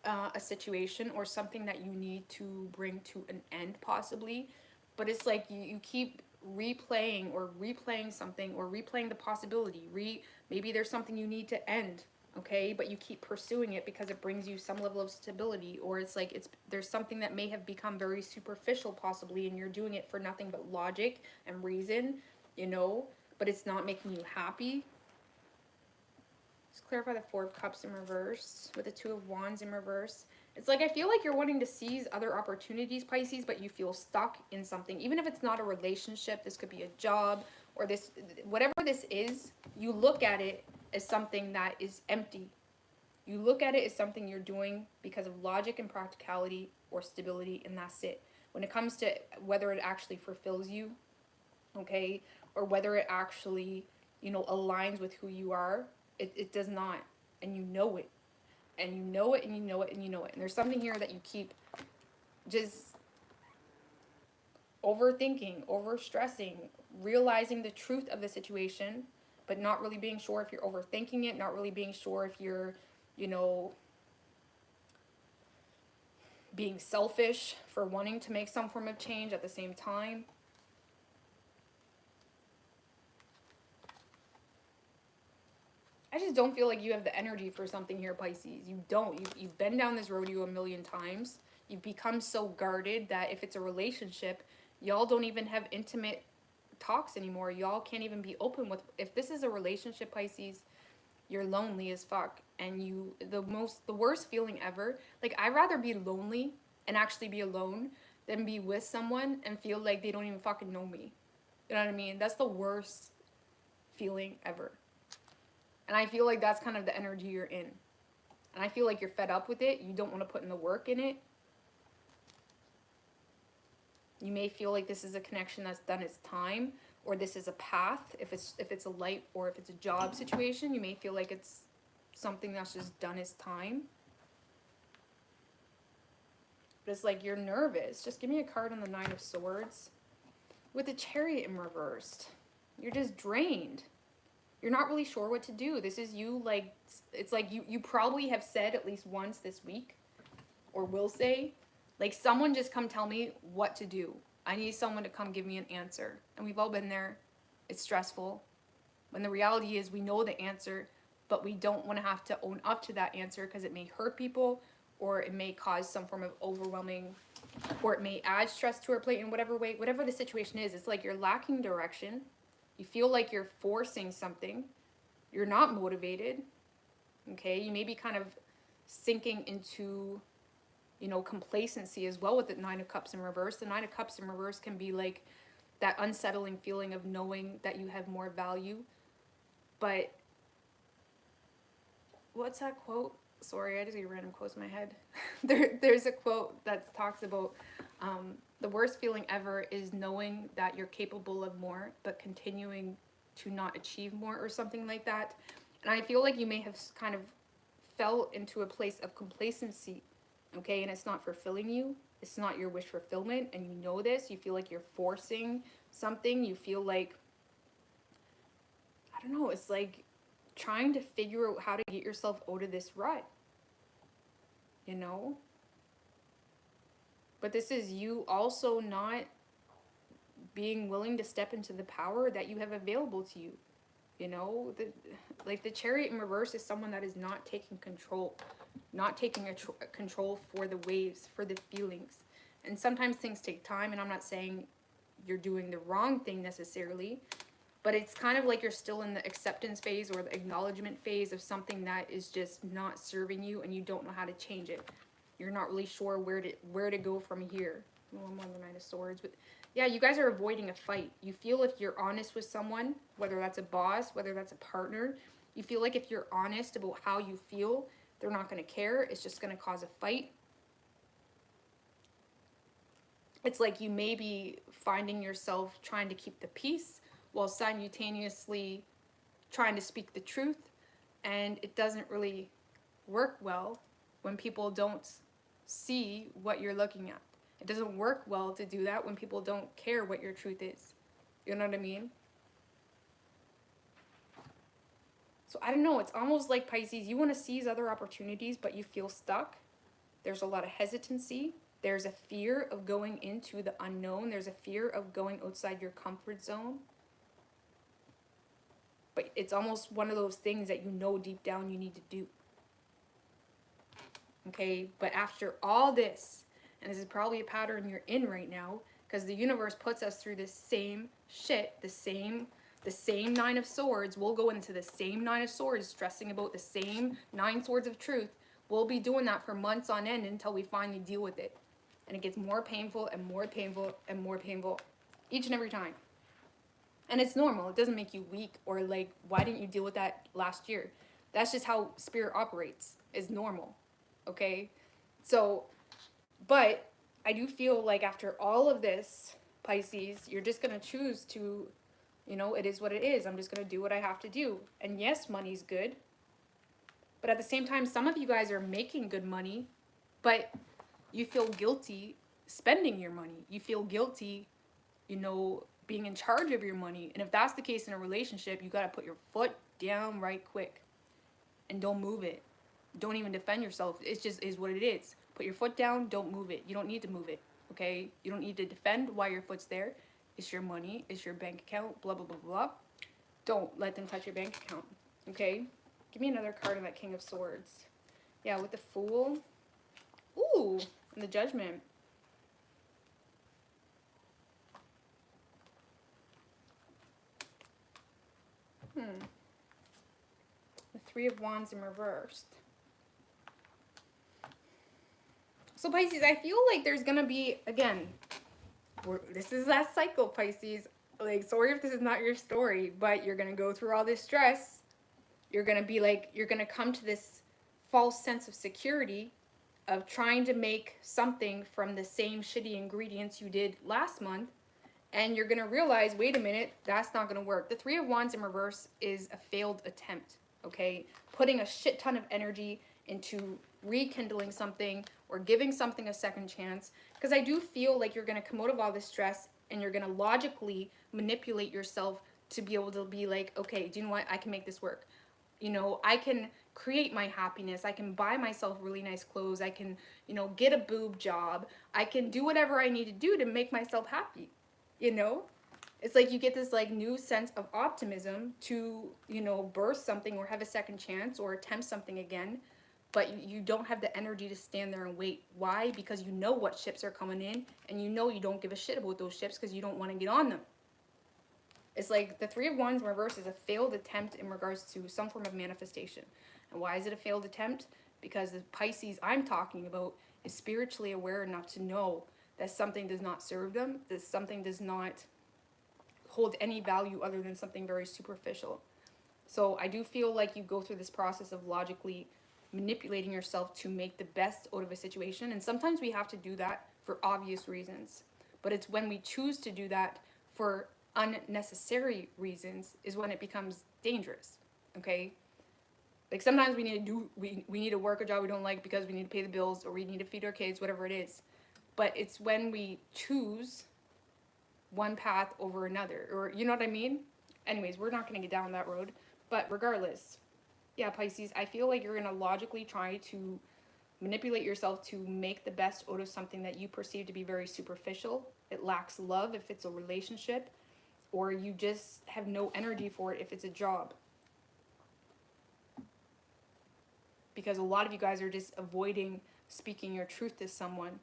a situation or something that you need to bring to an end possibly. But it's like you keep replaying something or replaying the possibility. Maybe there's something you need to end, okay, but you keep pursuing it because it brings you some level of stability, or it's like there's something that may have become very superficial possibly, and you're doing it for nothing but logic and reason, you know, but it's not making you happy. Let's clarify the Four of Cups in reverse with the Two of Wands in reverse. It's like I feel like you're wanting to seize other opportunities, Pisces, but you feel stuck in something. Even if it's not a relationship, this could be a job or this, whatever this is, you look at it as something that is empty. You look at it as something you're doing because of logic and practicality or stability, and that's it. When it comes to whether it actually fulfills you, okay, or whether it actually, you know, aligns with who you are, it does not, and you know it. And you know it, and you know it, and you know it. And there's something here that you keep just overthinking, overstressing, realizing the truth of the situation, but not really being sure if you're overthinking it, not really being sure if you're, you know, being selfish for wanting to make some form of change at the same time. I just don't feel like you have the energy for something here, Pisces. You don't. You've been down this rodeo a million times. You've become so guarded that if it's a relationship, y'all don't even have intimate talks anymore. Y'all can't even be open with. If this is a relationship, Pisces, you're lonely as fuck. and the worst feeling ever. Like, I'd rather be lonely and actually be alone than be with someone and feel like they don't even fucking know me. You know what I mean? That's the worst feeling ever. And I feel like that's kind of the energy you're in. And I feel like you're fed up with it. You don't want to put in the work in it. You may feel like this is a connection that's done its time, or this is a path. If it's a light or if it's a job situation, you may feel like it's something that's just done its time. But it's like you're nervous. Just give me a card on the Nine of Swords. With the Chariot in reversed, you're just drained. You're not really sure what to do. This is you, like, it's like you probably have said at least once this week, or will say, like, someone just come tell me what to do. I need someone to come give me an answer. And we've all been there. It's stressful. When the reality is we know the answer, but we don't want to have to own up to that answer because it may hurt people, or it may cause some form of overwhelming, or it may add stress to our plate in whatever way, whatever the situation is. It's like you're lacking direction. You feel like you're forcing something. You're not motivated. Okay? You may be kind of sinking into, you know, complacency as well with the Nine of Cups in reverse. The Nine of Cups in reverse can be like that unsettling feeling of knowing that you have more value. But what's that quote? Sorry, I just get random quotes in my head. There's a quote that talks about the worst feeling ever is knowing that you're capable of more, but continuing to not achieve more, or something like that. And I feel like you may have kind of fell into a place of complacency, okay? And it's not fulfilling you. It's not your wish fulfillment, and you know this. You feel like you're forcing something. You feel like, I don't know, it's like trying to figure out how to get yourself out of this rut, you know? But this is you also not being willing to step into the power that you have available to you, you know? Like the Chariot in reverse is someone that is not taking control, not taking control for the waves, for the feelings. And sometimes things take time, and I'm not saying you're doing the wrong thing necessarily, but it's kind of like you're still in the acceptance phase or the acknowledgement phase of something that is just not serving you, and you don't know how to change it. You're not really sure where to go from here. Well, I'm on the Nine of Swords, but yeah, you guys are avoiding a fight. You feel if you're honest with someone, whether that's a boss, whether that's a partner, you feel like if you're honest about how you feel, they're not going to care. It's just going to cause a fight. It's like you may be finding yourself trying to keep the peace while simultaneously trying to speak the truth, and it doesn't really work well when people don't see what you're looking at. It doesn't work well to do that when people don't care what your truth is. You know what I mean? So I don't know, it's almost like Pisces, you want to seize other opportunities, but you feel stuck. There's a lot of hesitancy. There's a fear of going into the unknown. There's a fear of going outside your comfort zone. But it's almost one of those things that you know deep down you need to do. Okay, but after all this, and this is probably a pattern you're in right now, because the universe puts us through the same shit, the same Nine of Swords. We'll go into the same Nine of Swords, stressing about the same 9 swords of truth. We'll be doing that for months on end until we finally deal with it. And it gets more painful and more painful and more painful each and every time. And it's normal. It doesn't make you weak or like, why didn't you deal with that last year? That's just how spirit operates. It's normal. Okay? So, but I do feel like after all of this, Pisces, you're just going to choose to, you know, it is what it is. I'm just going to do what I have to do. And yes, money's good. But at the same time, some of you guys are making good money, but you feel guilty spending your money. You feel guilty, you know, being in charge of your money. And if that's the case in a relationship, you got to put your foot down right quick and don't move it. Don't even defend yourself. It just is what it is. Put your foot down, don't move it. You don't need to move it, okay? You don't need to defend why your foot's there. It's your money, it's your bank account, blah, blah, blah, blah. Don't let them touch your bank account, okay? Give me another card on that King of Swords. Yeah, with the Fool. Ooh, and the Judgment. The Three of Wands in reversed. So Pisces, I feel like there's going to be, again, this is that cycle, Pisces. Like, sorry if this is not your story, but you're going to go through all this stress. You're going to be like, you're going to come to this false sense of security of trying to make something from the same shitty ingredients you did last month. And you're going to realize, wait a minute, that's not going to work. The Three of Wands in reverse is a failed attempt, okay? Putting a shit ton of energy into rekindling something or giving something a second chance. Because I do feel like you're going to come out of all this stress and you're going to logically manipulate yourself to be able to be like, okay, do you know what? I can make this work. You know, I can create my happiness. I can buy myself really nice clothes. I can, you know, get a boob job. I can do whatever I need to do to make myself happy. You know, it's like you get this like new sense of optimism to, you know, burst something or have a second chance or attempt something again, but you don't have the energy to stand there and wait. Why? Because you know what ships are coming in and you know you don't give a shit about those ships because you don't want to get on them. It's like the Three of Wands in reverse is a failed attempt in regards to some form of manifestation. And why is it a failed attempt? Because the Pisces I'm talking about is spiritually aware enough to know that something does not serve them, that something does not hold any value other than something very superficial. So I do feel like you go through this process of logically manipulating yourself to make the best out of a situation. And sometimes we have to do that for obvious reasons. But it's when we choose to do that for unnecessary reasons is when it becomes dangerous, okay? Like sometimes we need to work a job we don't like because we need to pay the bills or we need to feed our kids, whatever it is. But it's when we choose one path over another, or you know what I mean? Anyways, we're not going to get down that road. But regardless, yeah, Pisces, I feel like you're going to logically try to manipulate yourself to make the best out of something that you perceive to be very superficial. It lacks love if it's a relationship, or you just have no energy for it if it's a job. Because a lot of you guys are just avoiding speaking your truth to someone.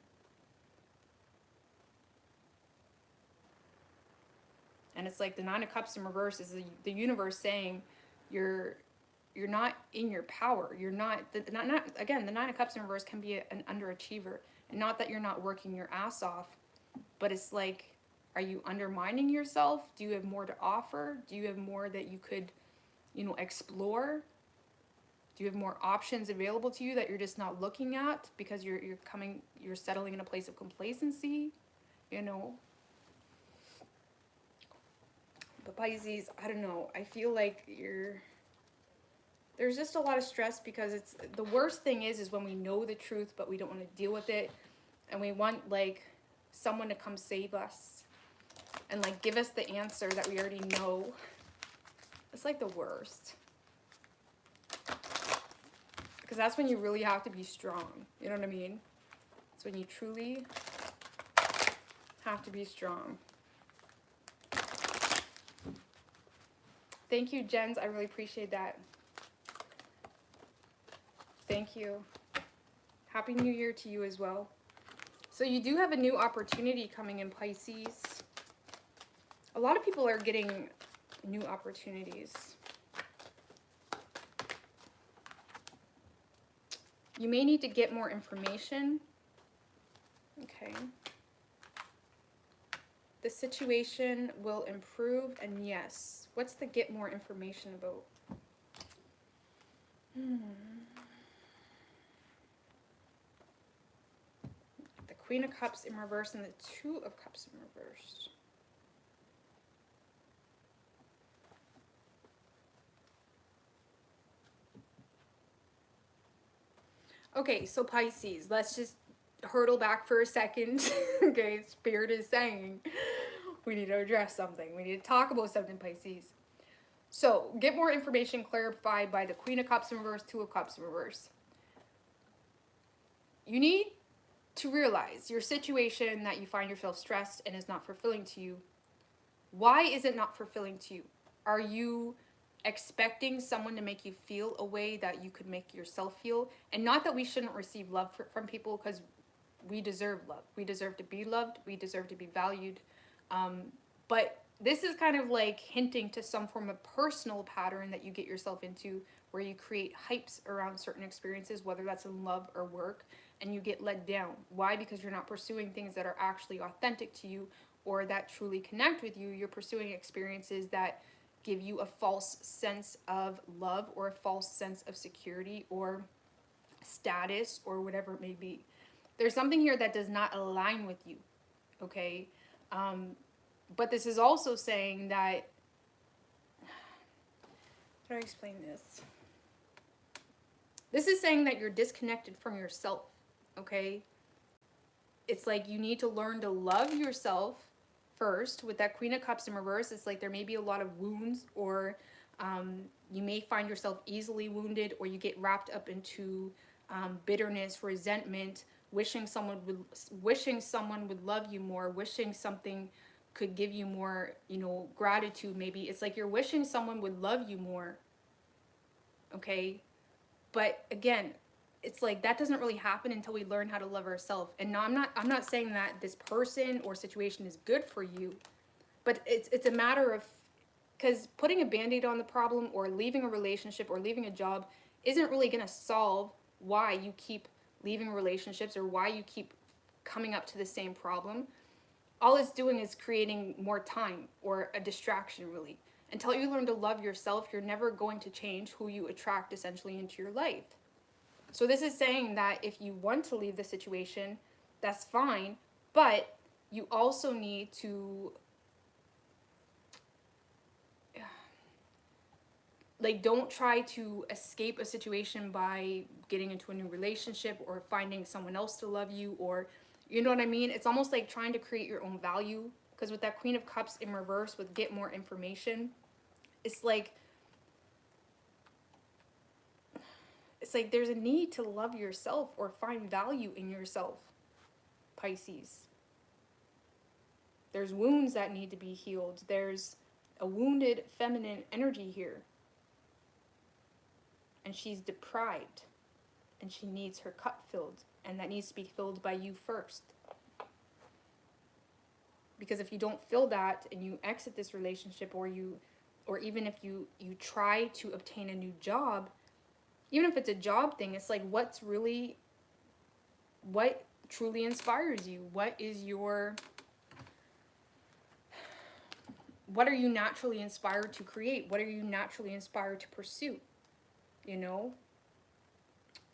And it's like the Nine of Cups in reverse is the universe saying you're not in your power. You're not again, the Nine of Cups in reverse can be an underachiever. And not that you're not working your ass off, but it's like, are you undermining yourself? Do you have more to offer? Do you have more that you could, you know, explore? Do you have more options available to you that you're just not looking at because you're settling in a place of complacency, you know? But Pisces, I don't know. I feel like there's just a lot of stress because it's the worst thing is when we know the truth but we don't want to deal with it, and we want like someone to come save us and like give us the answer that we already know. It's like the worst. Because that's when you really have to be strong. You know what I mean? It's when you truly have to be strong. Thank you, Jens. I really appreciate that. Thank you. Happy New Year to you as well. So you do have a new opportunity coming in, Pisces. A lot of people are getting new opportunities. You may need to get more information. Okay. The situation will improve, and yes. What's the get more information about? The Queen of Cups in reverse and the Two of Cups in reverse. Okay, so Pisces, let's just hurdle back for a second. Okay, Spirit is saying we need to address something. We need to talk about something, Pisces. So, get more information clarified by the Queen of Cups in reverse, Two of Cups in reverse. You need to realize your situation that you find yourself stressed and is not fulfilling to you. Why is it not fulfilling to you? Are you expecting someone to make you feel a way that you could make yourself feel? And not that we shouldn't receive love from people, because we deserve love. We deserve to be loved. We deserve to be valued. But this is kind of like hinting to some form of personal pattern that you get yourself into where you create hypes around certain experiences, whether that's in love or work, and you get let down. Why? Because you're not pursuing things that are actually authentic to you or that truly connect with you. You're pursuing experiences that give you a false sense of love or a false sense of security or status or whatever it may be. There's something here that does not align with you, okay? But this is also saying that, how do I explain this? This is saying that you're disconnected from yourself, okay? It's like you need to learn to love yourself first. With that Queen of Cups in reverse, it's like there may be a lot of wounds, or you may find yourself easily wounded, or you get wrapped up into bitterness, resentment, wishing someone would love you more, wishing something could give you more, you know, gratitude. Maybe it's like you're wishing someone would love you more, okay? But again, it's like that doesn't really happen until we learn how to love ourselves. And no, I'm not saying that this person or situation is good for you, but it's a matter of, because putting a band-aid on the problem or leaving a relationship or leaving a job isn't really going to solve why you keep leaving relationships or why you keep coming up to the same problem. All it's doing is creating more time or a distraction, really. Until you learn to love yourself, you're never going to change who you attract essentially into your life. So this is saying that if you want to leave the situation, that's fine, but you also need to, like, don't try to escape a situation by getting into a new relationship or finding someone else to love you, or, you know what I mean? It's almost like trying to create your own value, because with that Queen of Cups in reverse with get more information, it's like there's a need to love yourself or find value in yourself, Pisces. There's wounds that need to be healed. There's a wounded feminine energy here. And she's deprived. And she needs her cup filled. And that needs to be filled by you first. Because if you don't fill that and you exit this relationship, or even if you try to obtain a new job, even if it's a job thing, it's like what truly inspires you? What are you naturally inspired to create? What are you naturally inspired to pursue? You know?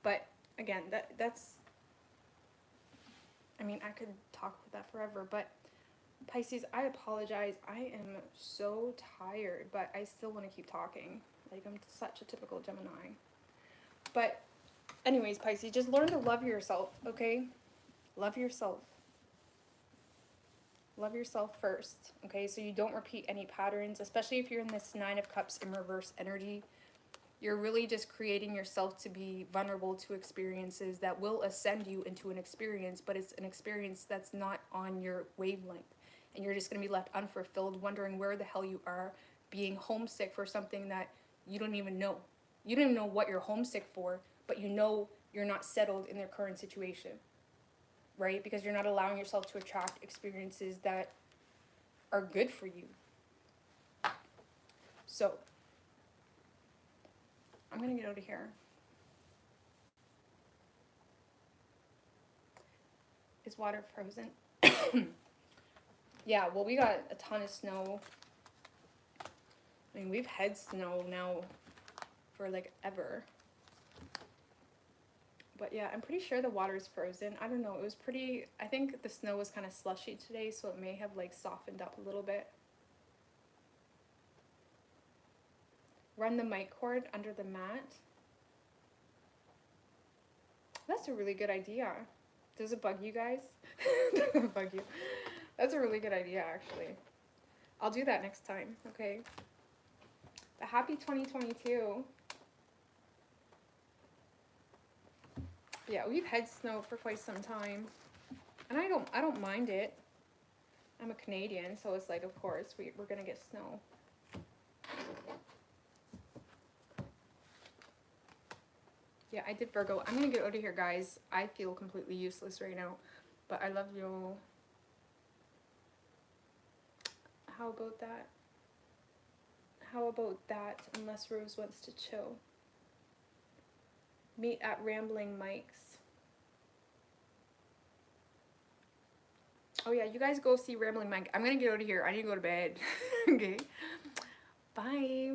But again, that's, I mean, I could talk about that forever, but Pisces, I apologize. I am so tired, but I still want to keep talking. Like, I'm such a typical Gemini. But anyways, Pisces, just learn to love yourself, okay? Love yourself. Love yourself first, okay? So you don't repeat any patterns, especially if you're in this Nine of Cups in reverse energy. You're really just creating yourself to be vulnerable to experiences that will ascend you into an experience, but it's an experience that's not on your wavelength. And you're just going to be left unfulfilled, wondering where the hell you are, being homesick for something that you don't even know. You don't even know what you're homesick for, but you know you're not settled in their current situation, right? Because you're not allowing yourself to attract experiences that are good for you. So, I'm going to get out of here. Is water frozen? Yeah, well, we got a ton of snow. I mean, we've had snow now for like ever. But yeah, I'm pretty sure the water's frozen. I don't know, it was pretty, I think the snow was kind of slushy today, so it may have like softened up a little bit. Run the mic cord under the mat. That's a really good idea. Does it bug you guys? Doesn't bug you. That's a really good idea, actually. I'll do that next time, okay? But happy 2022. Yeah, we've had snow for quite some time. And I don't mind it. I'm a Canadian, so it's like, of course, we're gonna get snow. Yeah, I did Virgo. I'm gonna get out of here, guys. I feel completely useless right now. But I love you. How about that? How about that? Unless Rose wants to chill. Meet at Rambling Mike's. Oh yeah, you guys go see Rambling Mike. I'm gonna get out of here. I need to go to bed. Okay. Bye.